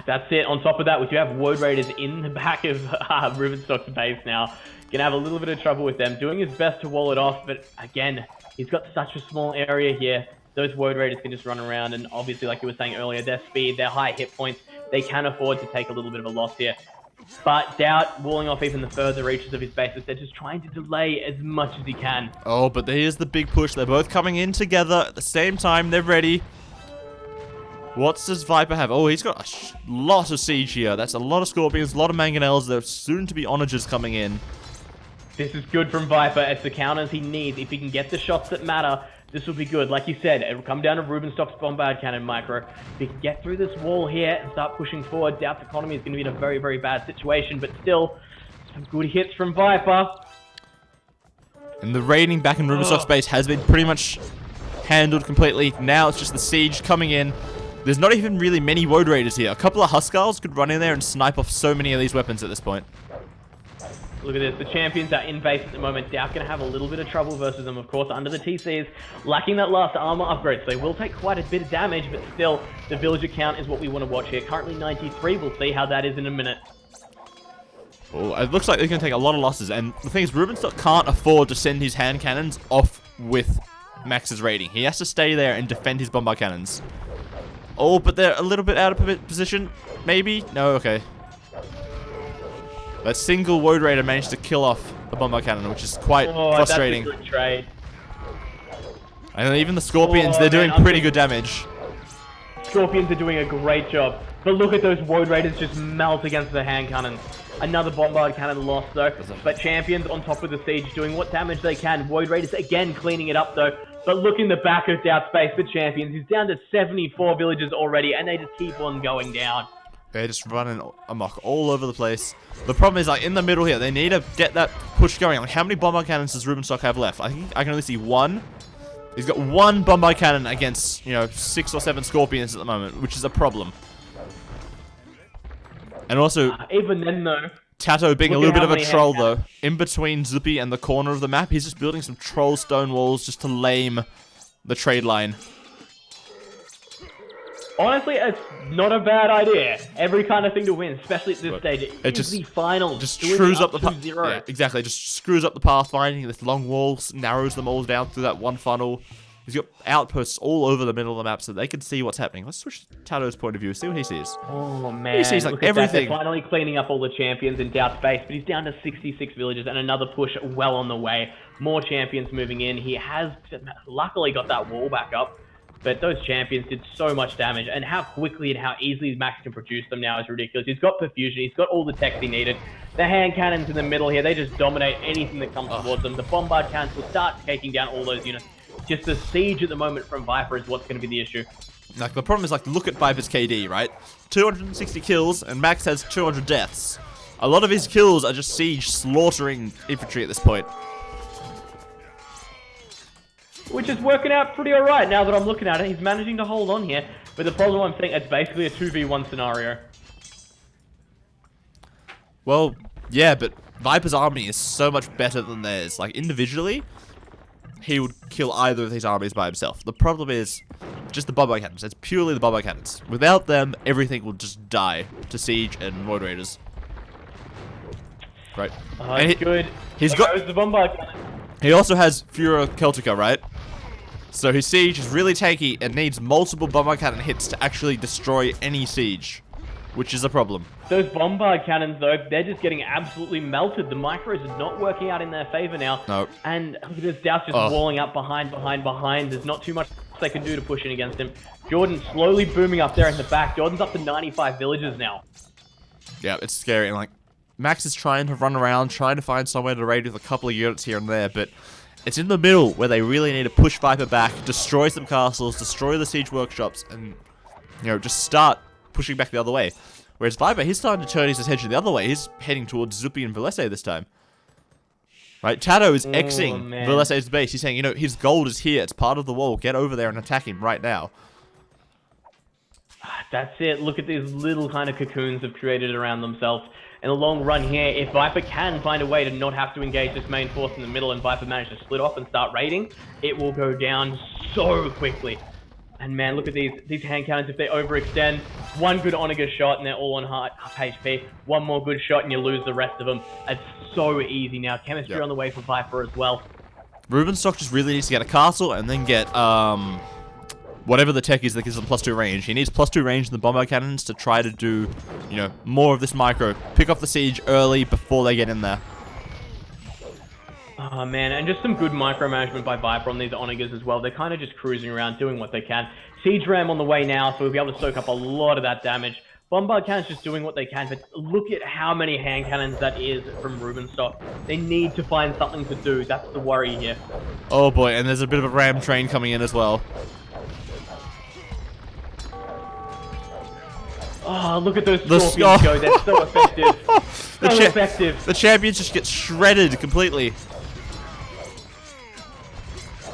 That's it. On top of that, we do have Woad Raiders in the back of Rubenstock's base now. Gonna have a little bit of trouble with them. Doing his best to wall it off, but again, he's got such a small area here. Those Woad Raiders can just run around, and obviously, like you were saying earlier, their speed, their high hit points, they can afford to take a little bit of a loss here. But Doubt walling off even the further reaches of his bases. They're just trying to delay as much as he can. Oh, but here's the big push. They're both coming in together at the same time. They're ready. What does Viper have? Oh, he's got a lot of siege here. That's a lot of Scorpions, a lot of Mangonels. There's soon to be Onagers coming in. This is good from Viper. It's the counters he needs. If he can get the shots that matter, this will be good. Like you said, it'll come down to Rubenstock's bombard cannon micro. If he can get through this wall here and start pushing forward, Doubt's economy is going to be in a very, very bad situation. But still, some good hits from Viper. And the raiding back in Rubenstock's base has been pretty much handled completely. Now it's just the siege coming in. There's not even really many Woad Raiders here. A couple of Huskarls could run in there and snipe off so many of these weapons at this point. Look at this. The champions are in base at the moment. Doubt going to have a little bit of trouble versus them, of course, under the TCs. Lacking that last armor upgrade, so they will take quite a bit of damage, but still, the villager count is what we want to watch here. Currently 93. We'll see how that is in a minute. Oh, it looks like they're going to take a lot of losses. And the thing is, Rubenstock can't afford to send his hand cannons off with Max's raiding. He has to stay there and defend his bombard cannons. Oh, but they're a little bit out of position. Maybe? No, okay. That single Woad Raider managed to kill off the bombard cannon, which is quite frustrating. That's a good trade. And then even the Scorpions, they're doing pretty good damage. Scorpions are doing a great job. But look at those Woad Raiders just melt against the hand cannons. Another bombard cannon lost though. But champions on top of the siege doing what damage they can. Woad Raiders again cleaning it up though. But look in the back of Doubt's base for champions. He's down to 74 villagers already, and they just keep on going down. They're just running amok all over the place. The problem is, like, in the middle here, they need to get that push going. Like, how many bombard cannons does Rubenstock have left? I think I can only see one. He's got one bombard cannon against, 6 or 7 Scorpions at the moment, which is a problem. And also, even then though, Tato being a little bit of a troll though. In between Zippy and the corner of the map, he's just building some troll stone walls just to lame the trade line. Honestly, it's not a bad idea. Every kind of thing to win, especially at this stage. It just the final. Just screws up the path. Yeah, exactly. Just screws up the pathfinding. This long walls narrows them all down through that one funnel. He's got outposts all over the middle of the map so they can see what's happening. Let's switch to Tato's point of view. See what he sees. Oh, man. He sees like everything. They're finally cleaning up all the champions in Doubt's base, but he's down to 66 villagers and another push well on the way. More champions moving in. He has luckily got that wall back up. But those champions did so much damage, and how quickly and how easily Max can produce them now is ridiculous. He's got perfusion, he's got all the tech he needed. The hand cannons in the middle here, they just dominate anything that comes towards them. The bombard cannons will start taking down all those units. Just the siege at the moment from Viper is what's going to be the issue. Like, the problem is, like, look at Viper's KD, right? 260 kills, and Max has 200 deaths. A lot of his kills are just siege slaughtering infantry at this point. Which is working out pretty alright now that I'm looking at it. He's managing to hold on here. But the problem I'm saying, it's basically a 2v1 scenario. Well, yeah, but Viper's army is so much better than theirs. Like, individually, he would kill either of these armies by himself. The problem is just the bombard cannons. It's purely the bombard cannons. Without them, everything will just die to siege and void raiders. Right. And good. He's There got. goes the bombard cannon. He also has Fura Celtica, right? So his siege is really tanky and needs multiple bombard cannon hits to actually destroy any siege, which is a problem. Those bombard cannons, though, they're just getting absolutely melted. The micros are not working out in their favor now. No. And look at this, Douse just walling up behind. There's not too much they can do to push in against him. Jordan slowly booming up there in the back. Jordan's up to 95 villages now. Yeah, it's scary. And, like, Max is trying to run around, trying to find somewhere to raid with a couple of units here and there, but it's in the middle where they really need to push Viper back, destroy some castles, destroy the siege workshops, and, you know, just start pushing back the other way. Whereas Viper, he's starting to turn his attention the other way. He's heading towards Zupi and Velese this time. Right? Tato is Xing Velese's base. He's saying, you know, his gold is here. It's part of the wall. Get over there and attack him right now. That's it. Look at these little kind of cocoons have created around themselves. In the long run here, if Viper can find a way to not have to engage this main force in the middle and Viper manage to split off and start raiding, it will go down so quickly. And man, look at these hand cannons. If they overextend, one good Onager shot and they're all on half HP. One more good shot and you lose the rest of them. It's so easy now. Chemistry on the way for Viper as well. Rubenstock just really needs to get a castle and then get whatever the tech is that gives them +2 range. He needs +2 range in the bombard cannons to try to do, you know, more of this micro. Pick off the siege early before they get in there. Oh man, and just some good micromanagement by Viper on these Onagers as well. They're kind of just cruising around, doing what they can. Siege Ram on the way now, so we'll be able to soak up a lot of that damage. Bombard cannons just doing what they can, but look at how many hand cannons that is from Rubenstock. They need to find something to do. That's the worry here. Oh boy, and there's a bit of a ram train coming in as well. Oh, look at those scorpions go. They're so effective. So effective. The champions just get shredded completely.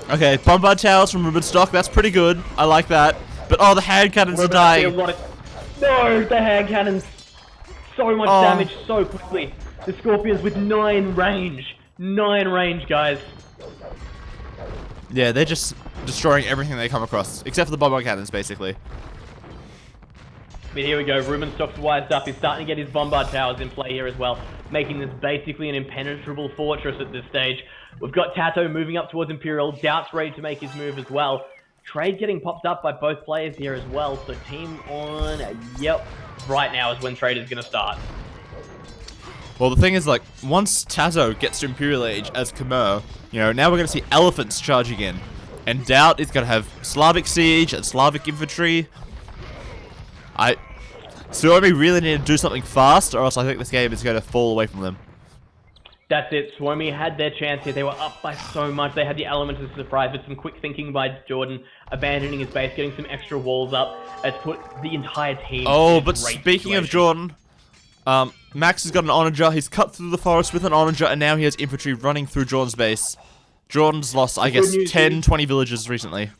Okay, bombard towers from Rubenstock. That's pretty good. I like that. But oh, the hand cannons are dying. No, the hand cannons. So much damage so quickly. The scorpions with 9 range. 9 range, guys. Yeah, they're just destroying everything they come across. Except for the bombard cannons, basically. But here we go, Rubenstock's wised up. He's starting to get his bombard towers in play here as well, making this basically an impenetrable fortress at this stage. We've got Tato moving up towards Imperial, Doubt's ready to make his move as well. Trade getting popped up by both players here as well, so team on, yep, right now is when trade is going to start. Well, the thing is, like, once Tato gets to Imperial Age as Khmer, you know, now we're going to see elephants charging in. And Doubt is going to have Slavic Siege and Slavic Infantry. Suomi really need to do something fast, or else I think this game is going to fall away from them. That's it. Suomi had their chance here. They were up by so much. They had the element of surprise, but some quick thinking by Jordan, abandoning his base, getting some extra walls up. It's put the entire team. Oh, but speaking of Jordan, Max has got an onager. He's cut through the forest with an onager, and now he has infantry running through Jordan's base. Jordan's lost, I guess, 10, 20 villages recently.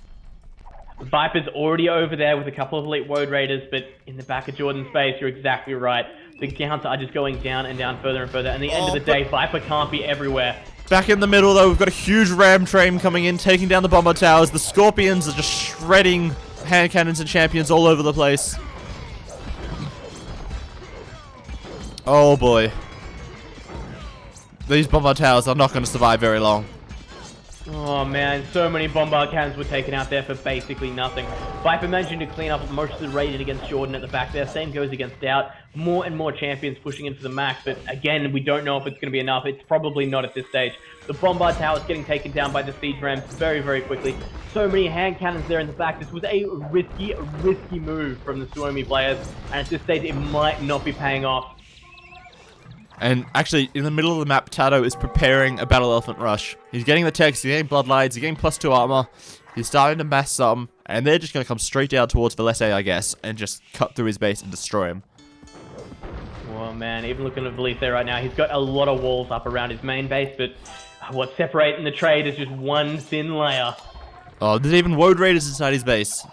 Viper's already over there with a couple of elite Woad Raiders, but in the back of Jordan's base, you're exactly right. The counts are just going down and down further and further. And at the end of the day, Viper can't be everywhere. Back in the middle, though, we've got a huge ram train coming in, taking down the bomber towers. The Scorpions are just shredding hand cannons and champions all over the place. Oh boy. These bomber towers are not going to survive very long. Oh man, so many bombard cannons were taken out there for basically nothing. Viper managing to clean up most of the raiding against Jordan at the back there. Same goes against Doubt. More and more champions pushing into the max, but again, we don't know if it's going to be enough. It's probably not at this stage. The bombard tower is getting taken down by the siege rams very, very quickly. So many hand cannons there in the back. This was a risky move from the Suomi players, and at this stage, it might not be paying off. And actually, in the middle of the map, Tato is preparing a Battle Elephant rush. He's getting the techs, he's getting bloodlines, he's getting +2 armor. He's starting to mass some, and they're just going to come straight down towards Velese, I guess, and just cut through his base and destroy him. Oh man, even looking at Velise right now, he's got a lot of walls up around his main base, but what's separating the trade is just one thin layer. Oh, there's even Woad Raiders inside his base.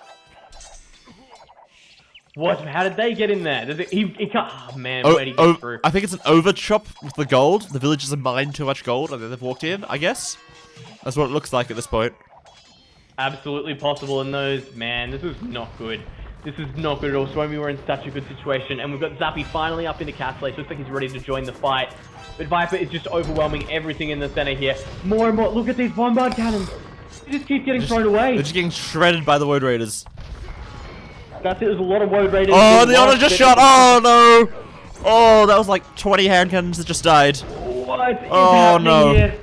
What? How did they get in there? Does it, he can't. Oh man, where'd he get through? I think it's an overchop with the gold. The villagers have mined too much gold and then they've walked in, I guess. That's what it looks like at this point. Absolutely possible in those. Man, this is not good. This is not good at all. Suomi were in such a good situation. And we've got Zappi finally up into Castle. Looks like he's ready to join the fight. But Viper is just overwhelming everything in the center here. More and more. Look at these bombard cannons. They just keep getting thrown away. They're just getting shredded by the Woad Raiders. That's it. There's a lot of Woad Raiders. Oh, the honor just shot. Oh, no. Oh, that was like 20 hand cannons that just died. What is happening no. Here?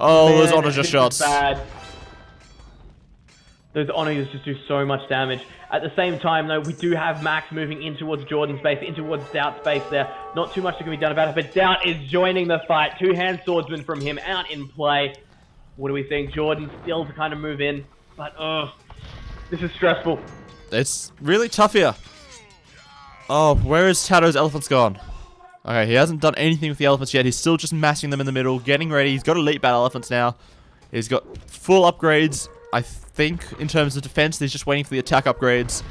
Oh, Man, those honor just shots. Bad. Those honors just do so much damage. At the same time, though, we do have Max moving in towards Jordan's base, in towards Doubt's base there. Not too much that can be done about it, but Doubt is joining the fight. Two-hand swordsman from him out in play. What do we think? Jordan still to kind of move in, but this is stressful. It's really tough here. Oh, where is Tato's elephants gone? Okay, he hasn't done anything with the elephants yet. He's still just massing them in the middle, getting ready. He's got elite battle elephants now. He's got full upgrades, I think, in terms of defense. He's just waiting for the attack upgrades.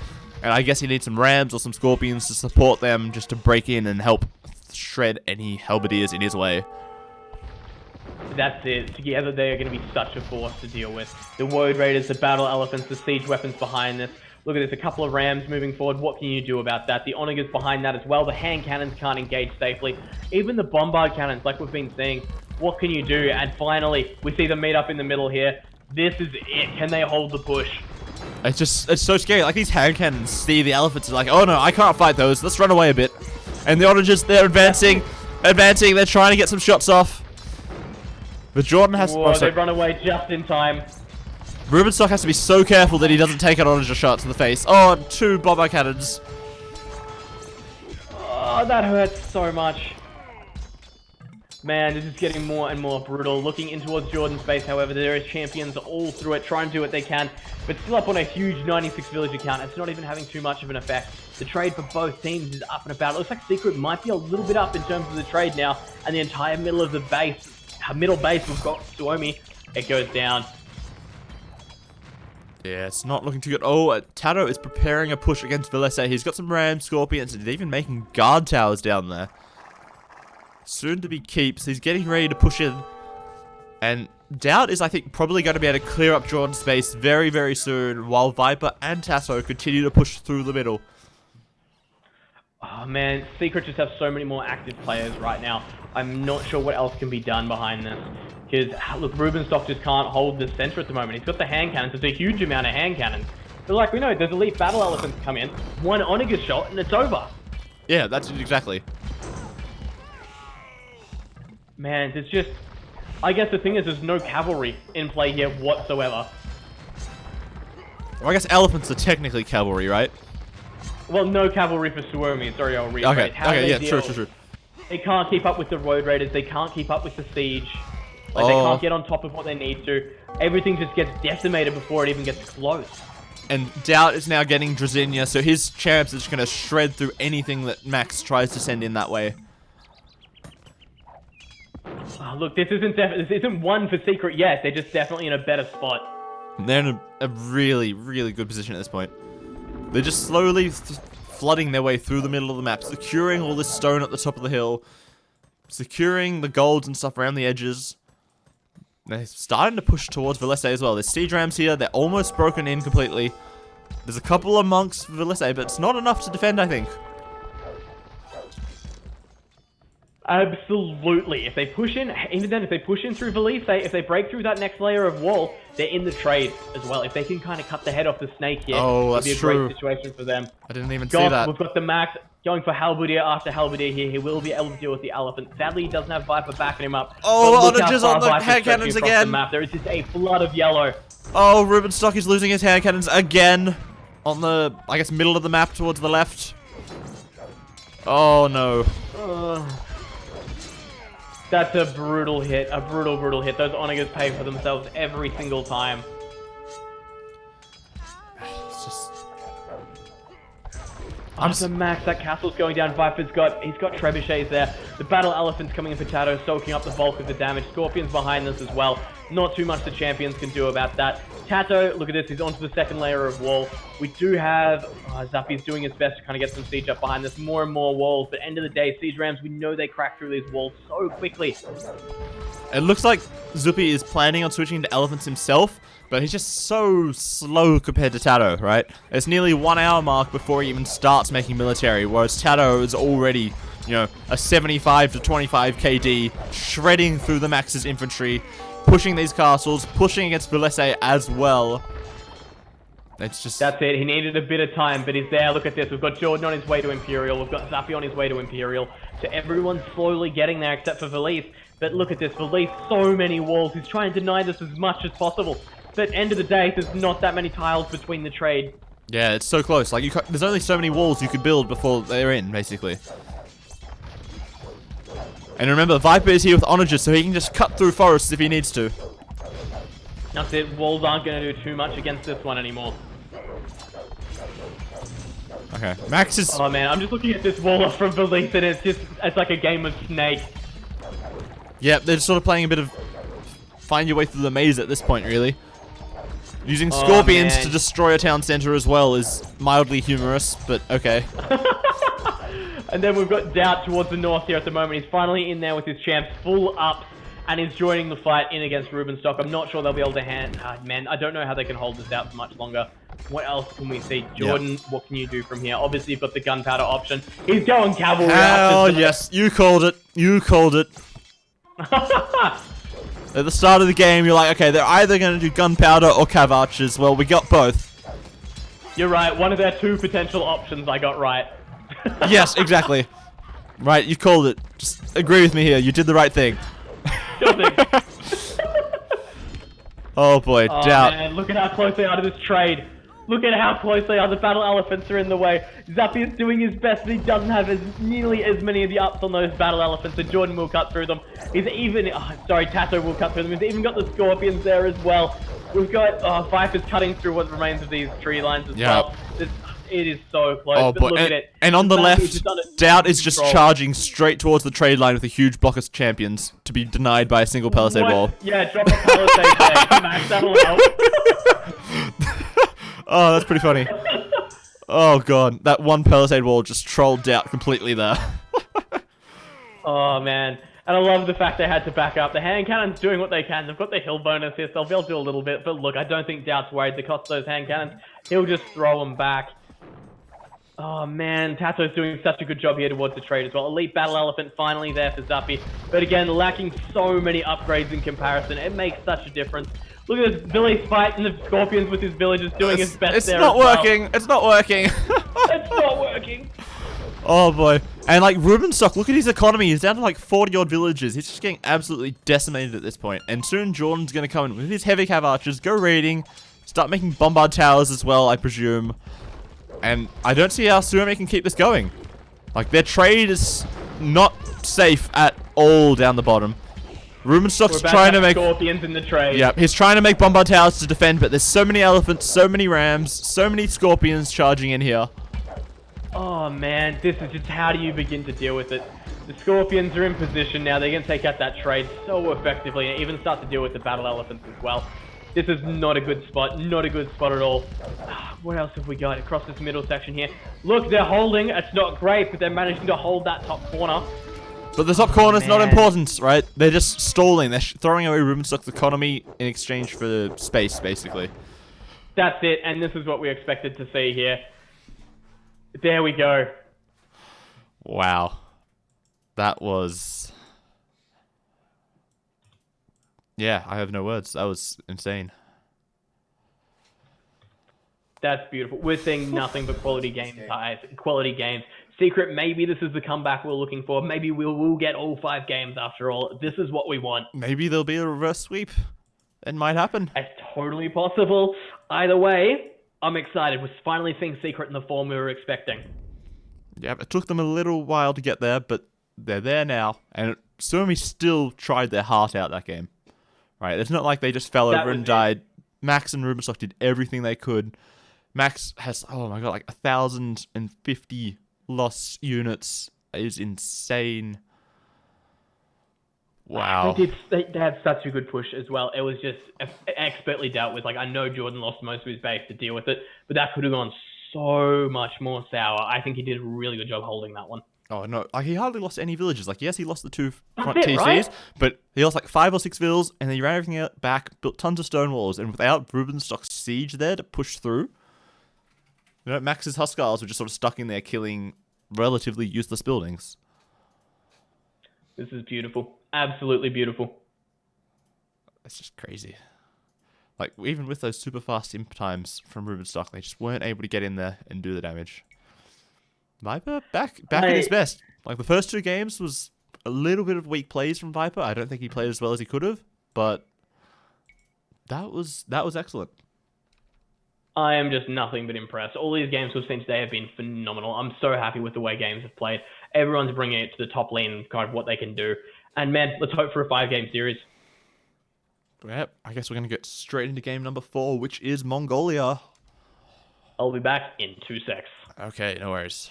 And I guess he needs some rams or some scorpions to support them just to break in and help shred any halberdiers in his way. That's it. Together they are going to be such a force to deal with. The Woad Raiders, the battle elephants, the siege weapons behind this. Look at this, a couple of rams moving forward. What can you do about that? The onagers behind that as well. The hand cannons can't engage safely. Even the bombard cannons, like we've been seeing, what can you do? And finally, we see them meet up in the middle here. This is it. Can they hold the push? It's so scary. Like, these hand cannons see the elephants and like, oh no, I can't fight those. Let's run away a bit. And the onagers, they're advancing. They're trying to get some shots off. But Jordan has to... Whoa, they run away just in time. Rubenstock has to be so careful that he doesn't take an onager shot to the face. Oh, 2 bombard cannons. Oh, that hurts so much. Man, this is getting more and more brutal. Looking in towards Jordan's base, however, there is champions all through it, trying to do what they can, but still up on a huge 96 villager count. It's not even having too much of an effect. The trade for both teams is up and about. It looks like Secret might be a little bit up in terms of the trade now, and the entire middle of the base, middle base, we've got Suomi. It goes down. Yeah, it's not looking too good. Oh, Tato is preparing a push against Velese. He's got some rams, scorpions, and he's even making guard towers down there. Soon to be keeps. He's getting ready to push in. And Doubt is, I think, probably going to be able to clear up Jordan's space very, very soon, while Viper and Tasso continue to push through the middle. Oh man, Secret just have so many more active players right now. I'm not sure what else can be done behind this. Because, look, Rubenstock just can't hold the center at the moment. He's got the hand cannons. It's a huge amount of hand cannons. But like we know, there's elite battle elephants come in, one onager shot, and it's over. Yeah, that's it exactly. Man, it's just... I guess the thing is, there's no cavalry in play here whatsoever. Well, I guess elephants are technically cavalry, right? Well, no cavalry for Suomi. Sorry, I'll rephrase. Okay, yeah, true. They can't keep up with the Road Raiders. They can't keep up with the siege. Like, they can't get on top of what they need to. Everything just gets decimated before it even gets close. And Doubt is now getting Drazinia, so his champs is just going to shred through anything that Max tries to send in that way. Oh, look, this isn't one for Secret yet. They're just definitely in a better spot. They're in a really, really good position at this point. They're just slowly flooding their way through the middle of the map, securing all this stone at the top of the hill, securing the golds and stuff around the edges. They're starting to push towards Velese as well. There's siege rams here. They're almost broken in completely. There's a couple of monks for Velese, but it's not enough to defend, I think. Absolutely. If they push in, even then, if they push in through Valise, if they break through that next layer of wall, they're in the trade as well. If they can kind of cut the head off the snake here, it'll be a great situation for them. I didn't even see that. We've got the Max going for Halberdier after Halberdier here. He will be able to deal with the elephant. Sadly, he doesn't have Viper backing him up. Oh, Onager's on the hand cannons again. The map. There is just a flood of yellow. Oh, Rubenstock is losing his hand cannons again on the, I guess, middle of the map towards the left. Oh, no. That's a brutal hit. A brutal hit. Those Onagers pay for themselves every single time. It's just... The Max, that castle's going down. Viper's he's got trebuchets there. The battle elephant's coming in for Tato, soaking up the bulk of the damage. Scorpion's behind this as well. Not too much the champions can do about that. Tato, look at this, he's onto the second layer of wall. We do have, Zappy's doing his best to kind of get some siege up behind this. More and more walls, but end of the day, siege rams, we know they crack through these walls so quickly. It looks like Zuppy is planning on switching to elephants himself, but he's just so slow compared to Tato, right? It's nearly 1 hour mark before he even starts making military, whereas Tato is already, you know, a 75 to 25 KD, shredding through the Max's infantry, pushing these castles, pushing against Valese as well. It's just... That's it. He needed a bit of time, but he's there. Look at this. We've got Jordan on his way to Imperial. We've got Zappy on his way to Imperial. So everyone's slowly getting there except for Valise. But look at this. Valise, so many walls. He's trying to deny this as much as possible. But end of the day, there's not that many tiles between the trade. Yeah, it's so close. Like, there's only so many walls you could build before they're in, basically. And remember, Viper is here with Onager, so he can just cut through forests if he needs to. That's it. Walls aren't going to do too much against this one anymore. Okay, Max is... Oh man, I'm just looking at this wall off from Valise, and it's like a game of Snake. Yeah, they're sort of playing a bit of find your way through the maze at this point, really. Using scorpions to destroy a town center as well is mildly humorous, but okay. And then we've got Doubt towards the north here at the moment. He's finally in there with his champs full ups and is joining the fight in against Rubenstock. I'm not sure they'll be able to man, I don't know how they can hold this out for much longer. What else can we see? Jordan, What can you do from here? Obviously, you've got the gunpowder option. He's going cavalry. Oh, yes. You called it. You called it. At the start of the game, you're like, okay, they're either going to do gunpowder or cav archers. Well, we got both. You're right. One of their two potential options I got right. Yes, exactly. Right, you called it. Just agree with me here. You did the right thing. Sure thing. Oh boy, oh, Doubt. Man, look at how close they are to this trade. Look at how close they are. The battle elephants are in the way. Zappy is doing his best, but he doesn't have nearly as many of the ups on those battle elephants, and Jordan will cut through them. He's even... Tato will cut through them. He's even got the scorpions there as well. We've got Viper's cutting through what remains of these tree lines as well. It is so close. Oh, but boy. Look at it. And on the left, Doubt is just charging straight towards the trade line with a huge block of champions to be denied by a single palisade wall. Yeah, drop a palisade there. Max, that'll help. Oh, that's pretty funny. Oh god, that one palisade wall just trolled Doubt completely there. Oh man, and I love the fact they had to back up. The hand cannons doing what they can. They've got the hill bonus here, so they'll be able to do a little bit. But look, I don't think Doubt's worried. The cost of those hand cannons, he'll just throw them back. Oh man, Tato's doing such a good job here towards the trade as well. Elite Battle Elephant finally there for Zappy. But again, lacking so many upgrades in comparison. It makes such a difference. Look at this village fight and the Scorpions with his villagers doing his best there. It's not working. It's not working. It's not working. Oh boy. And like Rubenstock, look at his economy. He's down to like 40 odd villages. He's just getting absolutely decimated at this point. And soon Jordan's going to come in with his heavy cav archers, go raiding, start making bombard towers as well, I presume. And I don't see how Suomi can keep this going. Like, their trade is not safe at all down the bottom. Rubenstock's trying to make... Scorpions in the trade. Yeah, he's trying to make bombard towers to defend, but there's so many elephants, so many rams, so many scorpions charging in here. Oh man, this is just how do you begin to deal with it? The Scorpions are in position now. They're going to take out that trade so effectively and even start to deal with the battle elephants as well. This is not a good spot. Not a good spot at all. What else have we got across this middle section here? Look, they're holding. It's not great, but they're managing to hold that top corner. But the top corner's not important, right? They're just stalling. They're throwing away Rubenstock's economy in exchange for space, basically. That's it, and this is what we expected to see here. There we go. Wow. That was... Yeah, I have no words. That was insane. That's beautiful. We're seeing nothing but quality games, guys. Quality games. Secret, maybe this is the comeback we're looking for. Maybe we'll get all 5 games after all. This is what we want. Maybe there'll be a reverse sweep. It might happen. It's totally possible. Either way, I'm excited. We're finally seeing Secret in the form we were expecting. Yeah, it took them a little while to get there, but they're there now. And Suomi still tried their heart out that game. Right? It's not like they just fell over and died. Max and Rubenstock did everything they could. Max has, oh my god, like 1,050 lost units. It is insane. Wow. They had such a good push as well. It was just expertly dealt with. Like, I know Jordan lost most of his base to deal with it, but that could have gone so much more sour. I think he did a really good job holding that one. Oh no, like he hardly lost any villages. Like, yes, he lost the 2 front That's it, TCs, right? but he lost like 5 or 6 villas, and then he ran everything out back, built tons of stone walls, and without Rubenstock's siege there to push through, you know, Max's Huskars were just sort of stuck in there killing relatively useless buildings. This is beautiful. Absolutely beautiful. It's just crazy. Like, even with those super fast imp times from Rubenstock, they just weren't able to get in there and do the damage. Viper, back at his best. Like, the first 2 games was a little bit of weak plays from Viper. I don't think he played as well as he could have, but that was excellent. I am just nothing but impressed. All these games we've seen today have been phenomenal. I'm so happy with the way games have played. Everyone's bringing it to the top lane, kind of what they can do. And man, let's hope for a 5-game series. Yep, I guess we're going to get straight into game number 4, which is Mongolia. I'll be back in 2 secs. Okay, no worries.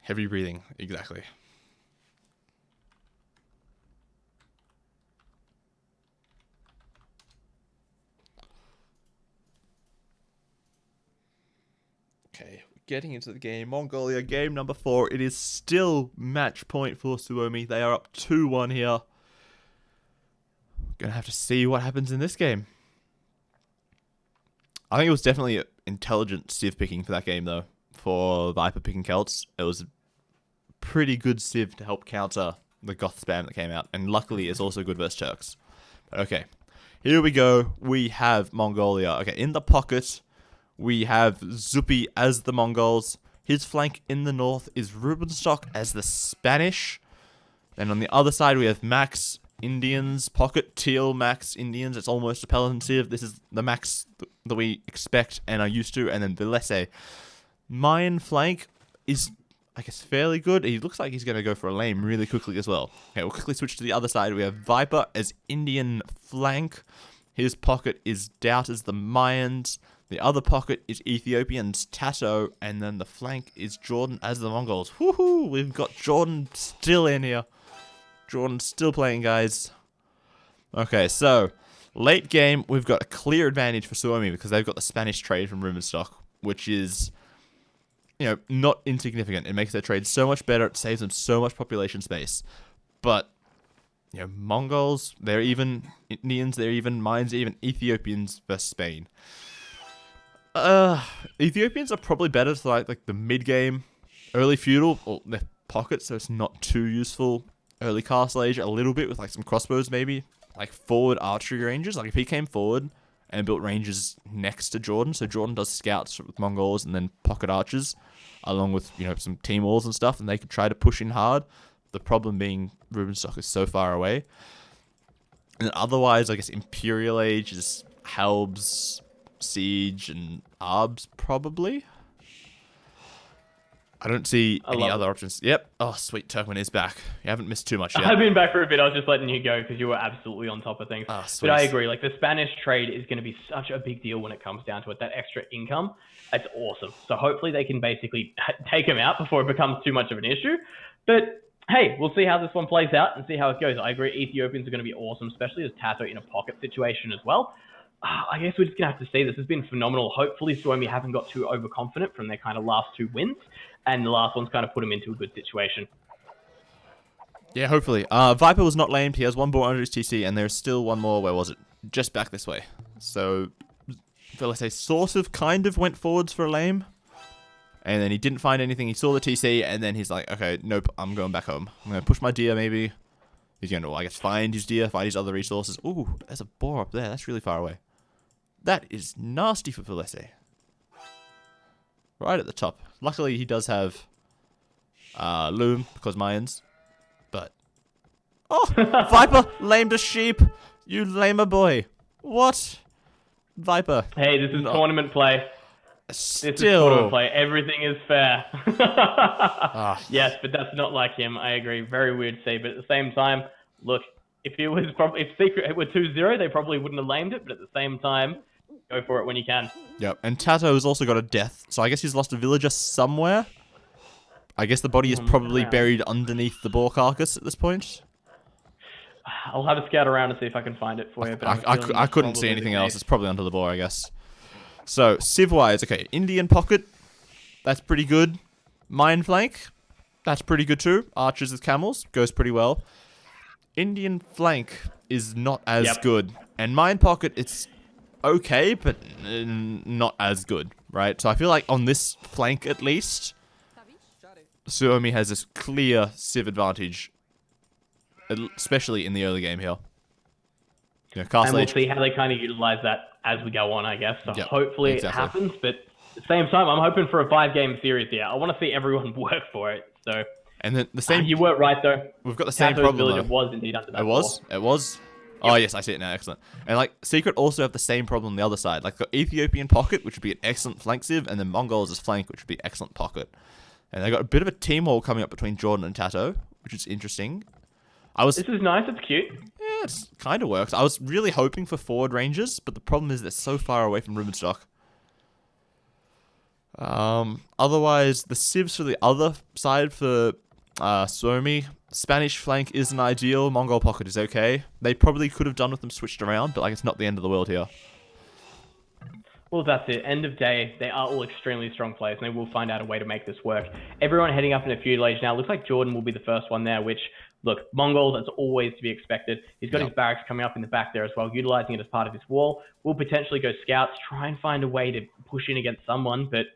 Heavy breathing, exactly. Okay, getting into the game. Mongolia, game number 4. It is still match point for Suomi. They are up 2-1 here. Gonna have to see what happens in this game. I think it was definitely intelligent civ picking for that game, though. For Viper picking Celts, it was a pretty good civ to help counter the Goth spam that came out. And luckily, it's also good versus Turks. But okay, here we go. We have Mongolia. Okay, in the pocket, we have Zupi as the Mongols. His flank in the north is Rubenstock as the Spanish. And on the other side, we have Max Indians, pocket teal Max Indians. It's almost a Peloton civ. This is the Max that we expect and are used to. And then Vilese. Mayan flank is, I guess, fairly good. He looks like he's going to go for a lane really quickly as well. Okay, we'll quickly switch to the other side. We have Viper as Indian flank. His pocket is Doubt as the Mayans. The other pocket is Ethiopians, Tato. And then the flank is Jordan as the Mongols. Woohoo! We've got Jordan still in here. Jordan's still playing, guys. Okay, so late game, we've got a clear advantage for Suomi because they've got the Spanish trade from Rubenstock, which is, you know, not insignificant. It makes their trade so much better. It saves them so much population space. But, you know, Mongols, they're even. Indians, they're even. Mayans, even. Ethiopians versus Spain. Ethiopians are probably better for like the mid game, early feudal, or their pockets, so it's not too useful. Early castle age, a little bit with like some crossbows, maybe like forward archery ranges. Like if he came forward and built ranges next to Jordan, so Jordan does scouts with Mongols and then pocket archers, along with, you know, some team walls and stuff, and they could try to push in hard. The problem being Rubenstock is so far away. And otherwise, I guess Imperial Age is Halbs, Siege, and Arbs probably. I don't see any other options. Yep. Oh, sweet. Turkmen is back. You haven't missed too much yet. I've been back for a bit. I was just letting you go because you were absolutely on top of things. Oh, but I agree. Like, the Spanish trade is going to be such a big deal when it comes down to it. That extra income, it's awesome. So hopefully they can basically take him out before it becomes too much of an issue. But hey, we'll see how this one plays out and see how it goes. I agree. Ethiopians are going to be awesome, especially as Tato in a pocket situation as well. I guess we're just going to have to see. This has been phenomenal. Hopefully Suomi haven't got too overconfident from their kind of last 2 wins. And the last one's kind of put them into a good situation. Yeah, hopefully. Viper was not lamed. He has one ball under his TC, and there's still one more. Where was it? Just back this way. So, let's say, sort of, kind of went forwards for a lame. And then he didn't find anything. He saw the TC, and then he's like, okay, nope, I'm going back home. I'm going to push my deer, maybe. He's going to, I guess, find his deer, find his other resources. Ooh, there's a boar up there. That's really far away. That is nasty for Velese. Right at the top. Luckily, he does have loom, because Mayans. But... Oh! Viper lamed a sheep! You lamer boy. What? Viper. Hey, this is tournament play. Still. This is tournament play. Everything is fair. Yes, but that's not like him. I agree. Very weird to say, but at the same time, look, if Secret were 2-0, they probably wouldn't have lamed it, but at the same time, go for it when you can. Yep, and Tato has also got a death, so I guess he's lost a villager somewhere. I guess the body is probably buried underneath the boar carcass at this point. I'll have a scout around and see if I can find it for you. But I couldn't see anything else. It's probably under the boar, I guess. So, civ-wise, okay, Indian pocket, that's pretty good. Mine flank, that's pretty good too. Archers with camels, goes pretty well. Indian flank is not as good. And mine pocket, it's okay, but not as good, right? So I feel like on this flank at least, Suomi has this clear civ advantage, especially in the early game here. Yeah, and we'll see how they kind of utilize that as we go on, I guess. So hopefully it happens, but at the same time, I'm hoping for a 5-game series here. I want to see everyone work for it. So, and then the same. You weren't right though. We've got the same problem. Villager was indeed under that. It was. It was. Oh yes, I see it now. Excellent. And like Secret also have the same problem on the other side. Like the Ethiopian pocket, which would be an excellent flank civ, and then Mongols as flank, which would be excellent pocket. And they got a bit of a team wall coming up between Jordan and Tato, which is interesting. This is nice. It's cute. Yeah, it kind of works. I was really hoping for forward ranges, but the problem is they're so far away from Rubenstock. Otherwise, the civs for the other side for Suomi, Spanish flank isn't ideal. Mongol pocket is okay. They probably could have done with them switched around, but like it's not the end of the world here. Well, that's it. End of day, they are all extremely strong players, and they will find out a way to make this work. Everyone heading up in a feudal age now. Looks like Jordan will be the first one there, which, look, Mongols, that's always to be expected. He's got his barracks coming up in the back there as well, utilizing it as part of his wall. Will potentially go scouts, try and find a way to push in against someone, but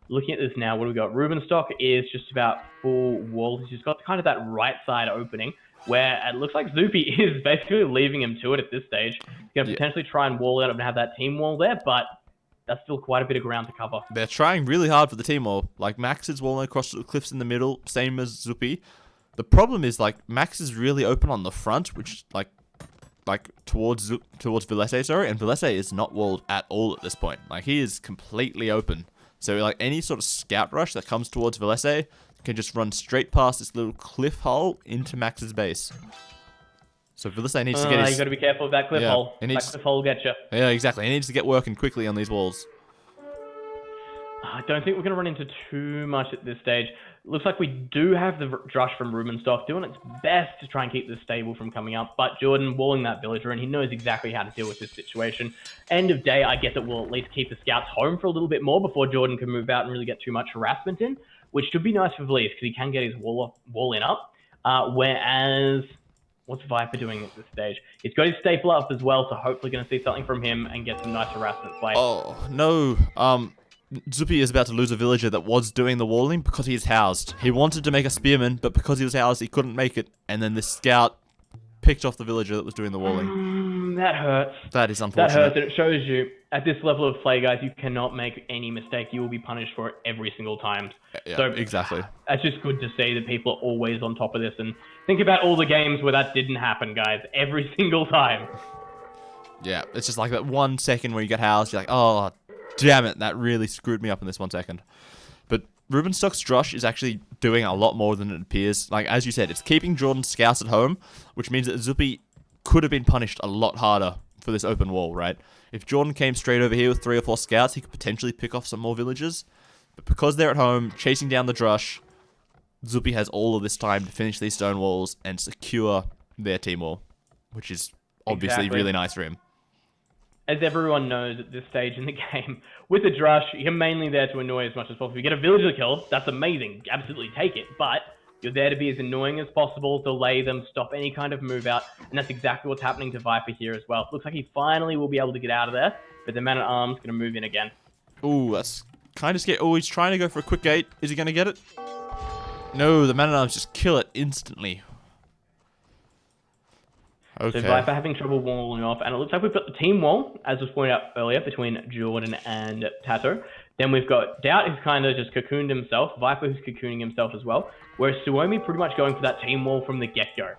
looking at this now, what do we got? Rubenstock is just about full wall. He's just got kind of that right side opening, where it looks like Zupi is basically leaving him to it at this stage. He's going to potentially try and wall it up and have that team wall there, but that's still quite a bit of ground to cover. They're trying really hard for the team wall. Like, Max is walling across the cliffs in the middle, same as Zupi. The problem is, like, Max is really open on the front, which, like towards Velese, sorry, and Velese is not walled at all at this point. Like, he is completely open. So, like, any sort of scout rush that comes towards Velese can just run straight past this little cliff hole into Max's base. So Velese needs to get his... You got to be careful of that cliff hole. That cliff hole will get you. Yeah, exactly. He needs to get working quickly on these walls. I don't think we're going to run into too much at this stage. Looks like we do have the drush from Rubenstock doing its best to try and keep this stable from coming up, but Jordan walling that villager, and he knows exactly how to deal with this situation. End of day, I guess it will at least keep the scouts home for a little bit more before Jordan can move out and really get too much harassment in, which should be nice for Velese because he can get his wall in up. Whereas, what's Viper doing at this stage? He's got his staple up as well, so hopefully going to see something from him and get some nice harassment play. Oh, no. Zupi is about to lose a villager that was doing the walling because he's housed. He wanted to make a spearman, but because he was housed, he couldn't make it. And then the scout picked off the villager that was doing the walling. That hurts. That is unfortunate. That hurts, and it shows you, at this level of play, guys, you cannot make any mistake. You will be punished for it every single time. Yeah, so exactly. It's just good to see that people are always on top of this. And think about all the games where that didn't happen, guys. Every single time. Yeah, it's just like that 1 second where you get housed, you're like, oh... damn it, that really screwed me up in this 1 second. But Rubenstock's drush is actually doing a lot more than it appears. Like, as you said, it's keeping Jordan's scouts at home, which means that Zupi could have been punished a lot harder for this open wall, right? If Jordan came straight over here with 3 or 4 scouts, he could potentially pick off some more villages. But because they're at home, chasing down the drush, Zupi has all of this time to finish these stone walls and secure their team wall, which is obviously really nice for him. As everyone knows at this stage in the game, with the drush, you're mainly there to annoy as much as possible. If you get a villager kill, that's amazing. Absolutely take it. But You're there to be as annoying as possible, delay them, stop any kind of move out, and that's exactly what's happening to Viper here as well. Looks like he finally will be able to get out of there, but the Man-at-Arms going to move in again. Ooh, that's kind of scary. Oh, he's trying to go for a quick gate. Is he going to get it? No, the Man-at-Arms just kill it instantly. Okay. So Viper having trouble walling off, and it looks like we've got the team wall, as was pointed out earlier, between Jordan and Tato. Then we've got Doubt, who's kind of just cocooned himself, Viper, who's cocooning himself as well, whereas Suomi pretty much going for that team wall from the get-go.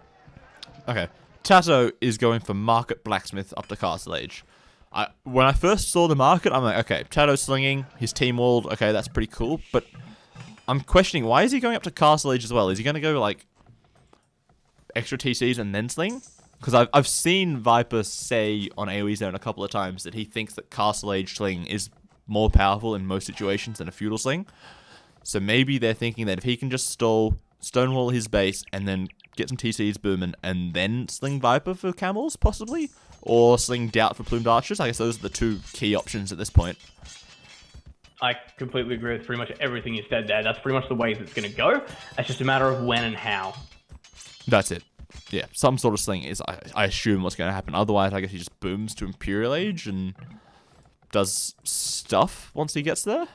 Okay. Tato is going for Market Blacksmith up to Castle Age. When I first saw the market, I'm like, okay, Tato's slinging, his team walled, okay, that's pretty cool, but I'm questioning, why is he going up to Castle Age as well? Is he going to go, like, extra TCs and then sling? Because I've seen Viper say on AoE Zone a couple of times that he thinks that Castle Age sling is more powerful in most situations than a feudal sling. So maybe they're thinking that if he can just stall, stonewall his base, and then get some TCs booming, and then sling Viper for camels, possibly? Or sling Doubt for plumed archers? I guess those are the two key options at this point. I completely agree with pretty much everything you said there. That's pretty much the ways it's going to go. It's just a matter of when and how. That's it. Yeah, some sort of sling is, I assume, what's going to happen. Otherwise, I guess he just booms to Imperial Age and does stuff once he gets there?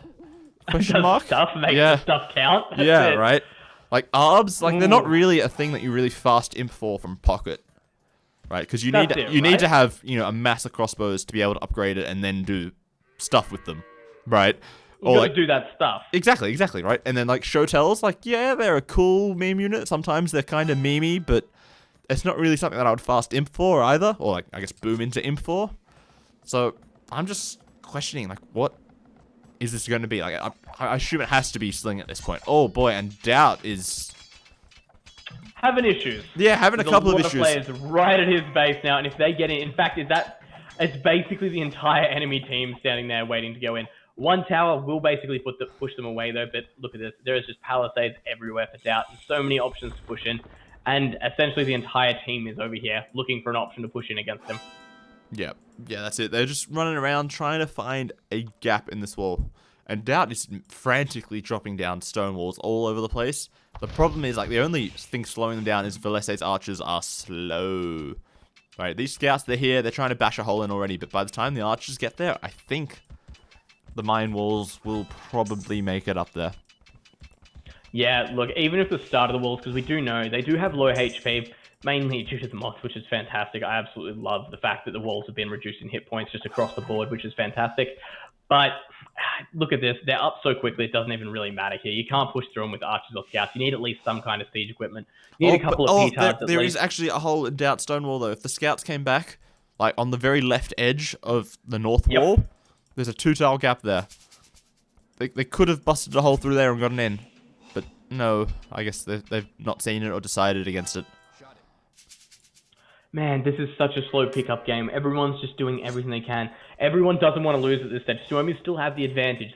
Question mark? Stuff, makes the stuff count. That's it. Right? Like, arbs, like, they're not really a thing that you really fast imp for from pocket. Right? Because you need to have, you know, a mass of crossbows to be able to upgrade it and then do stuff with them. Right? You gotta do that stuff. Exactly, right? And then, like, show tells, like, yeah, they're a cool meme unit. Sometimes they're kind of memey, but it's not really something that I would fast imp for either. Or, like, I guess boom into imp for. So, I'm just questioning, like, what is this going to be? Like, I assume it has to be sling at this point. Oh, boy, and Doubt is having issues. Yeah, having a couple of issues. Players right at his base now, and if they get in fact, it's basically the entire enemy team standing there waiting to go in. One tower will basically push them away, though, but look at this. There is just palisades everywhere for Doubt, and so many options to push in. And essentially the entire team is over here looking for an option to push in against him. Yeah, that's it. They're just running around trying to find a gap in this wall. And Doubt is frantically dropping down stone walls all over the place. The problem is, like, the only thing slowing them down is Valese's archers are slow. Right, these scouts, they're here, they're trying to bash a hole in already, but by the time the archers get there, I think the mine walls will probably make it up there. Yeah, look, even if the start of the walls, because we do know they do have low HP, mainly due to the mods, which is fantastic. I absolutely love the fact that the walls have been reduced in hit points just across the board, which is fantastic. But look at this. They're up so quickly, it doesn't even really matter here. You can't push through them with archers or scouts. You need at least some kind of siege equipment. You need a couple of petards there is actually a hole in Doubt Stonewall, though. If the scouts came back, like, on the very left edge of the north wall, there's a 2-tile gap there. They could have busted a hole through there and gotten in. But no, I guess they've not seen it or decided against it. Man, this is such a slow pickup game. Everyone's just doing everything they can. Everyone doesn't want to lose at this stage. Suomi still have the advantage.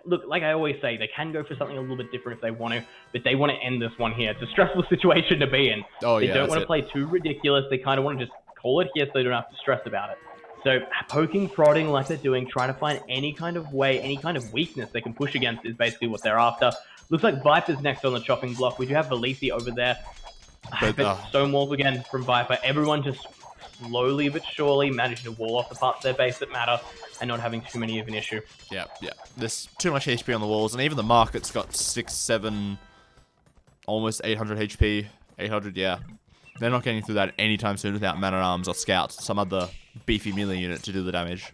Look, like I always say, they can go for something a little bit different if they want to, but they want to end this one here. It's a stressful situation to be in. They don't want to play too ridiculous. They kind of want to just call it here so they don't have to stress about it. So poking, prodding like they're doing, trying to find any kind of way, any kind of weakness they can push against is basically what they're after. Looks like Viper's next on the chopping block. We do have Valisi over there. But stonewalls again from Viper. Everyone just slowly but surely managing to wall off the parts of their base that matter and not having too many of an issue. Yeah. There's too much HP on the walls, and even the market's got 6, 7, almost 800 HP. 800, yeah. They're not getting through that anytime soon without man-at-arms or scouts, some other beefy melee unit to do the damage.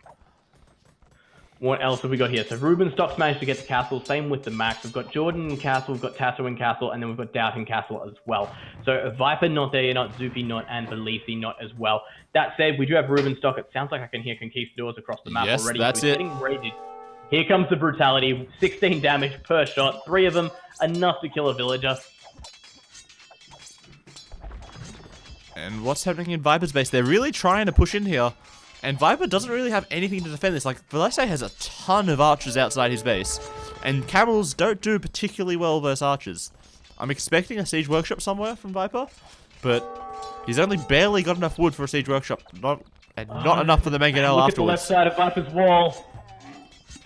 What else have we got here? So Ruben Stocks managed to get to castle. Same with the Max. We've got Jordan in castle. We've got Tasso in castle. And then we've got Doubt in castle as well. So Viper not there, not Zupi not, and Valisi not as well. That said, we do have Ruben Stock. It sounds like I can hear Conquistadors across the map already. That's it. Getting raided. Here comes the brutality. 16 damage per shot. 3 of them. Enough to kill a villager. And what's happening in Viper's base? They're really trying to push in here. And Viper doesn't really have anything to defend this. Like, Valese has a ton of archers outside his base. And camels don't do particularly well versus archers. I'm expecting a siege workshop somewhere from Viper. But he's only barely got enough wood for a siege workshop. Not enough for the Mangonel afterwards. Look at the left side of Viper's wall.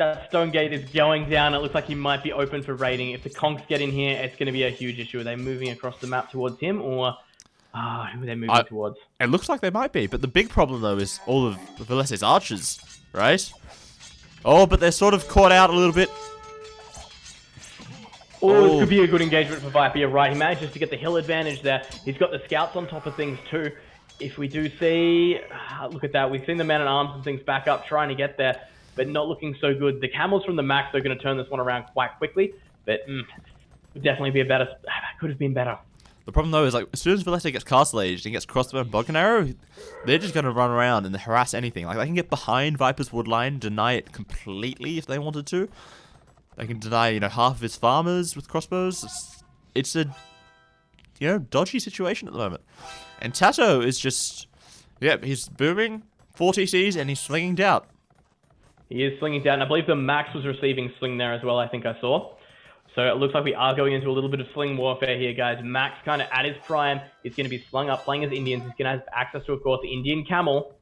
That stone gate is going down. It looks like he might be open for raiding. If the conks get in here, it's going to be a huge issue. Are they moving across the map towards him, or who are they moving towards? It looks like they might be, but the big problem though is all of Velese's archers, right? Oh, but they're sort of caught out a little bit. Oh, this could be a good engagement for Viper. You're right. He manages to get the hill advantage there. He's got the scouts on top of things too. If we do see, look at that. We've seen the man-at-arms and things back up, trying to get there, but not looking so good. The camels from the max are going to turn this one around quite quickly, but would definitely be a better. Could have been better. The problem though is like as soon as Velese gets castle aged and gets crossbow and bow and arrow, they're just going to run around and harass anything. Like they can get behind Viper's wood line, deny it completely if they wanted to. They can deny, half of his farmers with crossbows. It's a, dodgy situation at the moment. And Tato is just, he's booming 4 TCs and he's slinging doubt. He is slinging down. I believe the max was receiving sling there as well, I think I saw. So it looks like we are going into a little bit of sling warfare here, guys. Max kind of at his prime. He's going to be slung up, playing as Indians. He's going to have access to, of course, the Indian camel.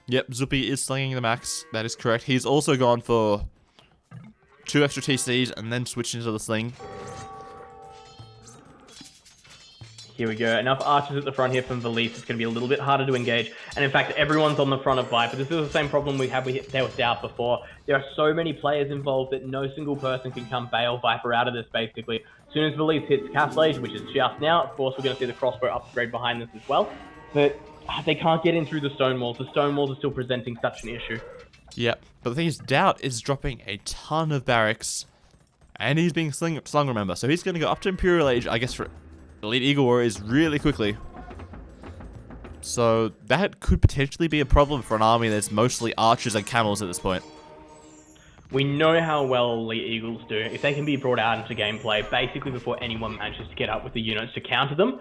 Yep, Zupi is slinging the max. That is correct. He's also gone for 2 extra TCs and then switched into the sling. Here we go. Enough archers at the front here from Velese. It's going to be a little bit harder to engage. And in fact, everyone's on the front of Viper. This is the same problem we had there with Doubt before. There are so many players involved that no single person can come bail Viper out of this, basically. As soon as Velese hits Castle Age, which is just now, of course, we're going to see the crossbow upgrade behind this as well. But they can't get in through the stone walls. The stone walls are still presenting such an issue. Yep, but the thing is, Doubt is dropping a ton of barracks. And he's being slung, remember. So he's going to go up to Imperial Age, I guess, for Elite Eagle Warriors really quickly. So that could potentially be a problem for an army that's mostly archers and camels at this point. We know how well Elite Eagles do. If they can be brought out into gameplay, basically before anyone manages to get up with the units to counter them,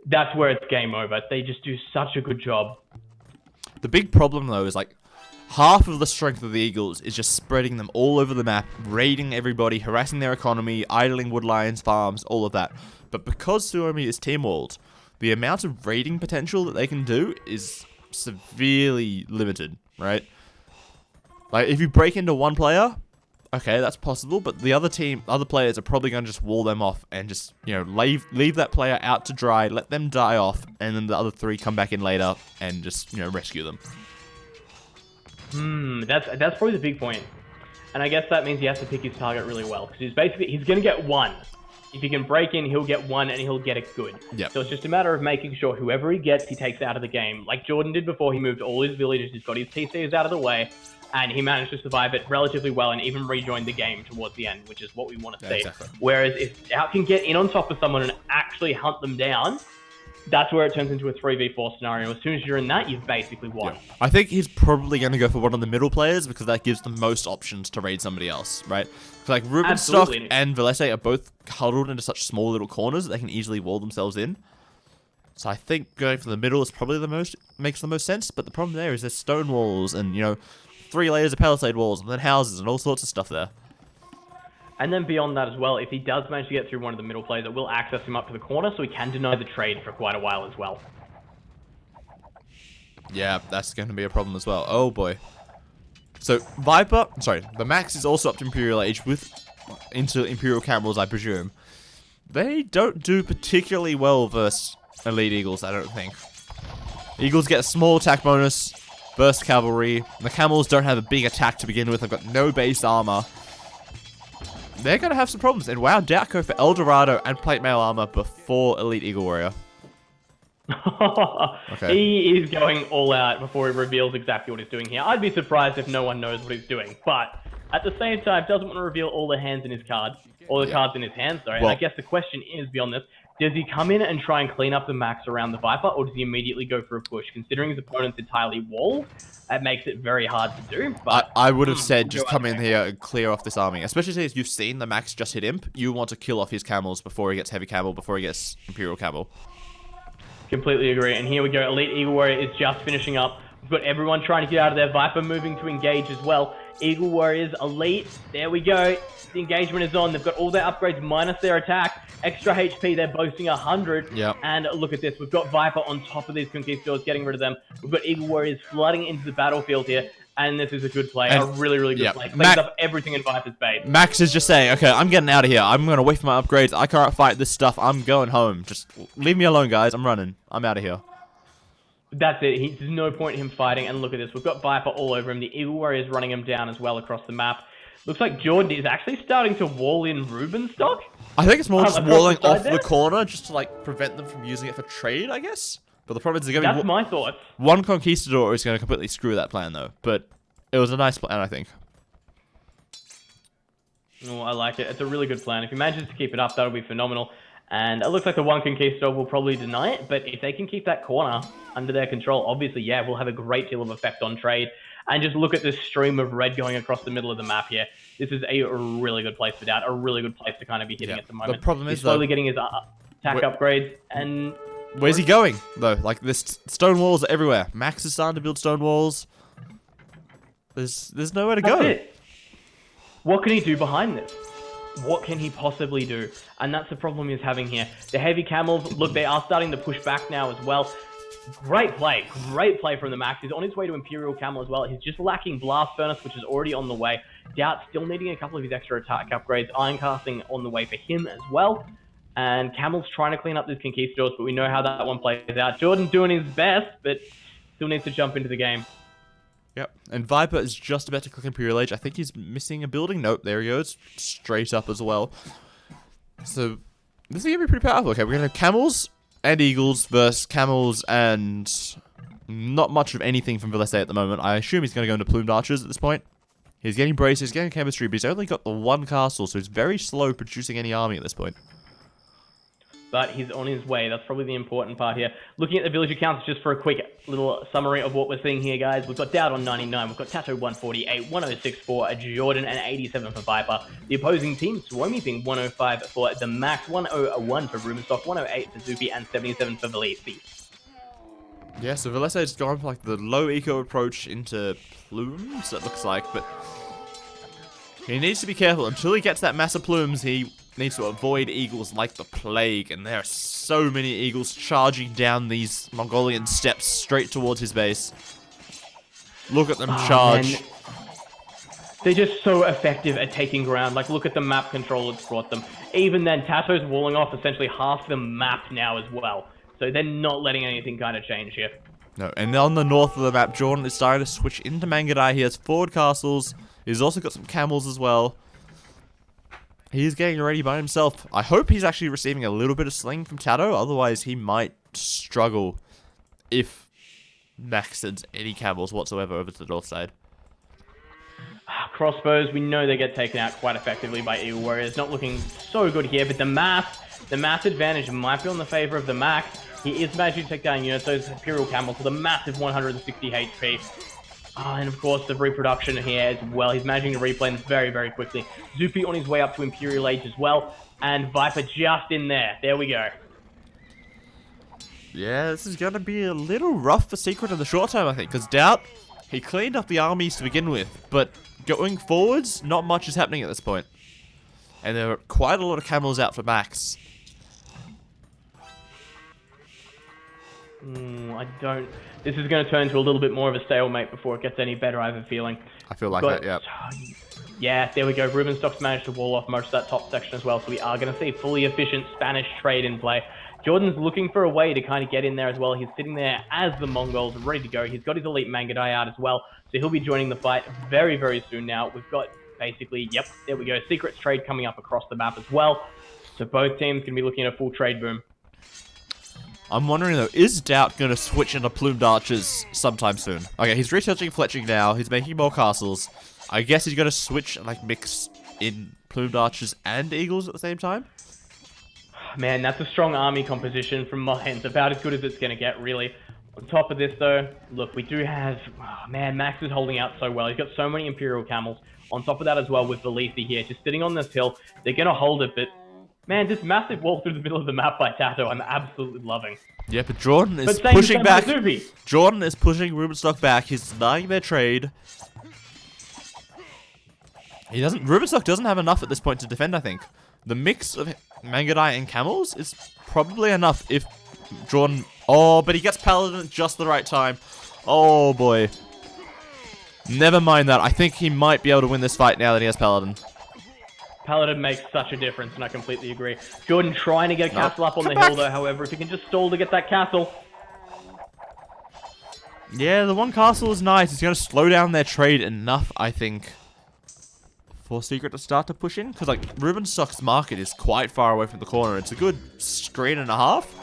that's where it's game over. They just do such a good job. The big problem, though, is like half of the strength of the Eagles is just spreading them all over the map, raiding everybody, harassing their economy, idling woodlines, farms, all of that. But because Suomi is team-walled, the amount of raiding potential that they can do is severely limited, right? Like, if you break into one player, okay, that's possible, but the other players are probably going to just wall them off and just, leave that player out to dry, let them die off, and then the other 3 come back in later and just, rescue them. That's probably the big point. And I guess that means he has to pick his target really well, because he's going to get 1. If he can break in, he'll get 1 and he'll get it good. Yep. So it's just a matter of making sure whoever he gets, he takes out of the game. Like Jordan did before, he moved all his villages, he's got his TCs out of the way, and he managed to survive it relatively well and even rejoin the game towards the end, which is what we want to see. Exactly. Whereas if Doubt can get in on top of someone and actually hunt them down, that's where it turns into a 3v4 scenario. As soon as you're in that, you've basically won. Yeah. I think he's probably going to go for one of the middle players because that gives the most options to raid somebody else, right? So like Rubenstock and Velese are both huddled into such small little corners that they can easily wall themselves in. So I think going for the middle is probably makes the most sense. But the problem there is there's stone walls and 3 layers of palisade walls and then houses and all sorts of stuff there. And then beyond that as well, if he does manage to get through one of the middle players, it will access him up to the corner, so he can deny the trade for quite a while as well. Yeah, that's going to be a problem as well. Oh boy. So the Max is also up to Imperial Age into Imperial Camels, I presume. They don't do particularly well versus Elite Eagles, I don't think. Eagles get a small attack bonus, burst cavalry. The Camels don't have a big attack to begin with. They've got no base armor. They're going to have some problems. And wow, Doubt go for Eldorado and plate mail armor before Elite Eagle Warrior. Okay. He is going all out before he reveals exactly what he's doing here. I'd be surprised if no one knows what he's doing. But at the same time, doesn't want to reveal all the hands in his card. All the cards in his hands, sorry. Well, and I guess the question is, beyond this, does he come in and try and clean up the max around the Viper, or does he immediately go for a push? Considering his opponent's entirely walled, that makes it very hard to do. But I would have said just come in here and clear off this army. Especially since you've seen the Max just hit Imp. You want to kill off his camels before he gets Heavy Camel, before he gets Imperial Camel. Completely agree. And here we go. Elite Eagle Warrior is just finishing up. We've got everyone trying to get out of there. Viper moving to engage as well. Eagle Warriors, Elite. There we go. The engagement is on. They've got all their upgrades minus their attack. Extra HP. They're boasting 100. Yep. And look at this. We've got Viper on top of these conquistadors, getting rid of them. We've got Eagle Warriors flooding into the battlefield here. And this is a good play. And- a really, really good yeah, play. Cleans Mac- up everything in Viper's base. Max is just saying, okay, I'm getting out of here. I'm going to wait for my upgrades. I can't fight this stuff. I'm going home. Just leave me alone, guys. I'm running. I'm out of here. That's it. There's no point in him fighting. And look at this. We've got Viper all over him. The Eagle Warrior's running him down as well across the map. Looks like Jordan is actually starting to wall in Ruben stock. I think it's more just across walling the side off the there? corner just to, like, prevent them from using it for trade, I guess. But the problem is there's going to That's be my thoughts. one Conquistador is going to completely screw that plan, though. But it was a nice plan, I think. Oh, I like it. It's a really good plan. If he manages to keep it up, that'll be phenomenal. And it looks like the one Conquistador will probably deny it, but if they can keep that corner under their control, obviously, yeah, we'll have a great deal of effect on trade. And just look at this stream of red going across the middle of the map here. This is a really good place for that, a really good place to kind of be hitting Yeah. at the moment. The problem He's is, slowly though, getting his attack upgrades, and where's he going, though? Like, there's stone walls everywhere. Max is starting to build stone walls. There's nowhere to that's go. it. What can he do behind this? What can he possibly do? And that's the problem he's having here. The heavy camels, look, they are starting to push back now as well. Great play from the Max. He's on his way to Imperial Camel as well. He's just lacking Blast Furnace, which is already on the way. Doubt still needing a couple of his extra attack upgrades. Iron Casting on the way for him as well. And Camel's trying to clean up these Conquistadors, but we know how that one plays out. Jordan doing his best, but still needs to jump into the game. Yep. And Viper is just about to click Imperial Age. I think he's missing a building. Nope, there he goes. Straight up as well. So, this is going to be pretty powerful. Okay, we're going to have Camels and Eagles versus Camels and not much of anything from Velese at the moment. I assume he's going to go into Plumed Archers at this point. He's getting braces, he's getting chemistry, but he's only got the one castle, so he's very slow producing any army at this point. But he's on his way. That's probably the important part here. Looking at the villager counts, just for a quick little summary of what we're seeing here, guys. We've got Dowd on 99. We've got Tato 148, 106 for Jordan, and 87 for Viper. The opposing team, Suomi being 105 for the Max, 101 for Rubenstock, 108 for Zupi, and 77 for Velisi. Yeah, so Velese has gone for like the low eco approach into plumes, it looks like, but he needs to be careful. Until he gets that mass of plumes, he needs to avoid eagles like the plague, and there are so many eagles charging down these Mongolian steps straight towards his base. Look at them charge. Man. They're just so effective at taking ground. Like, look at the map control it's brought them. Even then, Tato's walling off essentially half the map now as well. So they're not letting anything kind of change here. No, and on the north of the map, Jordan is starting to switch into Mangadai. He has forward castles. He's also got some camels as well. He's getting ready by himself. I hope he's actually receiving a little bit of sling from Tato. Otherwise, he might struggle if Max sends any camels whatsoever over to the north side. Crossbows, we know they get taken out quite effectively by Eagle Warriors. Not looking so good here, but the mass advantage might be on the favor of the Max. He is managing to take down units. Those Imperial Camels with a massive 160 HP. And of course, the reproduction here as well. He's managing to replay this very, very quickly. Zupi on his way up to Imperial Age as well. And Viper just in there. There we go. Yeah, this is going to be a little rough for Secret in the short term, I think. Because Doubt, he cleaned up the armies to begin with. But going forwards, not much is happening at this point. And there are quite a lot of camels out for Max. This is going to turn into a little bit more of a stalemate before it gets any better, I have a feeling. I feel like that, yeah. Yeah, there we go. Rubenstock's managed to wall off most of that top section as well, so we are going to see fully efficient Spanish trade in play. Jordan's looking for a way to kind of get in there as well. He's sitting there as the Mongols, ready to go. He's got his elite Mangadai out as well, so he'll be joining the fight very, very soon now. We've got basically, yep, there we go. Secrets trade coming up across the map as well. So both teams can be looking at a full trade boom. I'm wondering though, is Doubt going to switch into Plumed Archers sometime soon? Okay, he's researching fletching now. He's making more castles. I guess he's going to switch and like mix in Plumed Archers and Eagles at the same time? Man, that's a strong army composition from Mines. About as good as it's going to get, really. On top of this, though, look, we do have... Oh, man, Max is holding out so well. He's got so many Imperial Camels. On top of that as well with Velisi here, just sitting on this hill. They're going to hold it, but... Man, this massive wall through the middle of the map by Tato, I'm absolutely loving. Yeah, but Jordan is pushing back. Zupi. Jordan is pushing Rubenstock back. He's denying their trade. Rubenstock doesn't have enough at this point to defend, I think. The mix of Mangadai and Camels is probably enough if Jordan... Oh, but he gets Paladin at just the right time. Oh, boy. Never mind that. I think he might be able to win this fight now that he has Paladin. Paladin makes such a difference, and I completely agree. Jordan trying to get a castle up on the Come hill, back. though, however, if he can just stall to get that castle. Yeah, the one castle is nice. It's going to slow down their trade enough, I think, for Secret to start to push in. Because, like, Rubenstock's market is quite far away from the corner. It's a good screen and a half.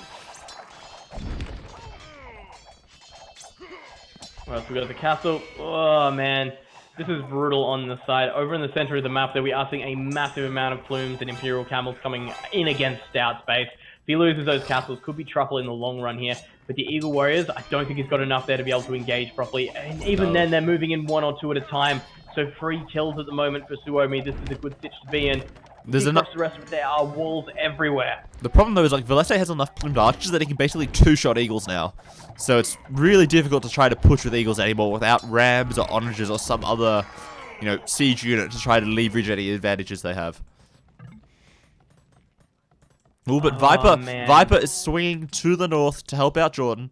Well, so we got the castle. Oh, man. This is brutal on the side. Over in the center of the map there, we are seeing a massive amount of plumes and Imperial Camels coming in against Stout's base. If he loses those castles, could be trouble in the long run here. But the Eagle Warriors, I don't think he's got enough there to be able to engage properly. And even then, they're moving in 1 or 2 at a time. So 3 kills at the moment for Suomi. This is a good stitch to be in. There's enough. The rest of it, there are walls everywhere. The problem, though, is, like, Valese has enough plumed archers that he can basically 2-shot Eagles now. So it's really difficult to try to push with Eagles anymore without Rams or Onagers or some other, you know, siege unit to try to leverage any advantages they have. Ooh, but Viper is swinging to the north to help out Jordan.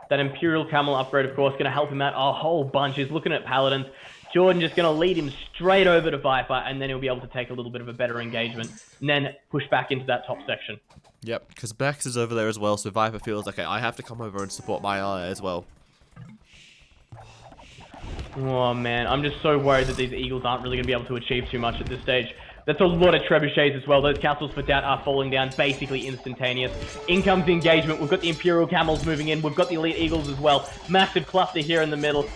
That Imperial Camel upgrade, of course, going to help him out a whole bunch. He's looking at Paladins. Jordan just going to lead him straight over to Viper, and then he'll be able to take a little bit of a better engagement, and then push back into that top section. Yep, because Bex is over there as well, so Viper feels, okay, I have to come over and support my ally as well. Oh, man. I'm just so worried that these Eagles aren't really going to be able to achieve too much at this stage. That's a lot of trebuchets as well. Those castles for Doubt are falling down basically instantaneous. In comes the engagement. We've got the Imperial Camels moving in. We've got the Elite Eagles as well. Massive cluster here in the middle.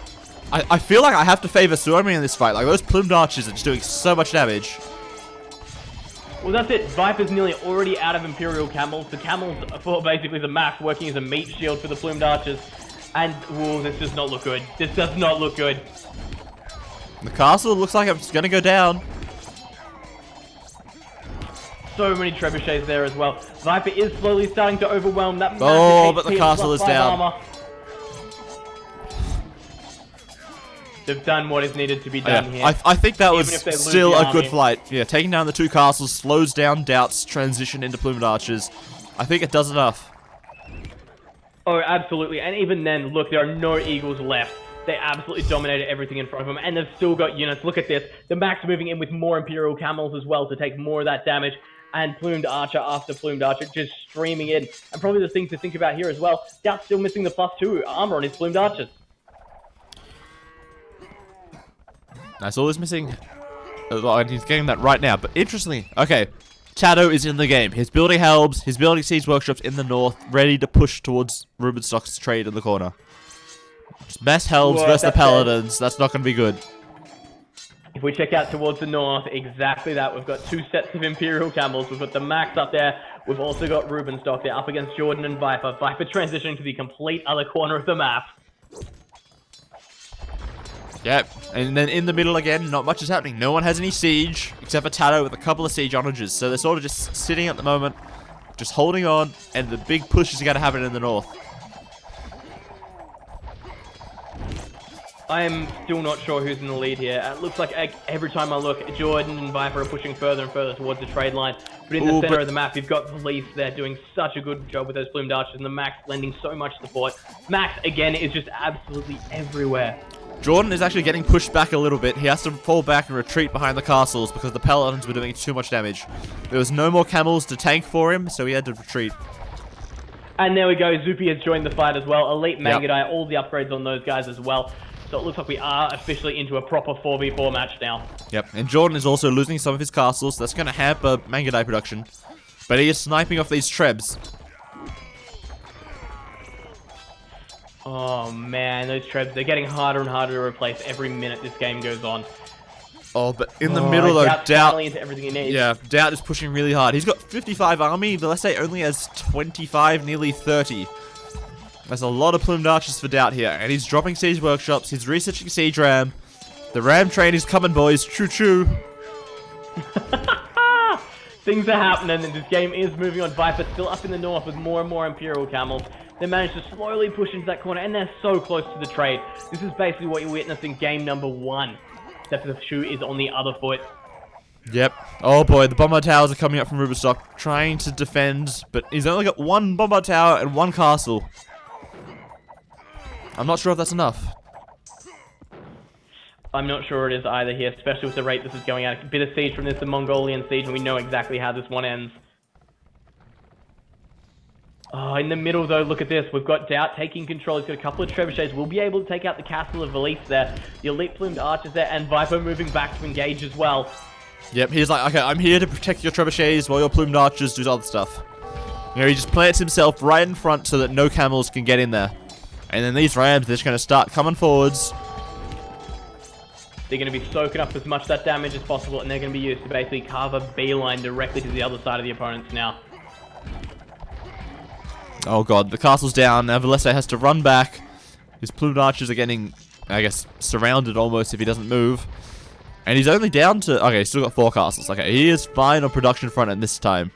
I feel like I have to favor Suomi in this fight. Like, those plumed archers are just doing so much damage. Well, that's it. Viper's nearly already out of Imperial Camels. The Camels for basically the max working as a meat shield for the plumed archers. And, whoa, this does not look good. This does not look good. The castle looks like it's going to go down. So many trebuchets there as well. Viper is slowly starting to overwhelm that massive Oh, but the HP castle is +5 down. armor. They've done what is needed to be done here. I think that was Even if they lose still the a good army. fight. Yeah, taking down the 2 castles slows down Doubt's transition into plumed archers. I think it does enough. Oh, absolutely. And even then, look, there are no Eagles left. They absolutely dominated everything in front of them, and they've still got units. Look at this. The Max moving in with more Imperial Camels as well to take more of that damage. And Plumed Archer after Plumed Archer just streaming in. And probably the thing to think about here as well, Doubt's still missing the +2 armor on his Plumed Archers. That's all he's missing. And he's getting that right now. But interestingly, okay, Tato is in the game. He's building helms, he's building siege workshops in the north, ready to push towards Rubenstock's trade in the corner. Just mass helms Whoa, versus the that's paladins. That's not going to be good. If we check out towards the north, exactly that. We've got 2 sets of Imperial Camels. We've got the Max up there. We've also got Rubenstock there up against Jordan and Viper. Viper transitioning to the complete other corner of the map. Yep, and then in the middle again, not much is happening. No one has any siege, except for Tato with a couple of siege onagers. So they're sort of just sitting at the moment, just holding on, and the big push is going to happen in the north. I am still not sure who's in the lead here. It looks like every time I look, Jordan and Viper are pushing further and further towards the trade line. But in the center of the map, you've got Police there doing such a good job with those Plumed Archers, and the Max lending so much support. Max, again, is just absolutely everywhere. Jordan is actually getting pushed back a little bit. He has to fall back and retreat behind the castles because the paladins were doing too much damage. There was no more camels to tank for him, so he had to retreat. And there we go. Zupi has joined the fight as well. Elite Mangadai, all the upgrades on those guys as well. So it looks like we are officially into a proper 4v4 match now. Yep, and Jordan is also losing some of his castles. That's going to hamper Mangadai production. But he is sniping off these trebs. Oh man, those trebs, they're getting harder and harder to replace every minute this game goes on. Oh, but in the middle though, Doubt into everything he needs. Yeah, Doubt is pushing really hard. He's got 55 army, but let's say only has 25, nearly 30. There's a lot of plumed archers for Doubt here, and he's dropping siege workshops, he's researching siege ram. The ram train is coming, boys. Choo choo. Things are happening, and this game is moving on. Viper still up in the north with more and more Imperial Camels. They managed to slowly push into that corner, and they're so close to the trade. This is basically what you witnessed in game number 1. Except for the shoe is on the other foot. Yep. Oh boy, the bomber towers are coming up from Rubenstock, trying to defend, but he's only got 1 bomber tower and 1 castle. I'm not sure if that's enough. I'm not sure it is either here, especially with the rate this is going at. A bit of siege from this, the Mongolian siege, and we know exactly how this one ends. Oh, in the middle, though, look at this. We've got Doubt taking control. He's got a couple of trebuchets. We'll be able to take out the castle of Valise there. The elite plumed archers there, and Viper moving back to engage as well. Yep, he's like, okay, I'm here to protect your trebuchets while your plumed archers do other stuff. You know, he just plants himself right in front so that no camels can get in there. And then these rams, they're just going to start coming forwards. They're going to be soaking up as much of that damage as possible, and they're going to be used to basically carve a beeline directly to the other side of the opponents now. Oh god, the castle's down. Now Valese has to run back. His plumed archers are getting, I guess, surrounded almost if he doesn't move. And he's only down to... Okay, he's still got 4 castles. Okay, he is fine on production front at this time.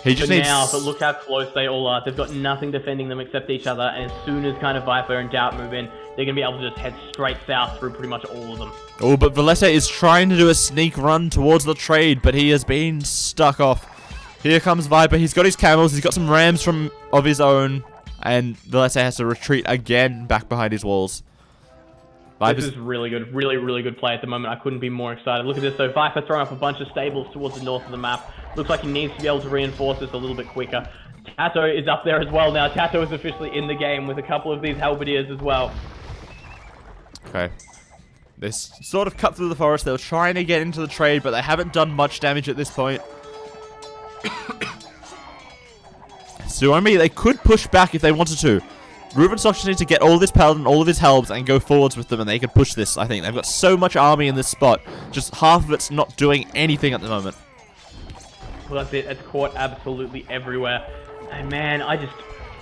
He just needs... now, but look how close they all are. They've got nothing defending them except each other, and as soon as kind of Viper and Doubt move in, they're going to be able to just head straight south through pretty much all of them. Oh, but Valese is trying to do a sneak run towards the trade, but he has been stuck off. Here comes Viper. He's got his camels. He's got some rams of his own. And Valese has to retreat again back behind his walls. This is really good. Really, really good play at the moment. I couldn't be more excited. Look at this. So Viper throwing up a bunch of stables towards the north of the map. Looks like he needs to be able to reinforce this a little bit quicker. Tato is up there as well now. Tato is officially in the game with a couple of these halberdiers as well. Okay. They sort of cut through the forest. They were trying to get into the trade, but they haven't done much damage at this point. So, I mean, they could push back if they wanted to. Rubenstock just needs to get all of his paladin, all of his helms, and go forwards with them, and they could push this, I think. They've got so much army in this spot. Just half of it's not doing anything at the moment. Well, that's it. It's caught absolutely everywhere. And man,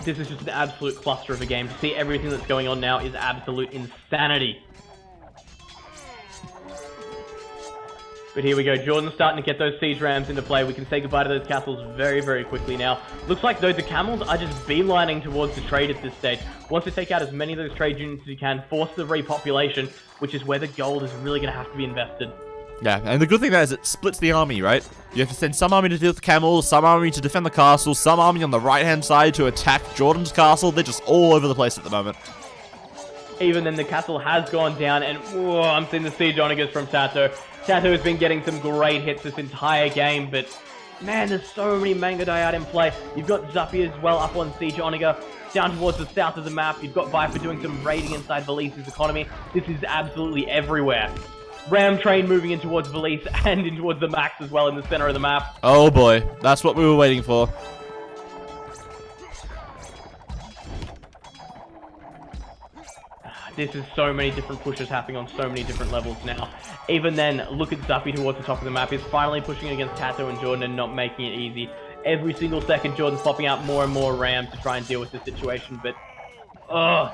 this is just an absolute cluster of a game. To see everything that's going on now is absolute insanity. But here we go. Jordan's starting to get those siege rams into play. We can say goodbye to those castles very, very quickly now. Looks like, though, the camels are just beelining towards the trade at this stage. Wants to take out as many of those trade units as he can, force the repopulation, which is where the gold is really going to have to be invested. Yeah, and the good thing there is it splits the army, right? You have to send some army to deal with the camels, some army to defend the castle, some army on the right-hand side to attack Jordan's castle. They're just all over the place at the moment. Even then, the castle has gone down, and whoa, I'm seeing the siege onagers from Tato. Tato has been getting some great hits this entire game, but man, there's so many Mangadai out in play. You've got Zuppy as well up on siege onager. Down towards the south of the map, you've got Viper doing some raiding inside Valise's economy. This is absolutely everywhere. Ram train moving in towards Valise and in towards the max as well in the center of the map. Oh boy, that's what we were waiting for. This is so many different pushes happening on so many different levels now. Even then, look at Zuppy towards the top of the map. He's finally pushing against Tato and Jordan and not making it easy. Every single second, Jordan's popping out more and more rams to try and deal with this situation, but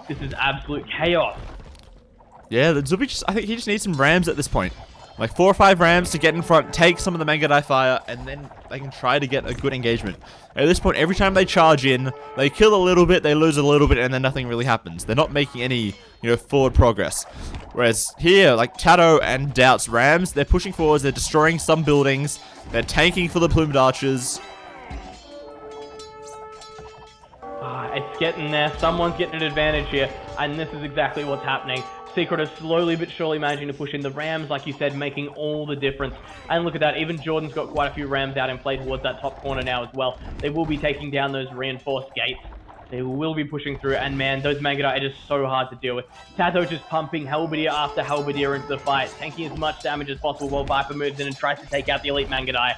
this is absolute chaos. Yeah, the Zuppy I think he just needs some rams at this point. Like 4 or 5 rams to get in front, take some of the Mangadai fire, and then they can try to get a good engagement. At this point, every time they charge in, they kill a little bit, they lose a little bit, and then nothing really happens. They're not making any, forward progress. Whereas here, like Tato and Doubt's rams, they're pushing forwards, they're destroying some buildings, they're tanking for the plumed archers. It's getting there. Someone's getting an advantage here, and this is exactly what's happening. Secret is slowly but surely managing to push in the rams, like you said, making all the difference. And look at that, even Jordan's got quite a few rams out in play towards that top corner now as well. They will be taking down those reinforced gates. They will be pushing through, and man, those Mangadai are just so hard to deal with. Tato just pumping halberdier after halberdier into the fight, tanking as much damage as possible while Viper moves in and tries to take out the elite Mangadai.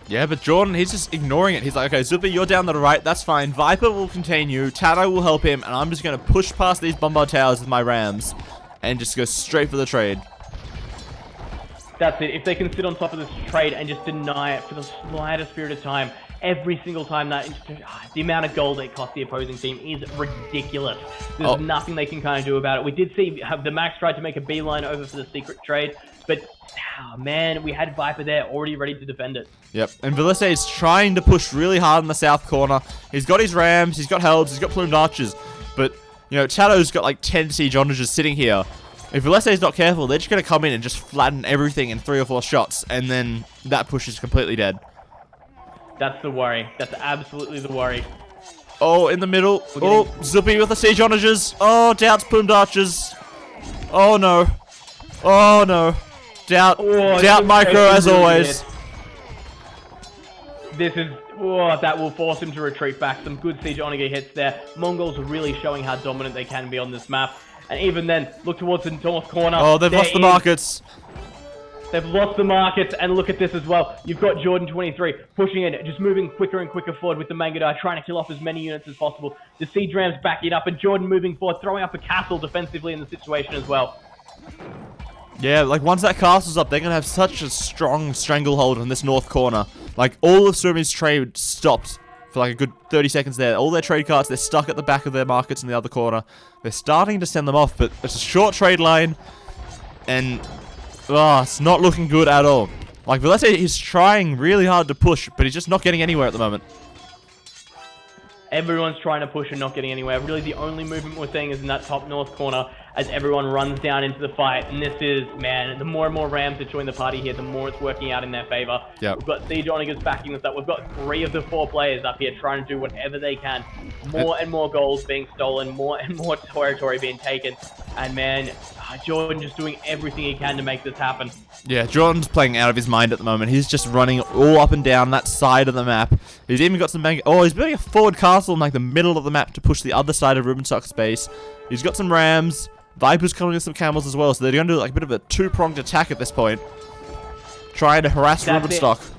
Yeah, but Jordan, he's just ignoring it. He's like, okay, Zuppy, you're down to the right. That's fine. Viper will contain you. Tato will help him. And I'm just going to push past these bombard towers with my rams and just go straight for the trade. That's it. If they can sit on top of this trade and just deny it for the slightest period of time, every single time, the amount of gold it costs the opposing team is ridiculous. There's nothing they can kind of do about it. We did see the Max tried to make a beeline over for the secret trade, but man, we had Viper there already ready to defend it. Yep, and Valise is trying to push really hard in the south corner. He's got his rams, he's got helms, he's got plumed archers, but Tato's got like 10 siege onagers sitting here. If Valise is not careful, they're just going to come in and just flatten everything in 3 or 4 shots, and then that push is completely dead. That's the worry. That's absolutely the worry. Oh, in the middle. Oh, Zuppy with the siege onagers. Oh, Doubt's plumed archers. Oh no. Oh no. Doubt. Oh, Doubt micro as always. This is, that will force him to retreat back. Some good siege onager hits there. Mongols are really showing how dominant they can be on this map. And even then, look towards the north corner. Oh, they've lost the markets. They've lost the markets, and look at this as well. You've got Jordan 23 pushing in, just moving quicker and quicker forward with the Mangudai, trying to kill off as many units as possible. The siege rams backing up, and Jordan moving forward, throwing up a castle defensively in the situation as well. Yeah, like once that castle's up, they're gonna have such a strong stranglehold on this north corner. Like all of Sumi's trade stopped for like a good 30 seconds there. All their trade carts, they're stuck at the back of their markets in the other corner. They're starting to send them off, but it's a short trade line, and it's not looking good at all. Like Valete is trying really hard to push, but he's just not getting anywhere at the moment. Everyone's trying to push and not getting anywhere. Really, the only movement we're seeing is in that top north corner as everyone runs down into the fight. And this is, man, the more and more Rams that join the party here, the more it's working out in their favor. Yep. We've got Siege Onagers backing this up. We've got 3 of the 4 players up here trying to do whatever they can. More and more goals being stolen, more and more territory being taken. And man, Jordan just doing everything he can to make this happen. Yeah, Jordan's playing out of his mind at the moment. He's just running all up and down that side of the map. He's even got some he's building a forward castle in like the middle of the map to push the other side of Rubenstock's base. He's got some Rams. Viper's coming with some camels as well, so they're going to do like a bit of a 2-pronged attack at this point. Trying to harass Rubenstock.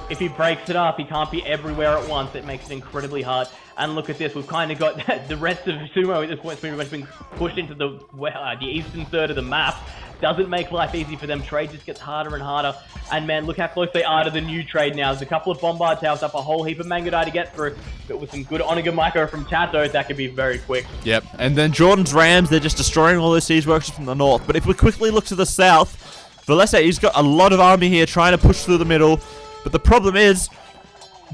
If he breaks it up, he can't be everywhere at once. It makes it incredibly hard. And look at this, we've kind of got the rest of Sumo at this point has been pushed into the eastern third of the map. Doesn't make life easy for them. Trade just gets harder and harder. And man, look how close they are to the new trade now. There's a couple of bombard towers up, a whole heap of Mangudai to get through. But with some good Onager Micro from Tato, that could be very quick. Yep, and then Jordan's Rams, they're just destroying all those siege workshops from the north. But if we quickly look to the south, Valese, he's got a lot of army here trying to push through the middle. But the problem is,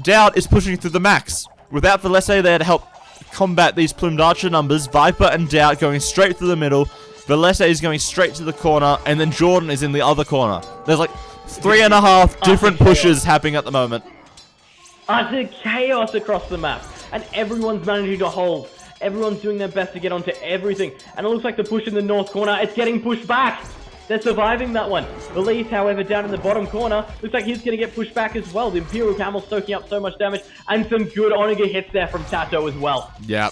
Doubt is pushing through the max. Without Valese there to help combat these plumed archer numbers, Viper and Doubt going straight through the middle. Valese is going straight to the corner, and then Jordan is in the other corner. There's like 3.5 different pushes happening at the moment. Utter chaos across the map, and everyone's managing to hold. Everyone's doing their best to get onto everything, and it looks like the push in the north corner, it's getting pushed back. They're surviving that one. Valise, however, down in the bottom corner, looks like he's going to get pushed back as well. The Imperial Camel soaking up so much damage, and some good Onager hits there from Tato as well. Yeah.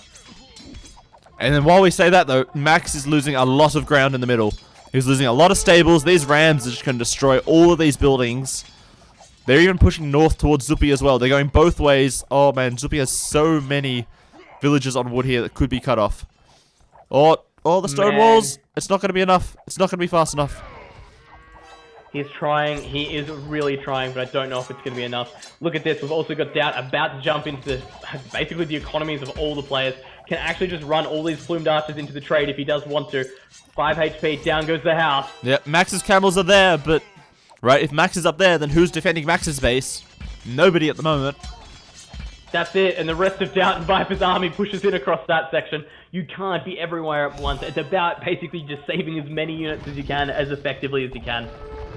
And then while we say that, though, Max is losing a lot of ground in the middle. He's losing a lot of stables. These Rams are just going to destroy all of these buildings. They're even pushing north towards Zupi as well. They're going both ways. Oh, man, Zupi has so many villages on wood here that could be cut off. Oh, the stone walls. It's not going to be enough. It's not going to be fast enough. He's trying. He is really trying, but I don't know if it's going to be enough. Look at this. We've also got Doubt about to jump into basically the economies of all the players. Can actually just run all these plumed archers into the trade if he does want to. 5 HP, down goes the house. Yeah, Max's camels are there, but... Right, if Max is up there, then who's defending Max's base? Nobody at the moment. That's it, and the rest of Doubt and Viper's army pushes in across that section. You can't be everywhere at once. It's about basically just saving as many units as you can, as effectively as you can.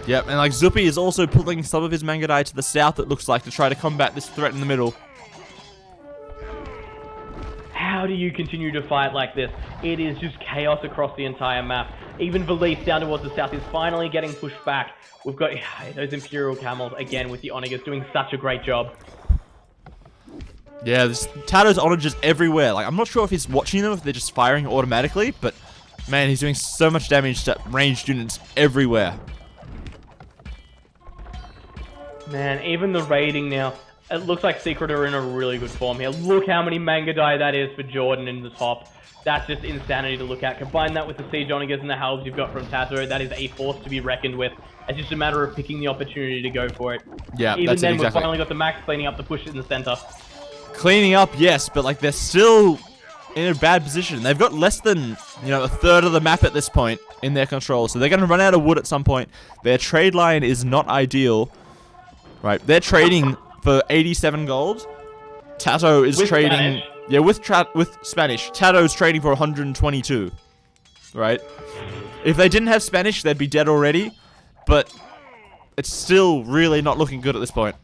Yep, and like Zupi is also pulling some of his Mangudai to the south, it looks like, to try to combat this threat in the middle. How do you continue to fight like this? It is just chaos across the entire map. Even Valise down towards the south is finally getting pushed back. We've got those Imperial Camels, again, with the Onagers doing such a great job. Yeah, there's Tato's Onagers everywhere. Like, I'm not sure if he's watching them, if they're just firing automatically, but man, he's doing so much damage to ranged units everywhere. Man, even the raiding now, it looks like Secret are in a really good form here. Look how many Mangudai that is for Jordan in the top. That's just insanity to look at. Combine that with the Siege Onagers and the Halves you've got from Tato, that is a force to be reckoned with. It's just a matter of picking the opportunity to go for it. Yeah, even that's then, it, exactly. we've finally got the Max cleaning up the push in the center. Cleaning up, yes, but like they're still in a bad position. They've got less than, a third of the map at this point in their control, so they're going to run out of wood at some point. Their trade line is not ideal. Right, they're trading for 87 gold. Tato is trading... Spanish. Yeah, with Spanish. Tato's trading for 122. Right? If they didn't have Spanish, they'd be dead already. But it's still really not looking good at this point.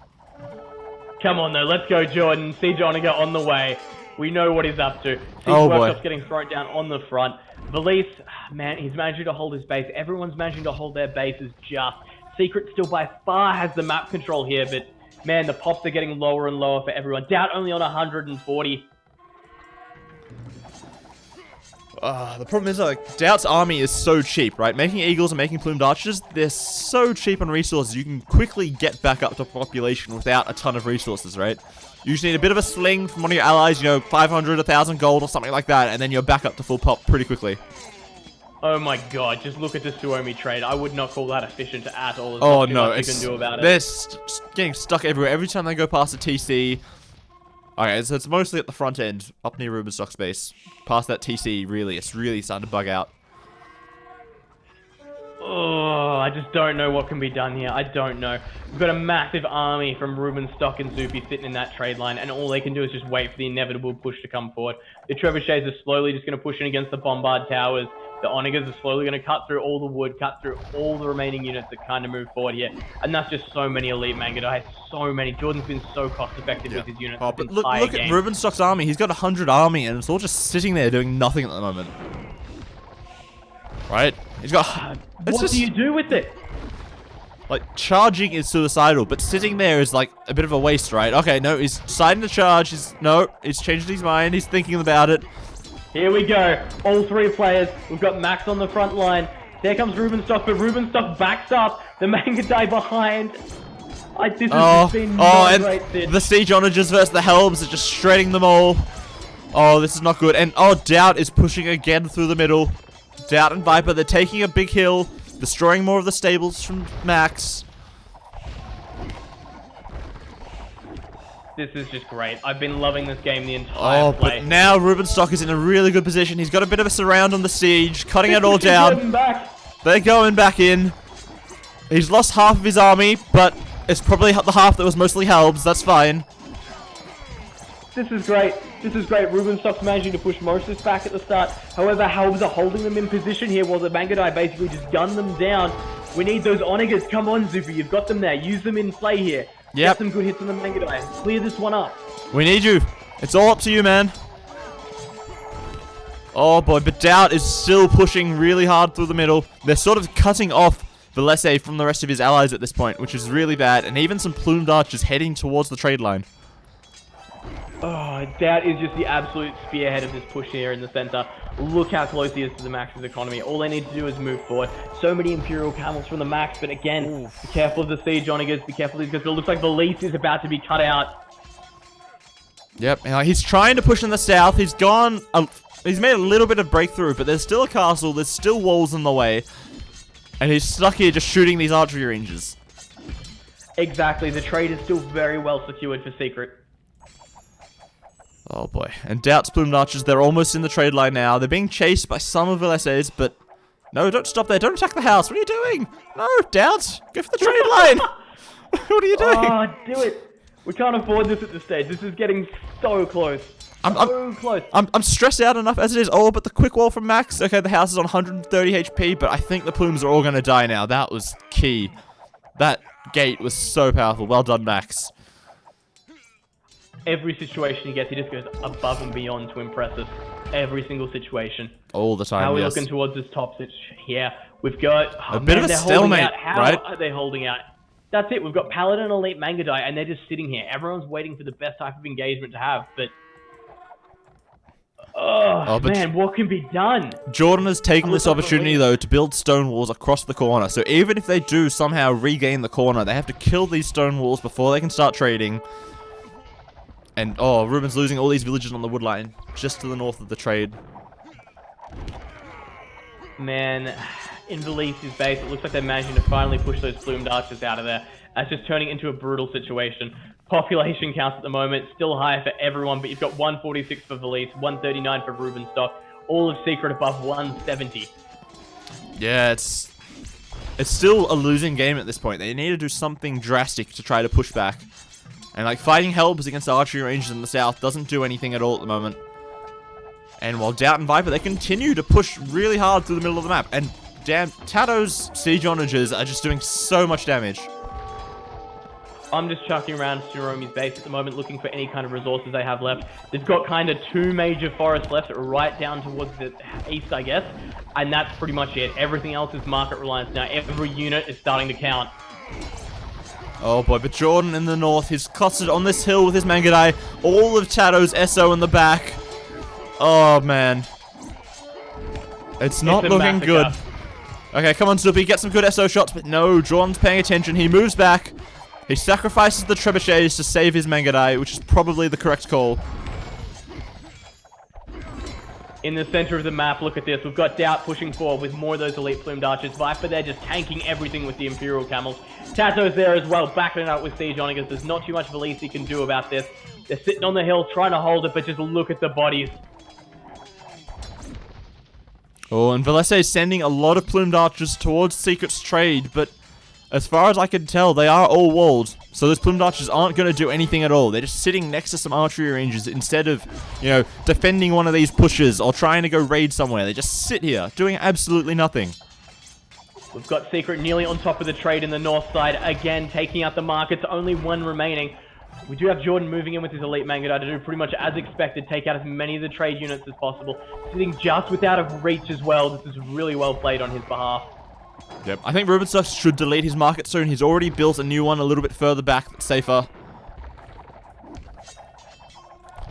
Come on, though. Let's go, Jordan. Siege Onager on the way. We know what he's up to. Siege Oh, boy. Workshop's getting thrown down on the front. Valise, man, he's managing to hold his base. Everyone's managing to hold their bases just. Secret still by far has the map control here, but, man, the pops are getting lower and lower for everyone. Doubt only on 140. The problem is, like, Doubt's army is so cheap, right? Making eagles and making plumed archers, they're so cheap on resources. You can quickly get back up to population without a ton of resources, right? You just need a bit of a sling from one of your allies, you know, 500, 1,000 gold or something like that, and then you're back up to full pop pretty quickly. Oh my god, just look at the Suomi trade. I would not call that efficient at all. There's Oh not too no, much it's, you can do about it. they're getting stuck everywhere. Every time they go past the TC... Okay, so it's mostly at the front end, up near Rubenstock's base. Past that TC, really, it's really starting to bug out. Oh, I just don't know what can be done here. I don't know. We've got a massive army from Rubenstock and Zupi sitting in that trade line, and all they can do is just wait for the inevitable push to come forward. The trebuchets are slowly just going to push in against the bombard towers. The onagers are slowly going to cut through all the wood, cut through all the remaining units that kind of move forward here. And that's just so many elite Mangadai, so many. Jordan's been so cost effective with his units. Oh, but look at Rubenstock's army. He's got 100 army, and it's all just sitting there doing nothing at the moment. Right? He's got... What do you do with it? Like, charging is suicidal, but sitting there is, like, a bit of a waste, right? Okay, no, he's deciding to charge. He's changed his mind. He's thinking about it. Here we go. All three players. We've got Max on the front line. There comes Rubenstock, but Rubenstock backs up. The Mangadai behind. This has been not great, Sid. The Siege Onagers versus the Helms are just shredding them all. Oh, this is not good. And, Doubt is pushing again through the middle. Doubt and Viper, they're taking a big hill. Destroying more of the stables from Max. This is just great. I've been loving this game the entire play. But now Rubenstock is in a really good position. He's got a bit of a surround on the siege, cutting it all down. They're going back in. He's lost half of his army, but it's probably the half that was mostly Helms. That's fine. This is great. This is great. Rubenstock's managing to push most of this back at the start. However, Helms are holding them in position here while the Mangadai basically just gun them down. We need those onagers. Come on, Zupi. You've got them there. Use them in play here. Yep. Get some good hits on the Mangadai. Clear this one up. We need you. It's all up to you, man. Oh boy, but Doubt is still pushing really hard through the middle. They're sort of cutting off Valese from the rest of his allies at this point, which is really bad. And even some plumed archers heading towards the trade line. Oh, Doubt is just the absolute spearhead of this push here in the center. Look how close he is to the Max's economy. All they need to do is move forward. So many Imperial camels from the Max, but again, be careful of the Siege Onagers, be careful because it looks like the lease is about to be cut out. Yep, he's trying to push in the south. He's gone... he's made a little bit of breakthrough, but there's still a castle, there's still walls in the way. And he's stuck here just shooting these archery ranges. Exactly, the trade is still very well secured for Secret. Oh boy. And Doubt's plumed archers, they're almost in the trade line now. They're being chased by some of Valese's, but... No, don't stop there. Don't attack the house. What are you doing? No, Doubt. Go for the trade line. What are you doing? Oh, do it. We can't afford this at this stage. This is getting so close. So close. I'm stressed out enough as it is. Oh, but the quick wall from Max. Okay, the house is on 130 HP, but I think the plumes are all going to die now. That was key. That gate was so powerful. Well done, Max. Every situation he gets, he just goes above and beyond to impress us. Every single situation. All the time, How are we yes. looking towards this top situation? Yeah, we've got... a bit of a stalemate, How right? are they holding out? That's it. We've got Paladin Elite Mangadai, and they're just sitting here. Everyone's waiting for the best type of engagement to have, but... Oh, but man, what can be done? Jordan has taken this opportunity, though, to build stone walls across the corner. So even if they do somehow regain the corner, they have to kill these stone walls before they can start trading. And, Ruben's losing all these villages on the wood line, just to the north of the trade. Man, in Valise's base, it looks like they're managing to finally push those plumed archers out of there. That's just turning into a brutal situation. Population counts at the moment, still higher for everyone, but you've got 146 for Valise, 139 for Rubenstock, all of Secret above 170. Yeah, it's still a losing game at this point. They need to do something drastic to try to push back. And, like, fighting Helms against archery ranges in the south doesn't do anything at all at the moment. And while Doubt and Viper, they continue to push really hard through the middle of the map. And damn, Tato's Siege Onagers are just doing so much damage. I'm just chucking around Tsurumi's base at the moment, looking for any kind of resources they have left. They've got kind of 2 major forests left, right down towards the east, I guess. And that's pretty much it. Everything else is market reliance now. Every unit is starting to count. Oh boy, but Jordan in the north, he's clustered on this hill with his Mangadai. All of Tato's SO in the back. Oh man. It's not looking good. Okay, come on, Zubi, get some good SO shots, but no, Jordan's paying attention. He moves back. He sacrifices the trebuchets to save his Mangadai, which is probably the correct call. In the center of the map, look at this. We've got Doubt pushing forward with more of those elite plumed archers. Viper, they're just tanking everything with the Imperial Camels. Tato's there as well, backing it up with Siege Onigas. There's not too much Valise he can do about this. They're sitting on the hill, trying to hold it, but just look at the bodies. Oh, and Valese is sending a lot of plumed archers towards Secret's trade, but as far as I can tell, they are all walled. So those plumed archers aren't going to do anything at all. They're just sitting next to some archery ranges instead of, you know, defending one of these pushes or trying to go raid somewhere. They just sit here, doing absolutely nothing. We've got Secret nearly on top of the trade in the north side. Again, taking out the markets. Only 1 remaining. We do have Jordan moving in with his elite Mangadai to do pretty much as expected. Take out as many of the trade units as possible. Sitting just without a reach as well. This is really well played on his behalf. Yep, I think Rubenstuff should delete his market soon. He's already built a new one a little bit further back that's safer.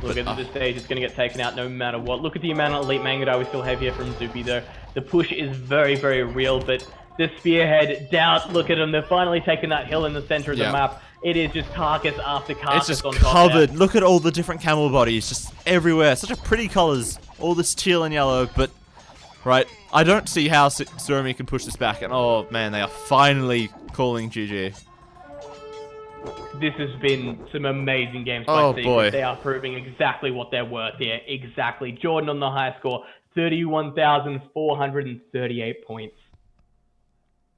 Look at this stage, it's going to get taken out no matter what. Look at the amount of elite Mangadai we still have here from Zupi though. The push is very, very real, but the spearhead, Doubt, look at them. They're finally taking that hill in the center of the map. It is just carcass after carcass it's just on top covered. there. Look at all the different camel bodies just everywhere. Such a pretty colors. All this teal and yellow, but right, I don't see how Tsurumi can push this back. And oh man, they are finally calling GG. This has been some amazing games by Secret. Boy. They are proving exactly what they're worth here. Exactly. Jordan on the high score, 31,438 points.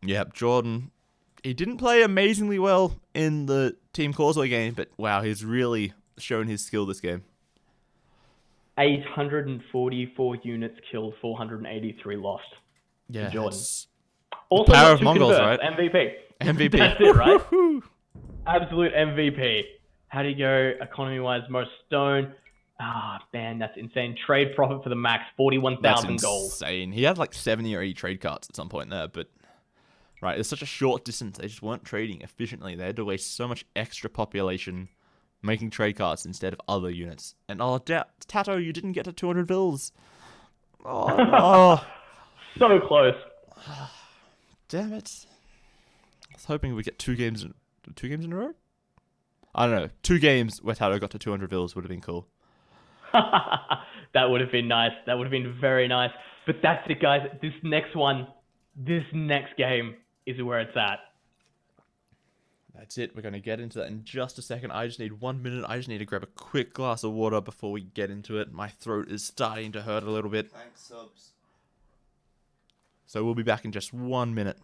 Yep, Jordan. He didn't play amazingly well in the Team Causeway game, but wow, he's really shown his skill this game. 844 units killed, 483 lost. Yeah, Jordan. Also, power not of to Mongols, convert, right? MVP. MVP. That's it, right? Absolute MVP. How do you go economy-wise? Most stone. Ah, man, that's insane. Trade profit for the max, 41,000 gold. That's insane. He had like 70 or 80 trade carts at some point there, but right, it's such a short distance. They just weren't trading efficiently. They had to waste so much extra population making trade carts instead of other units. And oh, Tato, you didn't get to 200 vills. Oh. So close. Damn it. I was hoping we'd get 2 games in a row? I don't know. 2 games where Tato got to 200 vills would have been cool. That would have been nice. That would have been very nice. But that's it, guys. This next game is where it's at. That's it. We're going to get into that in just a second. I just need 1 minute. I just need to grab a quick glass of water before we get into it. My throat is starting to hurt a little bit. Thanks, subs. So we'll be back in just 1 minute.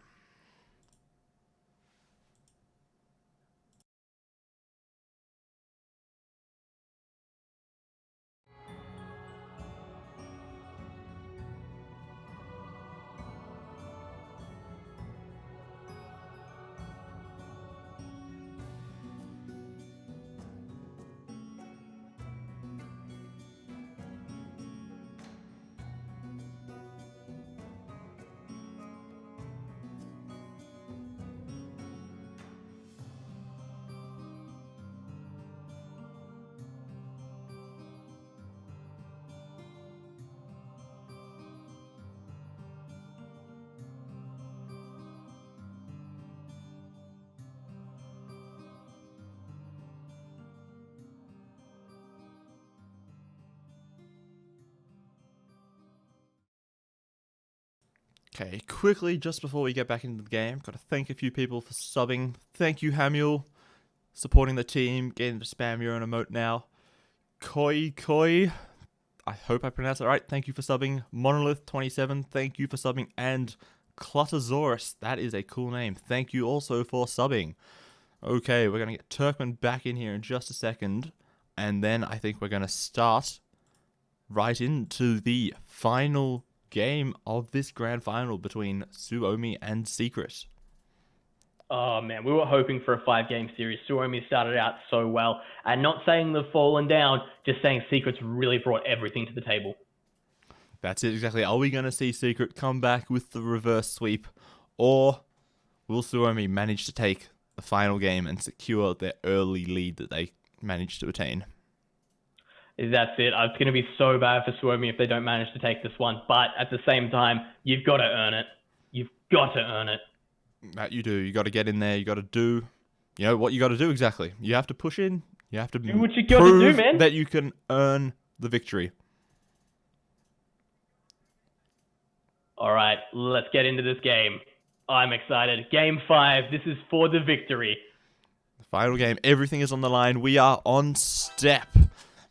Okay, quickly, just before we get back into the game, got to thank a few people for subbing. Thank you, Hamuel, supporting the team, getting the spam your own emote now. Koi, I hope I pronounced it right. Thank you for subbing. Monolith27, thank you for subbing. And Cluttersaurus, that is a cool name. Thank you also for subbing. Okay, we're going to get Turkman back in here in just a second. And then I think we're going to start right into the final game of this grand final between Suomi and Secret. Oh man, we were hoping for a 5-game series. Suomi started out so well, and not saying they've fallen down, just saying Secret's really brought everything to the table. That's it, exactly. Are we going to see Secret come back with the reverse sweep? Or will Suomi manage to take the final game and secure their early lead that they managed to attain? That's it. It's going to be so bad for Suomi if they don't manage to take this one. But at the same time, you've got to earn it. You've got to earn it. That you do. You got to get in there. You got to do, what you got to do exactly. You have to push in. You have to Do what you got to prove do, man. that you can earn the victory. All right, let's get into this game. I'm excited. Game 5. This is for the victory. Final game. Everything is on the line. We are on step.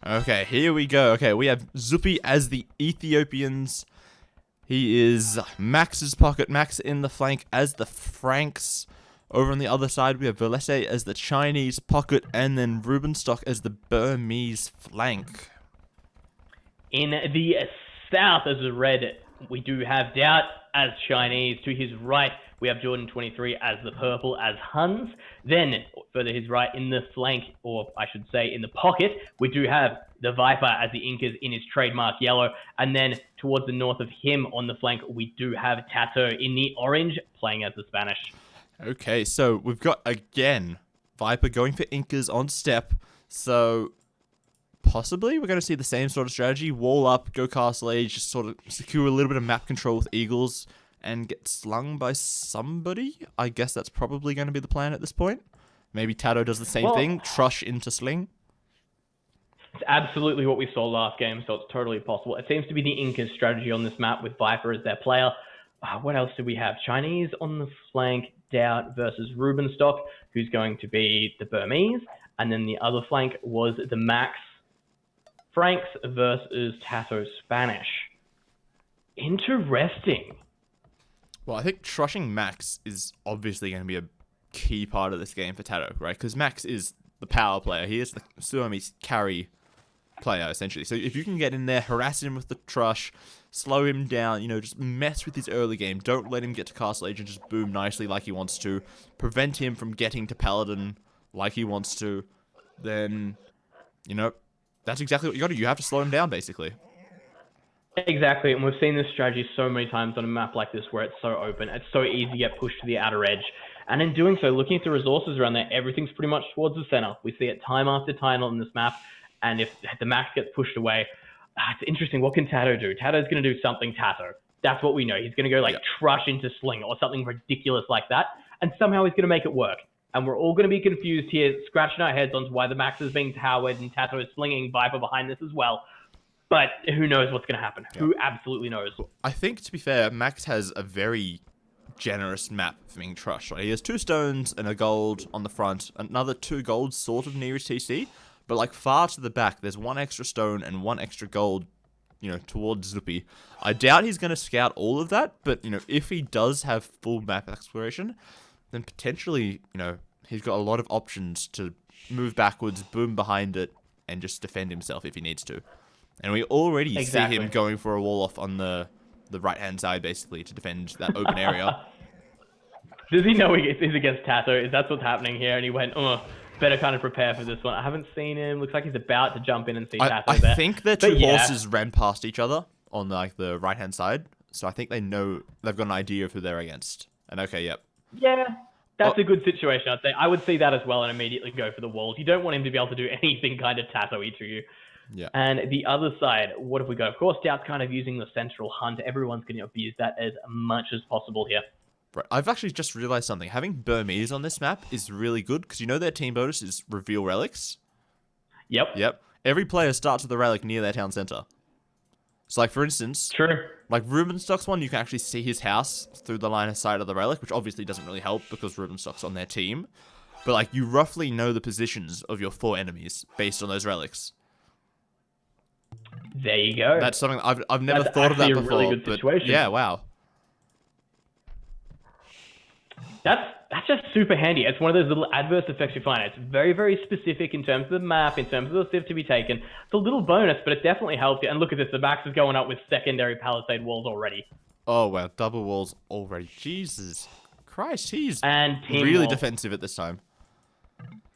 Okay, here we go. Okay, we have Zupi as the Ethiopians. He is Max's pocket. Max in the flank as the Franks. Over on the other side, we have Velese as the Chinese pocket, and then Rubenstock as the Burmese flank. In the south as a red, we do have Doubt as Chinese. To his right, we have Jordan 23 as the purple as Huns. Then, further his right in the flank, or I should say in the pocket, we do have the Viper as the Incas in his trademark yellow. And then towards the north of him on the flank, we do have Tato in the orange playing as the Spanish. Okay, so we've got, again, Viper going for Incas on step. So possibly we're going to see the same sort of strategy. Wall up, go Castle Age, just sort of secure a little bit of map control with Eagles and get slung by somebody. I guess that's probably going to be the plan at this point. Maybe Tato does the same thing, Trush into Sling. It's absolutely what we saw last game, so it's totally possible. It seems to be the Incas strategy on this map with Viper as their player. What else do we have? Chinese on the flank, Doubt versus Rubenstock, who's going to be the Burmese. And then the other flank was the Max Franks versus Tato Spanish. Interesting. Well, I think trushing Max is obviously going to be a key part of this game for Tato, right? Because Max is the power player. He is the Suomi's carry player, essentially. So if you can get in there, harass him with the trush, slow him down, just mess with his early game. Don't let him get to Castle Age and just boom nicely like he wants to. Prevent him from getting to Paladin like he wants to. Then, that's exactly what you got to do. You have to slow him down, basically. Exactly, and we've seen this strategy so many times on a map like this where it's so open. It's so easy to get pushed to the outer edge. And in doing so, looking at the resources around there, everything's pretty much towards the center. We see it time after time on this map. And if the Max gets pushed away, it's interesting. What can Tato do? Tato's going to do something Tato. That's what we know. He's going to go trush into Sling or something ridiculous like that. And somehow he's going to make it work. And we're all going to be confused here, scratching our heads on why the Max is being towered and Tato is slinging Viper behind this as well. But who knows what's going to happen? Yeah. Who absolutely knows? I think, to be fair, Max has a very generous map for being trushed. Right? He has 2 stones and a gold on the front, another 2 golds sort of near his TC, but far to the back, there's 1 extra stone and 1 extra gold, towards Zupi. I doubt he's going to scout all of that, but, if he does have full map exploration, then potentially, he's got a lot of options to move backwards, boom behind it, and just defend himself if he needs to. And we already see him going for a wall off on the right-hand side, basically, to defend that open area. Does he know he's against Tato? Is that what's happening here? And he went, better kind of prepare for this one. I haven't seen him. Looks like he's about to jump in and see Tato there. I think their 2 horses ran past each other on the right-hand side. So I think they've got an idea of who they're against. And Yeah, that's a good situation, I'd say. I would see that as well and immediately go for the walls. You don't want him to be able to do anything kind of Tato-y to you. Yeah. And the other side, what have we got? Of course, Doubt's kind of using the central hunt. Everyone's going to abuse that as much as possible here. Right. I've actually just realized something. Having Burmese on this map is really good because their team bonus is reveal relics. Yep. Every player starts with a relic near their town center. So, for instance, true. Rubenstock's one, you can actually see his house through the line of sight of the relic, which obviously doesn't really help because Rubenstock's on their team. But you roughly know the positions of your 4 enemies based on those relics. There you go. That's something I've never thought of that before. Really good situation. Yeah, wow. That's just super handy. It's one of those little adverse effects you find. It's very, very specific in terms of the map, in terms of the civ to be taken. It's a little bonus, but it definitely helps you. And look at this, the Max is going up with secondary palisade walls already. Oh, wow, double walls already. Jesus Christ, he's And team really wall. defensive at this time.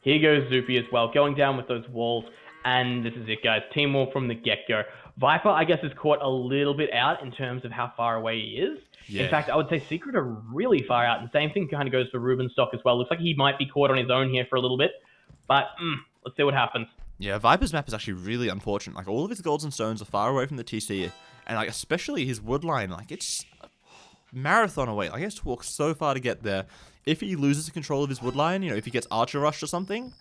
Here goes Zupi as well, going down with those walls. And this is it, guys. Team wall from the get-go. Viper, I guess, is caught a little bit out in terms of how far away he is. Yeah. In fact, I would say Secret are really far out. And same thing kind of goes for Ruben Stock as well. Looks like he might be caught on his own here for a little bit. But let's see what happens. Yeah, Viper's map is actually really unfortunate. Like, all of his golds and stones are far away from the TC. And, like, especially his wood line. Like, it's a marathon away. Like, he has to walk so far to get there. If he loses control of his wood line, you know, if he gets archer rushed or something,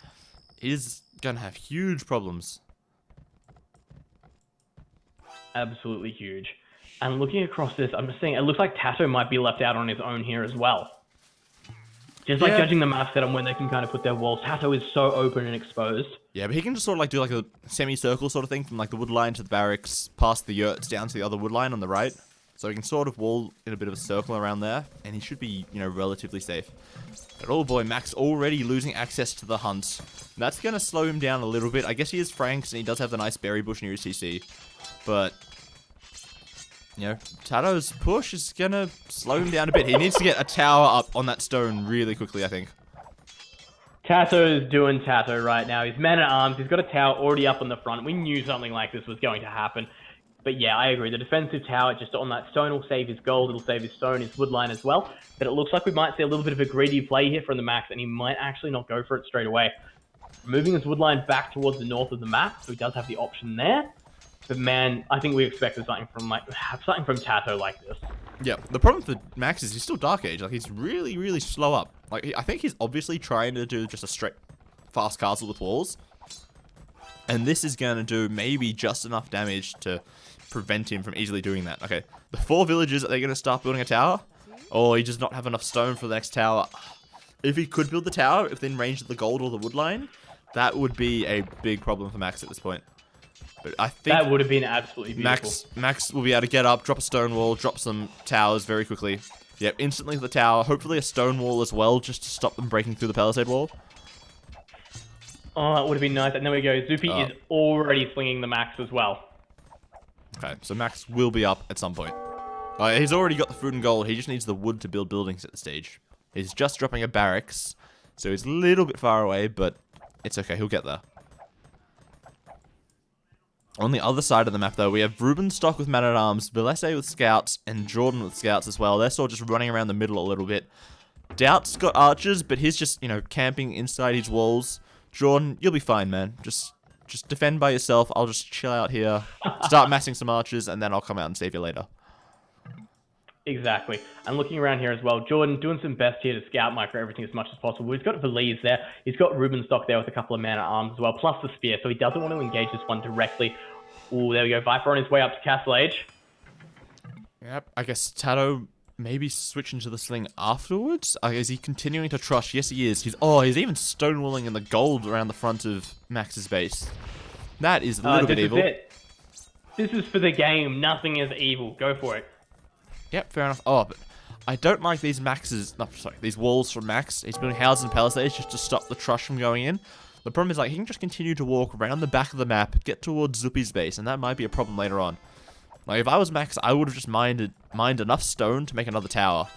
he's going to have huge problems. Absolutely huge. And looking across this, I'm just saying, it looks like Tato might be left out on his own here as well. Just like judging the map set on when they can kind of put their walls. Tato is so open and exposed. Yeah, but he can just sort of like do like a semicircle sort of thing from like the wood line to the barracks, past the yurts down to the other wood line on the right. So he can sort of wall in a bit of a circle around there, and he should be, you know, relatively safe. But oh boy, Max already losing access to the hunt. That's going to slow him down a little bit. I guess he is Franks, and he does have the nice berry bush near his CC. But, you know, Tato's push is going to slow him down a bit. He needs to get a tower up on that stone really quickly, I think. Tato's doing Tato right now. He's man-at-arms. He's got a tower already up on the front. We knew something like this was going to happen. But yeah, I agree. The defensive tower just on that stone will save his gold. It'll save his stone, his wood line as well. But it looks like we might see a little bit of a greedy play here from the Max, and he might actually not go for it straight away. Moving his wood line back towards the north of the map, so he does have the option there. But man, I think we expected something from Tato like this. Yeah, the problem for Max is he's still Dark Age. Like, he's really, really slow up. Like, I think he's obviously trying to do just a straight fast castle with walls. And this is going to do maybe just enough damage to prevent him from easily doing that. Okay, the 4 villagers, are they going to start building a tower? Or he does not have enough stone for the next tower? If he could build the tower within range of the gold or the wood line, that would be a big problem for Max at this point. But I think that would have been absolutely beautiful. Max will be able to get up, drop a stone wall, drop some towers very quickly. Yep, instantly to the tower. Hopefully a stone wall as well, just to stop them breaking through the palisade wall. Oh, that would have been nice. And there we go. Zupi is already slinging the Max as well. Okay, so Max will be up at some point. He's already got the food and gold. He just needs the wood to build buildings at the stage. He's just dropping a barracks, so he's a little bit far away, but it's okay. He'll get there. On the other side of the map, though, we have Ruben Stock with man-at-arms, Vilese with scouts, and Jordan with scouts as well. They're sort of just running around the middle a little bit. Doubt's got archers, but he's just, you know, camping inside his walls. Jordan, you'll be fine, man. Just defend by yourself. I'll just chill out here, start massing some archers, and then I'll come out and save you later. Exactly. And looking around here as well, Jordan doing some best here to scout micro everything as much as possible. He's got Valise there. He's got Ruben Stock there with a couple of man-at-arms as well, plus the spear, so he doesn't want to engage this one directly. Ooh, there we go. Viper on his way up to Castle Age. Yep, I guess Tato maybe switching to the sling afterwards? Is he continuing to trust? Yes, he is. He's even stonewalling in the gold around the front of Max's base. That is a little bit evil. This is for the game. Nothing is evil. Go for it. Yep, fair enough. Oh, but I don't like these these walls from Max. He's building houses and palisades just to stop the trush from going in. The problem is, like, he can just continue to walk around the back of the map, get towards Zupi's base, and that might be a problem later on. Like, if I was Max, I would have just mined enough stone to make another tower.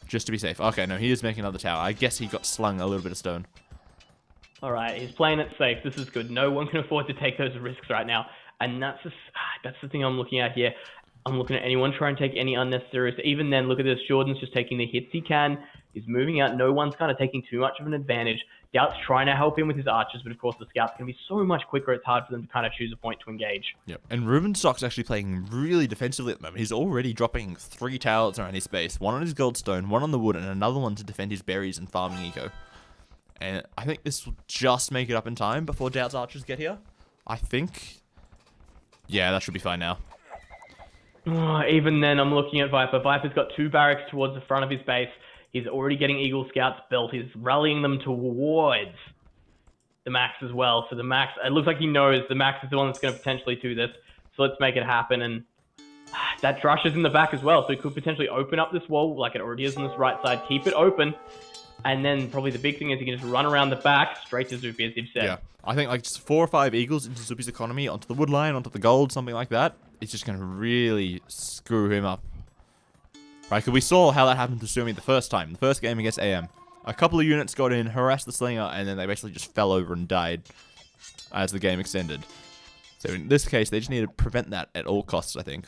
Just to be safe. Okay, no, he is making another tower. I guess he got slung a little bit of stone. Alright, he's playing it safe. This is good. No one can afford to take those risks right now. And that's the thing I'm looking at here. I'm looking at anyone trying to take any unnecessary risks. Even then, look at this. Jordan's just taking the hits he can. He's moving out. No one's kind of taking too much of an advantage. Doubt's trying to help him with his archers, but of course the scouts can be so much quicker. It's hard for them to kind of choose a point to engage. Yep. And Ruben Stock's actually playing really defensively at the moment. He's already dropping 3 towers around his base. 1 on his goldstone, 1 on the wood, and another one to defend his berries and farming eco. And I think this will just make it up in time before Doubt's archers get here. I think. Yeah, that should be fine now. Oh, even then, I'm looking at Viper. Viper's got 2 barracks towards the front of his base. He's already getting Eagle Scouts built. He's rallying them towards the Max as well. So the Max, it looks like he knows the Max is the one that's going to potentially do this. So let's make it happen. And that Drush is in the back as well. So he could potentially open up this wall like it already is on this right side. Keep it open. And then probably the big thing is he can just run around the back straight to Zupi, as you've said. Yeah, I think like just 4 or 5 Eagles into Zupi's economy, onto the wood line, onto the gold, something like that. It's just going to really screw him up. right? Because we saw how that happened to Sumi the first time, the first game against AM. A couple of units got in, harassed the Slinger, and then they basically just fell over and died as the game extended. So in this case, they just need to prevent that at all costs, I think.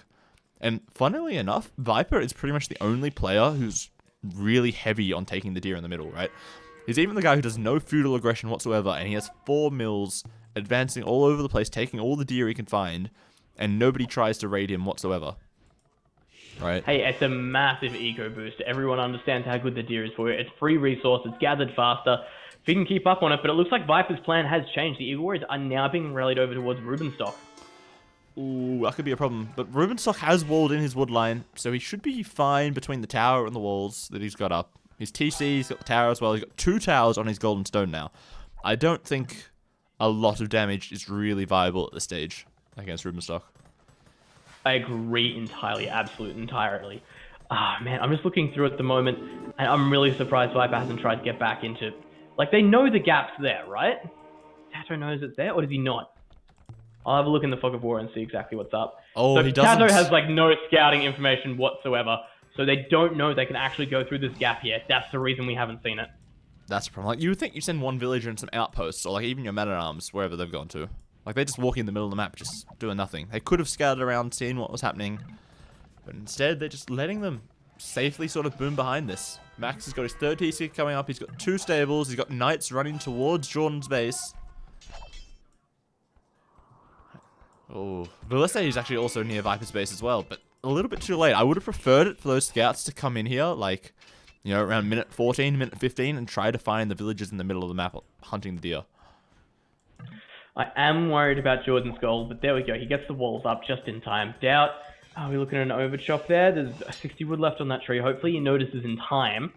And funnily enough, Viper is pretty much the only player who's really heavy on taking the deer in the middle, right? He's even the guy who does no feudal aggression whatsoever, and he has 4 mills advancing all over the place, taking all the deer he can find, and nobody tries to raid him whatsoever. Right? Hey, it's a massive eco boost. Everyone understands how good the deer is for you. It's free resource, it's gathered faster. If you can keep up on it, but it looks like Viper's plan has changed. The Eagle Warriors are now being rallied over towards Rubenstock. Ooh, that could be a problem. But Rubenstock has walled in his wood line, so he should be fine between the tower and the walls that he's got up. His TC, he's got the tower as well. He's got 2 towers on his golden stone now. I don't think a lot of damage is really viable at this stage against Rubenstock. I agree entirely, entirely. Ah, man, I'm just looking through at the moment, and I'm really surprised Viper hasn't tried to get back into... Like, they know the gap's there, right? Tato knows it's there, or does he not? I'll have a look in the Fog of War and see exactly what's up. Oh, so he doesn't. Tato has, like, no scouting information whatsoever, so they don't know they can actually go through this gap here. That's the reason we haven't seen it. That's the problem. Like, you would think you send one villager and some outposts, or like even your man-at-arms, wherever they've gone to. Like, they just walk in the middle of the map, just doing nothing. They could have scouted around, seen what was happening, but instead they're just letting them safely sort of boom behind this. Max has got his 3rd TC coming up. He's got 2 stables. He's got knights running towards Jordan's base. Oh, Velisse is actually also near Viper's base as well, but a little bit too late. I would have preferred it for those scouts to come in here, like, you know, around minute 14, minute 15, and try to find the villagers in the middle of the map hunting the deer. I am worried about Jordan's goal, but there we go. He gets the walls up just in time. Doubt. Are we looking at an overchop there? There's 60 wood left on that tree. Hopefully he notices in time.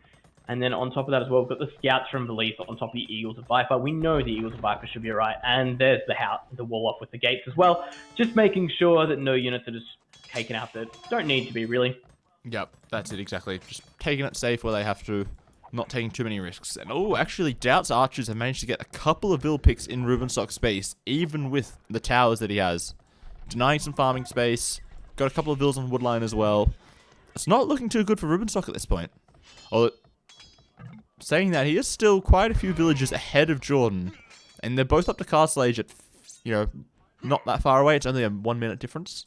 And then on top of that as well, we've got the scouts from Velisse on top of the Eagles of Viper. We know the Eagles of Viper should be alright. And there's the house, the wall off with the gates as well. Just making sure that no units are just taken out that don't need to be, really. Yep, that's it exactly. Just taking it safe where they have to. Not taking too many risks. And oh, actually, Doubt's archers have managed to get a couple of build picks in Rubenstock's space, even with the towers that he has. Denying some farming space. Got a couple of vills on Woodline as well. It's not looking too good for Rubenstock at this point. Although, saying that, he is still quite a few villages ahead of Jordan. And they're both up to castle age at, you know, not that far away. It's only a 1 minute difference.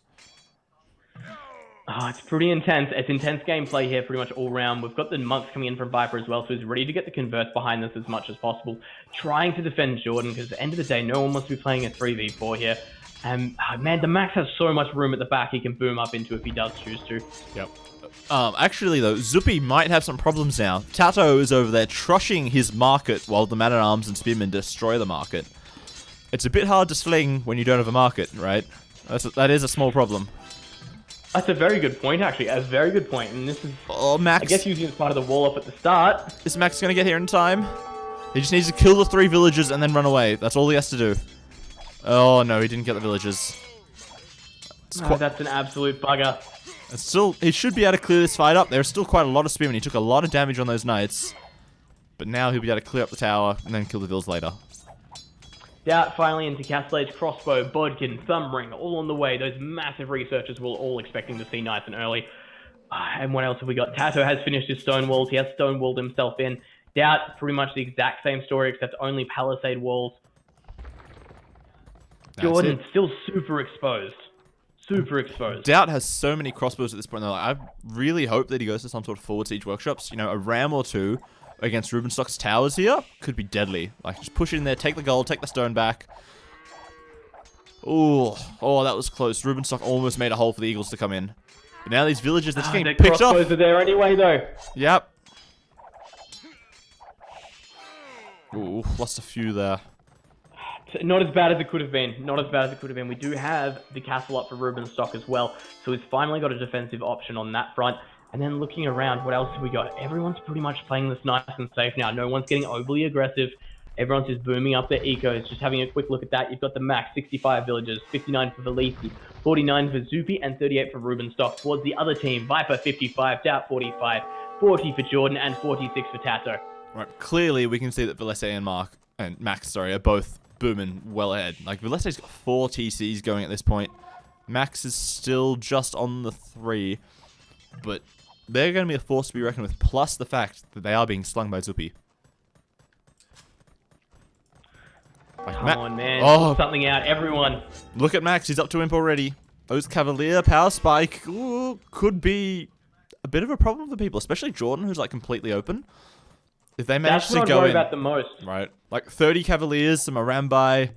Oh, it's pretty intense. It's intense gameplay here pretty much all round. We've got the monks coming in from Viper as well, so he's ready to get the converts behind this as much as possible. Trying to defend Jordan, because at the end of the day, no one wants to be playing a 3v4 here. And, man, the Max has so much room at the back he can boom up into if he does choose to. Yep. Actually, though, Zuppy might have some problems now. Tato is over there trushing his market while the man-at-arms and spearmen destroy the market. It's a bit hard to sling when you don't have a market, right? That is a small problem. That's a very good point, actually. A very good point. And this is, Oh, Max. I guess, using as part of the wall up at the start. Is Max going to get here in time? He just needs to kill the 3 villagers and then run away. That's all he has to do. Oh, no, he didn't get the villagers. Oh, that's an absolute bugger. It's still, he should be able to clear this fight up. There's still quite a lot of spearmen. He took a lot of damage on those knights. But now he'll be able to clear up the tower and then kill the vills later. Doubt finally into Castle Age Crossbow, Bodkin, Thumbring, all on the way. Those massive researchers we're all expecting to see nice and early. And what else have we got? Tato has finished his stone walls. He has stonewalled himself in. Doubt, pretty much the exact same story, except only palisade walls. Jordan still super exposed. Super exposed. Doubt has so many crossbows at this point. Like, I really hope that he goes to some sort of forward siege workshops. You know, a ram or 2 against Rubenstock's towers here could be deadly. Like, just push in there, take the gold, take the stone back. Ooh, oh, that was close. Rubenstock almost made a hole for the Eagles to come in. But now these villagers, they're just getting picked off. Crossbows are there anyway, though. Yep. Ooh, lost a few there. Not as bad as it could have been. Not as bad as it could have been. We do have the castle up for Rubenstock as well. So he's finally got a defensive option on that front. And then looking around, what else have we got? Everyone's pretty much playing this nice and safe now. No one's getting overly aggressive. Everyone's just booming up their ecos. Just having a quick look at that. You've got the Max, 65 villagers, 59 for Velisse, 49 for Zupi, and 38 for Rubenstock. Towards the other team, Viper, 55, Doubt, 45, 40 for Jordan, and 46 for Tato. Right, clearly we can see that Velisse and Max, are both booming well ahead. Like, Velesse's got 4 TCs going at this point. Max is still just on the 3, but they're going to be a force to be reckoned with, plus the fact that they are being slung by Zuppy. Come on, man. Oh. Put something out, everyone. Look at Max, he's up to imp already. Those Cavalier Power Spike could be a bit of a problem for people, especially Jordan, who's like completely open. If they manage That's to what go I worry in, about the most. right, like 30 Cavaliers, some Arambai,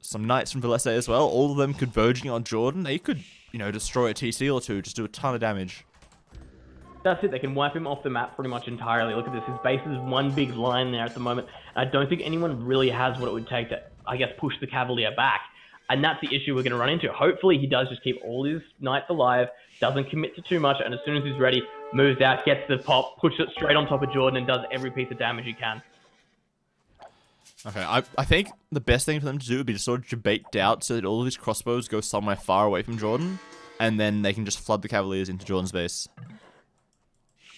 some Knights from Valese as well, all of them converging on Jordan, they could, you know, destroy a TC or two, just do a ton of damage. That's it. They can wipe him off the map pretty much entirely. Look at this. His base is one big line there at the moment. I don't think anyone really has what it would take to, I guess, push the Cavalier back. And that's the issue we're going to run into. Hopefully he does just keep all his Knights alive, doesn't commit to too much, and as soon as he's ready, moves out, gets the pop, pushes it straight on top of Jordan, and does every piece of damage he can. Okay, I think the best thing for them to do would be to sort of debate Doubt so that all of his crossbows go somewhere far away from Jordan, and then they can just flood the Cavaliers into Jordan's base.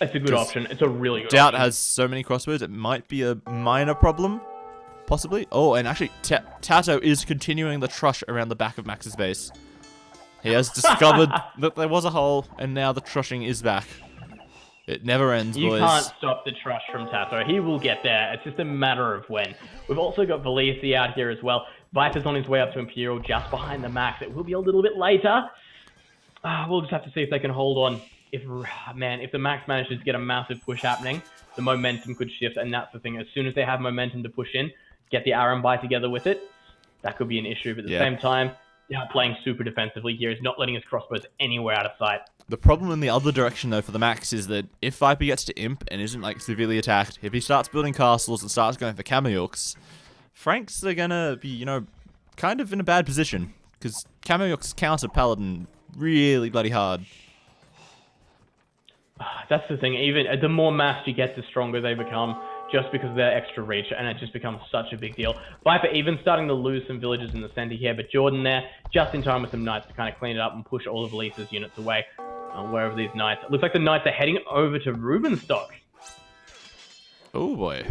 It's a good option. It's a really good Doubt option. has so many crossbows, it might be a minor problem, possibly. Oh, and actually, Tato is continuing the trush around the back of Max's base. He has discovered that there was a hole, and now the trushing is back. It never ends, You boys. can't stop the trust from Tato. He will get there. It's just a matter of when. We've also got Valisi out here as well. Viper's on his way up to Imperial just behind the Max. It will be a little bit later. We'll just have to see if they can hold on. If the Max manages to get a massive push happening, the momentum could shift, and that's the thing. As soon as they have momentum to push in, get the Arambai together with it, that could be an issue. But at the same time, playing super defensively here is not letting his crossbows anywhere out of sight. The problem in the other direction, though, for the Max is that if Viper gets to Imp and isn't, like, severely attacked, if he starts building castles and starts going for Kameyooks, Franks are gonna be, you know, kind of in a bad position. Because Kameyooks counter Paladin really bloody hard. That's the thing. Even the more mass you get, the stronger they become, just because of their extra reach, and it just becomes such a big deal. Viper even starting to lose some villages in the center here, but Jordan there, just in time with some Knights to kind of clean it up and push all of Lisa's units away. Wherever these Knights. It looks like the Knights are heading over to Rubenstock. Oh boy.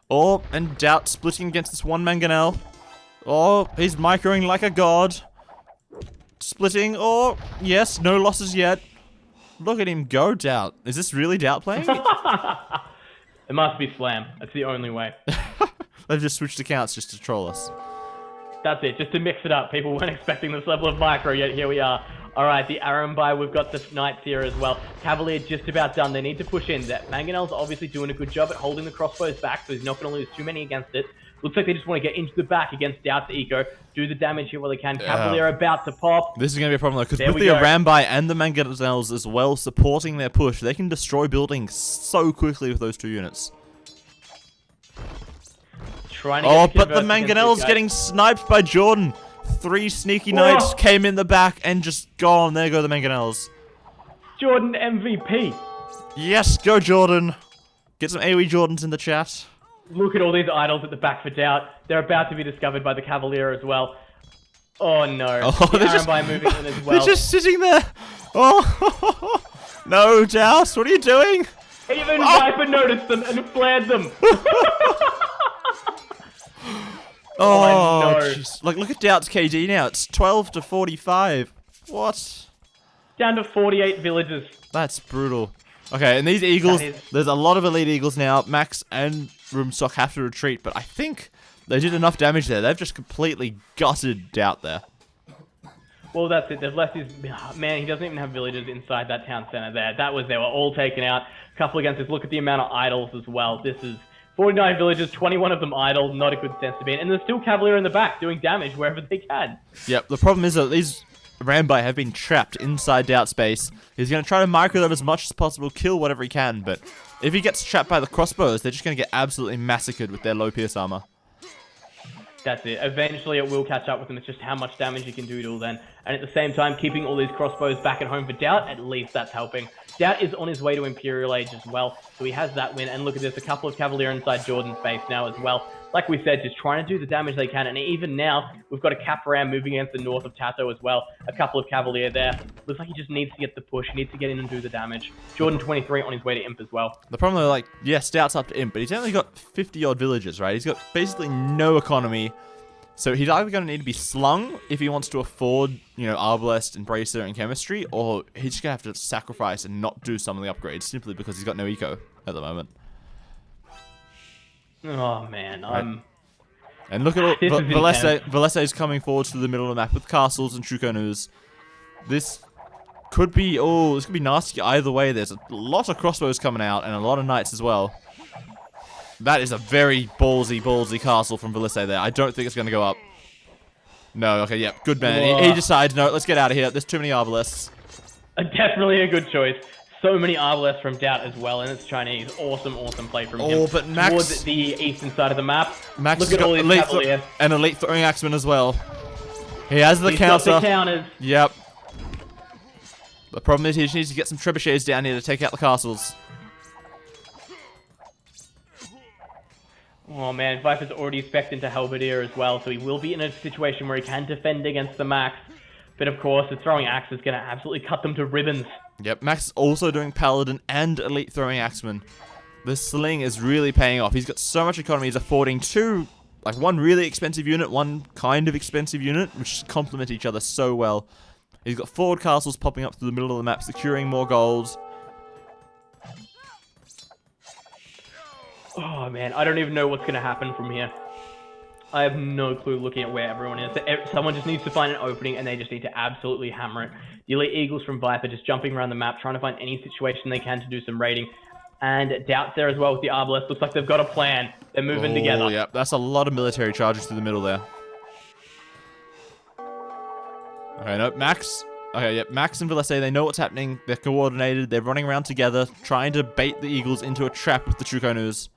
Oh, and Doubt splitting against this one Mangonel. Oh, he's microing like a god. Splitting. Oh, yes, no losses yet. Look at him go, Doubt. Is this really Doubt playing? It must be Slam. That's the only way. They've just switched accounts just to troll us. That's it, just to mix it up. People weren't expecting this level of micro, yet here we are. Alright, the Arambai, we've got the Knights here as well. Cavalier just about done. They need to push in. That Mangonel's obviously doing a good job at holding the crossbows back, so he's not going to lose too many against it. Looks like they just want to get into the back against Doubt's Eco, do the damage here while they can. Cavalier about to pop. This is going to be a problem, though, because There with we the go. Arambai and the Mangonels as well supporting their push, they can destroy buildings so quickly with those two units. Trying to Oh, get but the converse against these Mangonel's guys. getting sniped by Jordan. 3 sneaky Knights came in the back and just gone. There go the Mangonels. Jordan MVP. Yes, go Jordan. Get some AoE Jordans in the chat. Look at all these idols at the back for Doubt. They're about to be discovered by the Cavalier as well. Oh no. Oh, the they're just- Arambai moving in as well. They're just sitting there. Oh, no, Douse, what are you doing? Even Viper noticed them and flared them. Oh, no. jeez. Like, look at Doubt's KD now. It's 12 to 45. What? Down to 48 villages. That's brutal. Okay, and these Eagles, That is- there's a lot of elite Eagles now. Max and Roomstock have to retreat, but I think they did enough damage there. They've just completely gutted Doubt there. Well, that's it. They've left his... Man, he doesn't even have villages inside that town center there. They were all taken out. A couple against this. Look at the amount of idols as well. This is 49 villages, 21 of them idle. Not a good sense to be in. And there's still Cavalier in the back doing damage wherever they can. Yep, the problem is that these Rambai have been trapped inside Doubt space. He's going to try to micro them as much as possible, kill whatever he can, but if he gets trapped by the crossbows, they're just going to get absolutely massacred with their low pierce armor. That's it. Eventually it will catch up with them. It's just how much damage you can do till then. And at the same time, keeping all these crossbows back at home for Doubt, at least that's helping. Doubt is on his way to Imperial Age as well, so he has that win. And look at this, a couple of Cavalier inside Jordan's base now as well. Like we said, just trying to do the damage they can. And even now, we've got a Caparam moving against the north of Tato as well. A couple of Cavalier there. Looks like he just needs to get the push. He needs to get in and do the damage. Jordan 23 on his way to Imp as well. The problem, though, like, yes, Doubt's up to Imp, but he's only got 50-odd villages, right? He's got basically no economy. So he's either going to need to be slung if he wants to afford, you know, Arbalest, Embracer, and Chemistry, or he's just going to have to sacrifice and not do some of the upgrades simply because he's got no eco at the moment. Oh man, Right. And look at all Valese is coming forward to the middle of the map with castles and Truconus. This could be nasty either way. There's a lot of crossbows coming out and a lot of knights as well. That is a very ballsy castle from Valese there. I don't think it's going to go up. No, okay, yeah, good man. He decides, no, let's get out of here. There's too many Arbalests. Definitely a good choice. So many Arbalests from Doubt as well, and it's Chinese. Awesome play from him. Oh, but Max... Towards the eastern side of the map. Max Look at all these Cavalier. An elite throwing axeman as well. He has the counter. Got the counters. Yep. The problem is he just needs to get some trebuchets down here to take out the castles. Oh man, Viper's already spec'd into Halberdier as well, so he will be in a situation where he can defend against the Max. But of course, the throwing axe is going to absolutely cut them to ribbons. Yep, Max is also doing Paladin and Elite Throwing Axeman. The sling is really paying off. He's got so much economy, he's affording one really expensive unit, one kind of expensive unit, which complement each other so well. He's got forward castles popping up through the middle of the map, securing more gold. Oh man, I don't even know what's going to happen from here. I have no clue looking at where everyone is. Someone just needs to find an opening and they just need to absolutely hammer it. The Elite Eagles from Viper just jumping around the map, trying to find any situation they can to do some raiding. And Doubt's there as well with the Arbalest. Looks like they've got a plan. They're moving together. Oh, yeah, that's a lot of military charges through the middle there. Okay, no, Max. Okay, yep, Max and Valese, they know what's happening. They're coordinated. They're running around together, trying to bait the Eagles into a trap with the Truconus.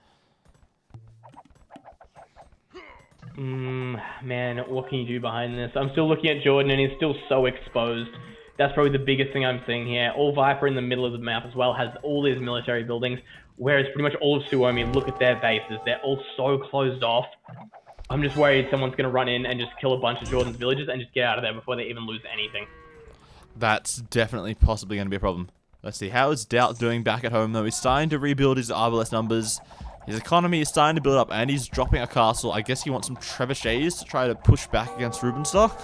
Man, what can you do behind this? I'm still looking at Jordan and he's still so exposed. That's probably the biggest thing I'm seeing here. All Viper in the middle of the map as well has all these military buildings, whereas pretty much all of Suomi, look at their bases. They're all so closed off. I'm just worried someone's going to run in and just kill a bunch of Jordan's villages and just get out of there before they even lose anything. That's definitely possibly going to be a problem. Let's see, how is Doubt doing back at home though? He's starting to rebuild his Arbalest numbers. His economy is starting to build up, and he's dropping a castle. I guess he wants some trebuchets to try to push back against Rubenstock.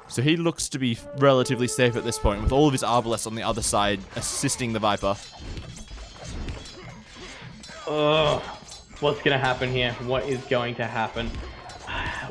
So he looks to be relatively safe at this point, with all of his Arbalests on the other side assisting the Viper. Ugh. What's going to happen here? What is going to happen?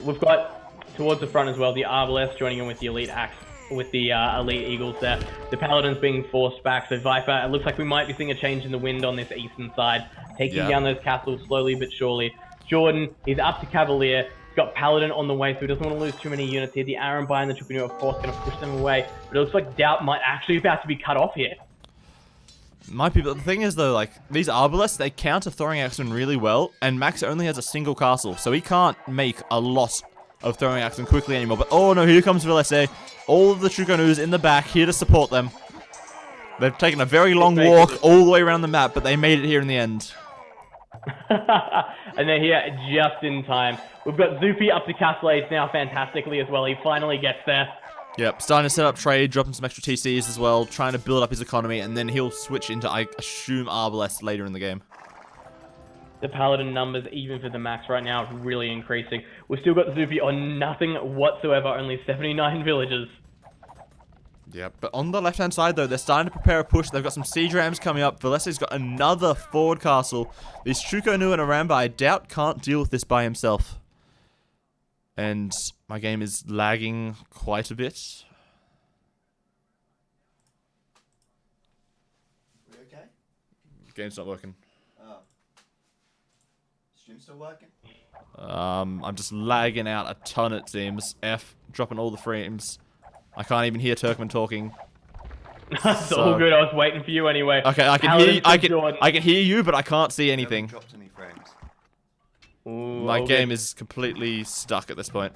We've got, towards the front as well, the Arbalest joining in with the Elite Axe, with the Elite Eagles there. The Paladins being forced back, so Viper, it looks like we might be seeing a change in the wind on this eastern side. Taking down those castles slowly but surely. Jordan, he's up to Cavalier. He's got Paladin on the way, so he doesn't want to lose too many units here. The Aaron and the Trupanu, of course, going to push them away. But it looks like Doubt might actually be about to be cut off here. Might be, but the thing is, though, like, these Arbalests, they counter Throwing Axemen really well, and Max only has a single castle, so he can't make a lot of Throwing Axemen quickly anymore. But, oh no, here comes Valese. All of the Truconus in the back, here to support them. They've taken a very long walk all the way around the map, but they made it here in the end. And they're here just in time. We've got Zupi up to Castle Age now fantastically as well. He finally gets there. Yep, starting to set up trade, dropping some extra TCs as well, trying to build up his economy, and then he'll switch into, I assume, Arbalest later in the game. The Paladin numbers, even for the Max right now, are really increasing. We've still got Zupi on nothing whatsoever, only 79 villages. Yeah, but on the left-hand side, though, they're starting to prepare a push. They've got some siege rams coming up. Valese's got another forward castle. These Trukonu and Aramba, I doubt, can't deal with this by himself. And my game is lagging quite a bit. We okay? Game's not working. Oh. Stream still working? I'm just lagging out a ton, it seems. Dropping all the frames. I can't even hear Turkman talking. It's all good. I was waiting for you anyway. Okay, I can hear you. I can hear you, but I can't see anything. Dropped any frames. Ooh, My game is completely stuck at this point.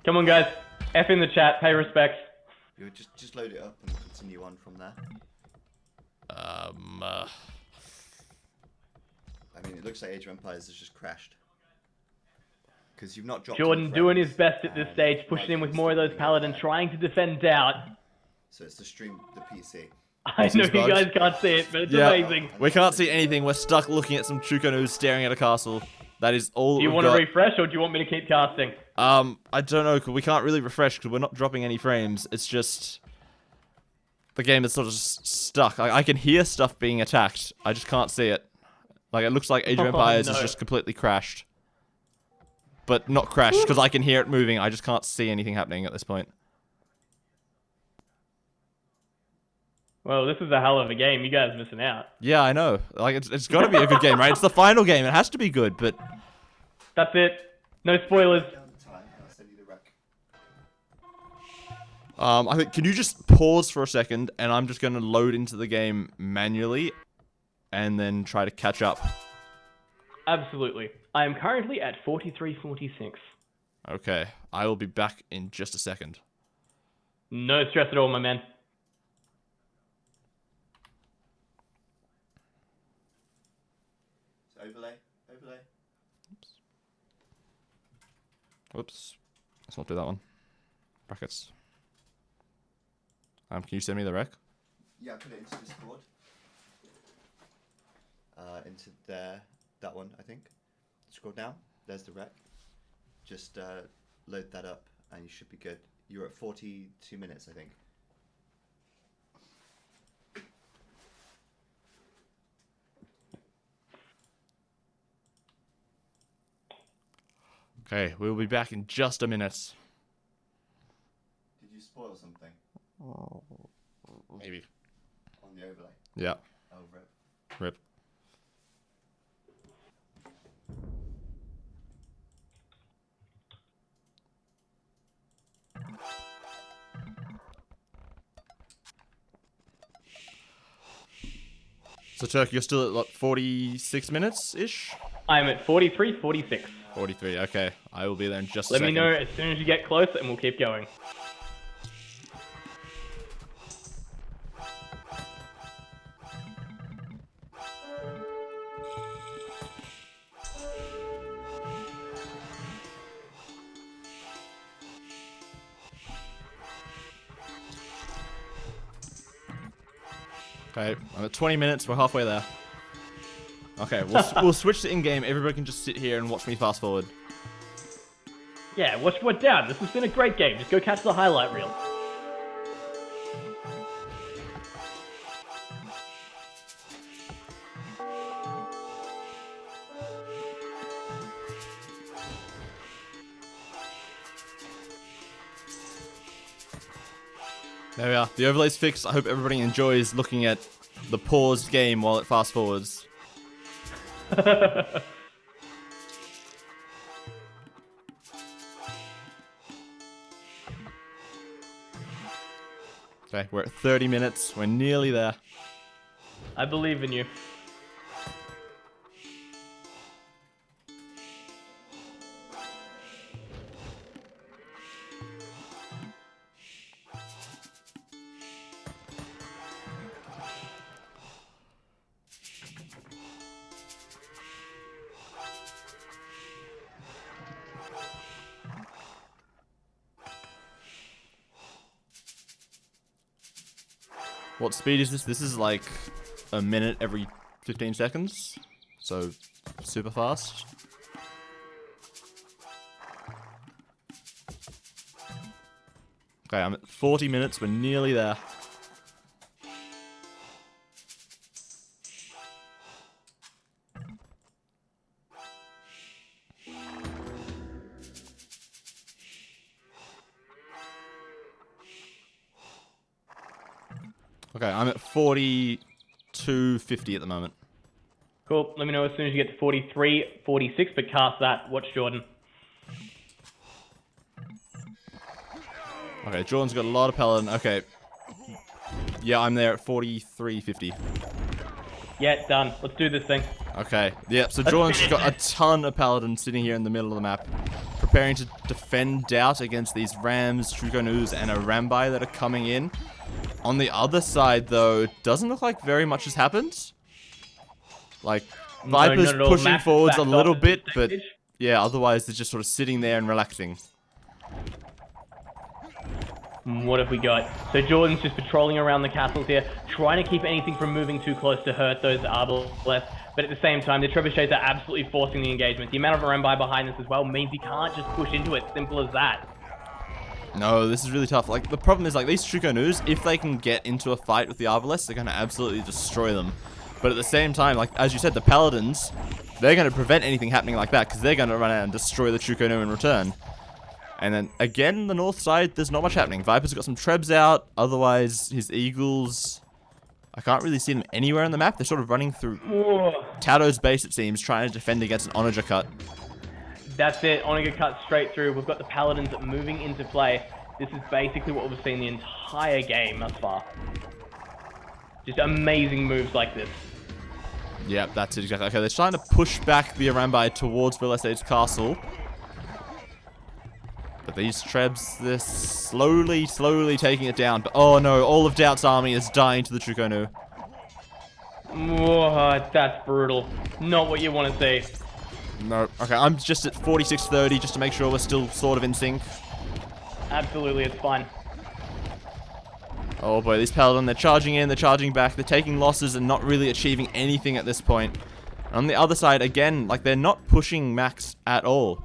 Come on, guys. F in the chat. Pay respects. You just load it up and continue on from there. I mean, it looks like Age of Empires has just crashed. Because you've not dropped. Jordan doing his best at this stage, pushing in with more of those Paladins, trying to defend Doubt. So it's the stream, the PC. I know you guys can't see it, but it's amazing. We can't see anything. We're stuck looking at some Trukonus staring at a castle. That is all. Do you want to refresh, or do you want me to keep casting? I don't know, because we can't really refresh because we're not dropping any frames. It's just the game is sort of stuck. I can hear stuff being attacked. I just can't see it. Like, it looks like Age of Empires is just completely crashed. But not crashed, because I can hear it moving. I just can't see anything happening at this point. Well, this is a hell of a game. You guys are missing out. Yeah, I know. Like, it's got to be a good game, right? It's the final game. It has to be good, but... That's it. No spoilers. I think, can you just pause for a second, and I'm just going to load into the game manually, and then try to catch up. Absolutely. I am currently at 43:46. Okay, I will be back in just a second. No stress at all, my man. Overlay. Whoops. Let's not do that one. Brackets. Can you send me the rec? Yeah, put it into Discord. Into there, that one, I think. Scroll down. There's the rec. Just load that up, and you should be good. You're at 42 minutes, I think. Okay, we'll be back in just a minute. Did you spoil something? Maybe. On the overlay? Yeah. Oh, rip. Rip. So, Turk, you're still at, what, 46 minutes-ish? I'm at 43:46. 43, okay. I will be there in just a Let second. me know as soon as you get close, and we'll keep going. Okay, I'm at 20 minutes. We're halfway there. Okay, we'll switch to in-game. Everybody can just sit here and watch me fast forward. Yeah, watch what down. This has been a great game. Just go catch the highlight reel. There we are. The overlay's fixed. I hope everybody enjoys looking at the paused game while it fast forwards. Okay, we're at 30 minutes. We're nearly there. I believe in you. What speed is this? This is like a minute every 15 seconds. So, super fast. Okay, I'm at 40 minutes. We're nearly there. Okay, I'm at 42.50 at the moment. Cool. Let me know as soon as you get to 43:46, but cast that. Watch Jordan. Okay, Jordan's got a lot of paladin. Okay. Yeah, I'm there at 43.50. Yeah, done. Let's do this thing. Okay, yep, so Jordan's just got a ton of paladin sitting here in the middle of the map, preparing to defend Doubt against these Rams, Trukonus, and a Rambai that are coming in. On the other side, though, it doesn't look like very much has happened. Like, Viper's pushing forwards a little bit, but yeah, otherwise they're just sort of sitting there and relaxing. What have we got? So Jordan's just patrolling around the castles here, trying to keep anything from moving too close to hurt those Arbalest. But at the same time, the trebuchets are absolutely forcing the engagement. The amount of Arambai behind this as well means he can't just push into it. Simple as that. No, this is really tough. Like, the problem is, like, these Chukonus, if they can get into a fight with the Arbalest, they're going to absolutely destroy them. But at the same time, like, as you said, the Paladins, they're going to prevent anything happening like that, because they're going to run out and destroy the Chukonu in return. And then, again, the north side, there's not much happening. Viper's got some Trebs out, otherwise, his Eagles, I can't really see them anywhere on the map. They're sort of running through Tato's base, it seems, trying to defend against an Onager cut. That's it. Onager cut straight through. We've got the Paladins moving into play. This is basically what we've seen the entire game thus far. Just amazing moves like this. Yep, that's it exactly. Okay, they're trying to push back the Arambai towards Velestage's castle. But these Trebs, they're slowly taking it down. But oh no, all of Doubt's army is dying to the Chukonu. Whoa, that's brutal. Not what you want to see. No, okay, I'm just at 46-30 just to make sure we're still sort of in sync. Absolutely, it's fine. Oh boy, these Paladin, they're charging in, they're charging back, they're taking losses and not really achieving anything at this point. And on the other side, again, like, they're not pushing Max at all.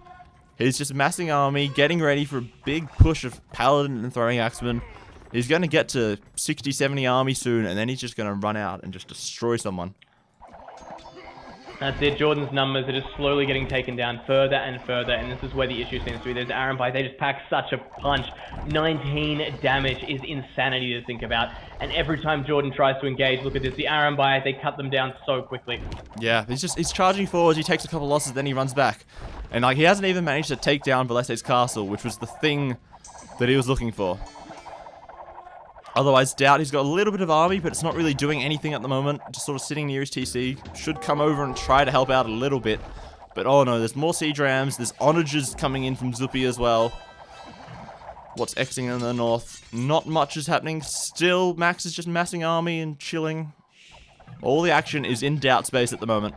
He's just massing army, getting ready for a big push of Paladin and Throwing Axeman. He's going to get to 60-70 army soon, and then he's just going to run out and just destroy someone. That's it. Jordan's numbers are just slowly getting taken down further and further, and this is where the issue seems to be. There's Arambai. They just pack such a punch. 19 damage is insanity to think about. And every time Jordan tries to engage, look at this. The Arambai, they cut them down so quickly. Yeah, he's charging forwards. He takes a couple losses, then he runs back. And like, he hasn't even managed to take down Velestage's castle, which was the thing that he was looking for. Otherwise, Doubt, he's got a little bit of army, but it's not really doing anything at the moment. Just sort of sitting near his TC. Should come over and try to help out a little bit. But oh no, there's more siege rams. There's onagers coming in from Zupi as well. What's Xing in the north? Not much is happening. Still, Max is just massing army and chilling. All the action is in Doubt's base at the moment.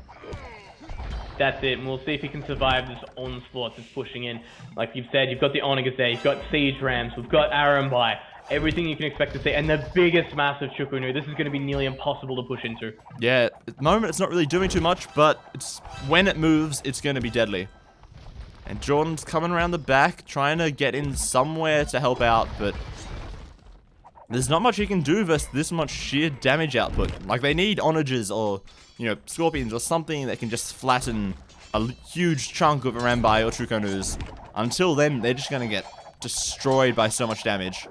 That's it, and we'll see if he can survive this onslaught that's pushing in. Like you've said, you've got the onagers there, you've got siege rams, we've got Arambai. Everything you can expect to see, and the biggest massive Chukunu. This is going to be nearly impossible to push into. Yeah, at the moment it's not really doing too much, but it's when it moves, it's going to be deadly. And Jordan's coming around the back, trying to get in somewhere to help out, but there's not much he can do versus this much sheer damage output. Like, they need onagers or, you know, scorpions or something that can just flatten a huge chunk of Arambai or Chukonus. Until then, they're just going to get destroyed by so much damage.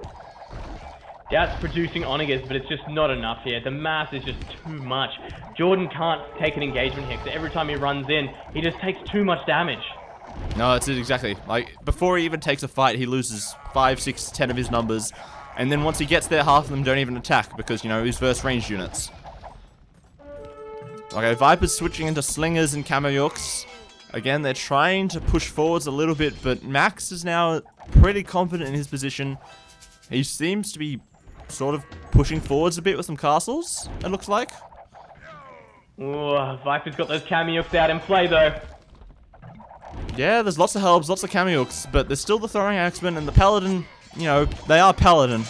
Doubt's producing onagers, but it's just not enough here. The mass is just too much. Jordan can't take an engagement here, because every time he runs in, he just takes too much damage. No, that's it exactly. Like, before he even takes a fight, he loses 5, 6, 10 of his numbers. And then once he gets there, half of them don't even attack, because, you know, he's versus ranged units. Okay, Viper's switching into Slingers and Kameyuks. Again, they're trying to push forwards a little bit, but Max is now pretty confident in his position. He seems to be sort of pushing forwards a bit with some castles, it looks like. Ooh, Viper's got those Kameyuks out in play, though. Yeah, there's lots of helps, lots of Kameyuks, but there's still the Throwing Axeman and the Paladin, you know, they are Paladin.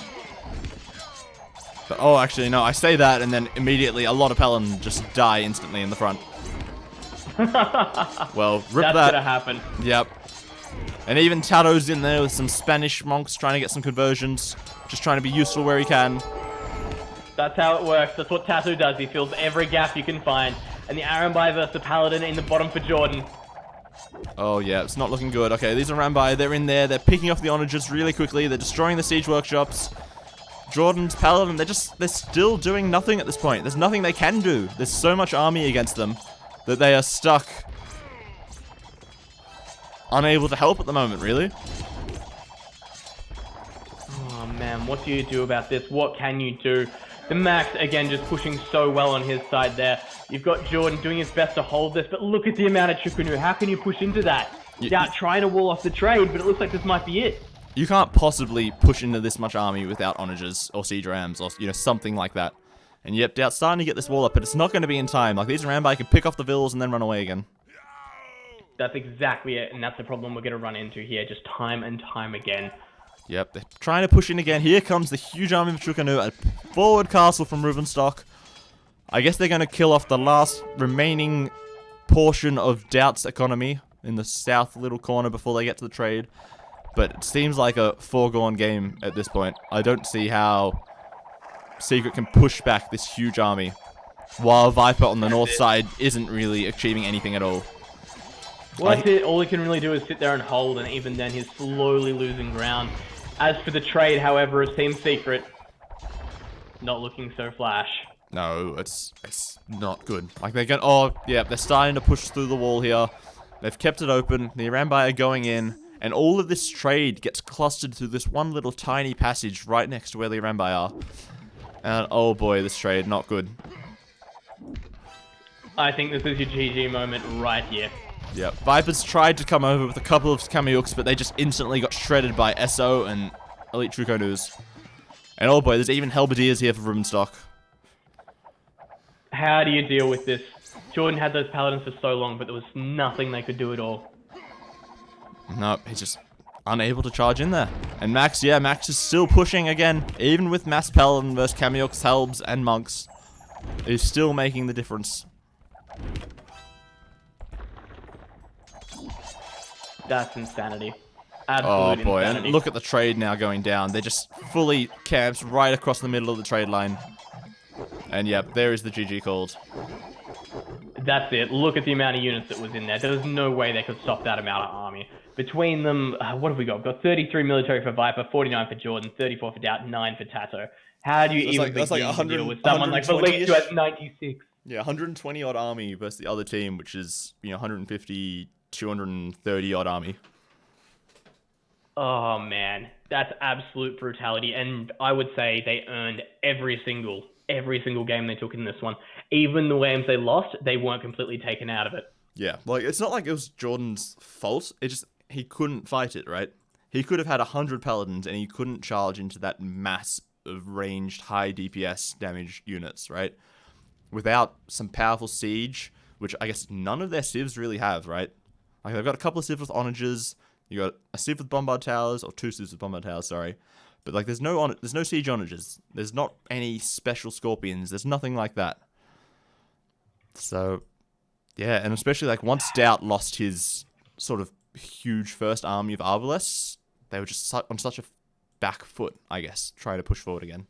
But, oh, actually, no, I say that, and then immediately a lot of Paladin just die instantly in the front. Well, rip That's that. gonna happen. Yep. And even Tato's in there with some Spanish monks trying to get some conversions. Just trying to be useful where he can. That's how it works. That's what Tattoo does. He fills every gap you can find. And the Arambai versus the Paladin in the bottom for Jordan. Oh, yeah, it's not looking good. Okay, these are Arambai. They're in there. They're picking off the onagers really quickly. They're destroying the siege workshops. Jordan's Paladin, they're still doing nothing at this point. There's nothing they can do. There's so much army against them that they are stuck. Unable to help at the moment, really. Oh man, what do you do about this? What can you do? The Max, again, just pushing so well on his side there. You've got Jordan doing his best to hold this, but look at the amount of Chukunu. How can you push into that? Without trying to wall off the trade, but it looks like this might be it. You can't possibly push into this much army without onagers or siege rams or, you know, something like that. And yep, Doubt's starting to get this wall up, but it's not going to be in time. Like, these Arambai can pick off the villas and then run away again. That's exactly it, and that's the problem we're going to run into here, just time and time again. Yep, they're trying to push in again. Here comes the huge army of Chukonu, a forward castle from Ruvenstock. I guess they're going to kill off the last remaining portion of Doubt's economy in the south little corner before they get to the trade. But it seems like a foregone game at this point. I don't see how Secret can push back this huge army, while Viper on the north side isn't really achieving anything at all. Well, that's it. All he can really do is sit there and hold, and even then he's slowly losing ground. As for the trade, however, it seems Secret not looking so flash. No, it's not good. Like they're going, oh yeah, they're starting to push through the wall here. They've kept it open. The Arambai are going in, and all of this trade gets clustered through this one little tiny passage right next to where the Arambai are. And oh boy, this trade not good. I think this is your GG moment right here. Yeah, Vipers tried to come over with a couple of Kamiyuks, but they just instantly got shredded by SO and Elite Truco News. And oh boy, there's even Halberdiers here for Rubenstock. How do you deal with this? Jordan had those paladins for so long, but there was nothing they could do at all. No, he's just unable to charge in there. And Max, yeah, Max is still pushing again. Even with Mass Paladin versus Kamiyuks, Halbs, and Monks, he's still making the difference. That's insanity. Absolute Oh boy, insanity. and look at the trade now going down. They're just fully camped right across the middle of the trade line. And yep, there is the GG called. That's it. Look at the amount of units that was in there. There was no way they could stop that amount of army. Between them, what have we got? We've got 33 military for Viper, 49 for Jordan, 34 for Doubt, 9 for Tato. How do you even begin to deal with someone like Malik who has 96? Yeah, 120 odd army versus the other team, which is, 150, 230 odd army. Oh man, that's absolute brutality, and I would say they earned every single game they took in this one. Even the games they lost, they weren't completely taken out of it. Yeah, like it's not like it was Jordan's fault. It just he couldn't fight it, right? He could have had 100 paladins and he couldn't charge into that mass of ranged high DPS damage units, right? Without some powerful siege, which I guess none of their civs really have, right? Like they've got a couple of civs with onagers. You got a civ with bombard towers, or 2 civs with bombard towers, sorry. But like there's no siege onagers. There's not any special scorpions. There's nothing like that. So yeah, and especially like once Doubt lost his sort of huge first army of Arbalest, they were just on such a back foot, I guess, trying to push forward again.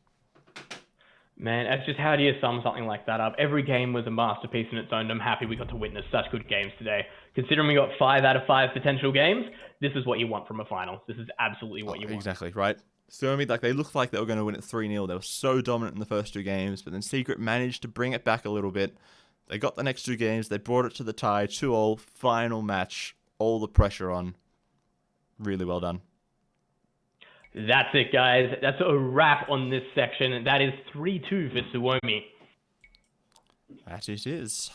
Man, it's just how do you sum something like that up? Every game was a masterpiece in its own. I'm happy we got to witness such good games today. Considering we got 5 out of 5 potential games, this is what you want from a final. This is absolutely what you want. Exactly, right? So I mean, like they looked like they were going to win it 3-0. They were so dominant in the first 2 games, but then Secret managed to bring it back a little bit. They got the next 2 games. They brought it to the tie, 2-2, final match, all the pressure on. Really well done. That's it, guys. That's a wrap on this section. That is 3-2 for Suomi. That it is.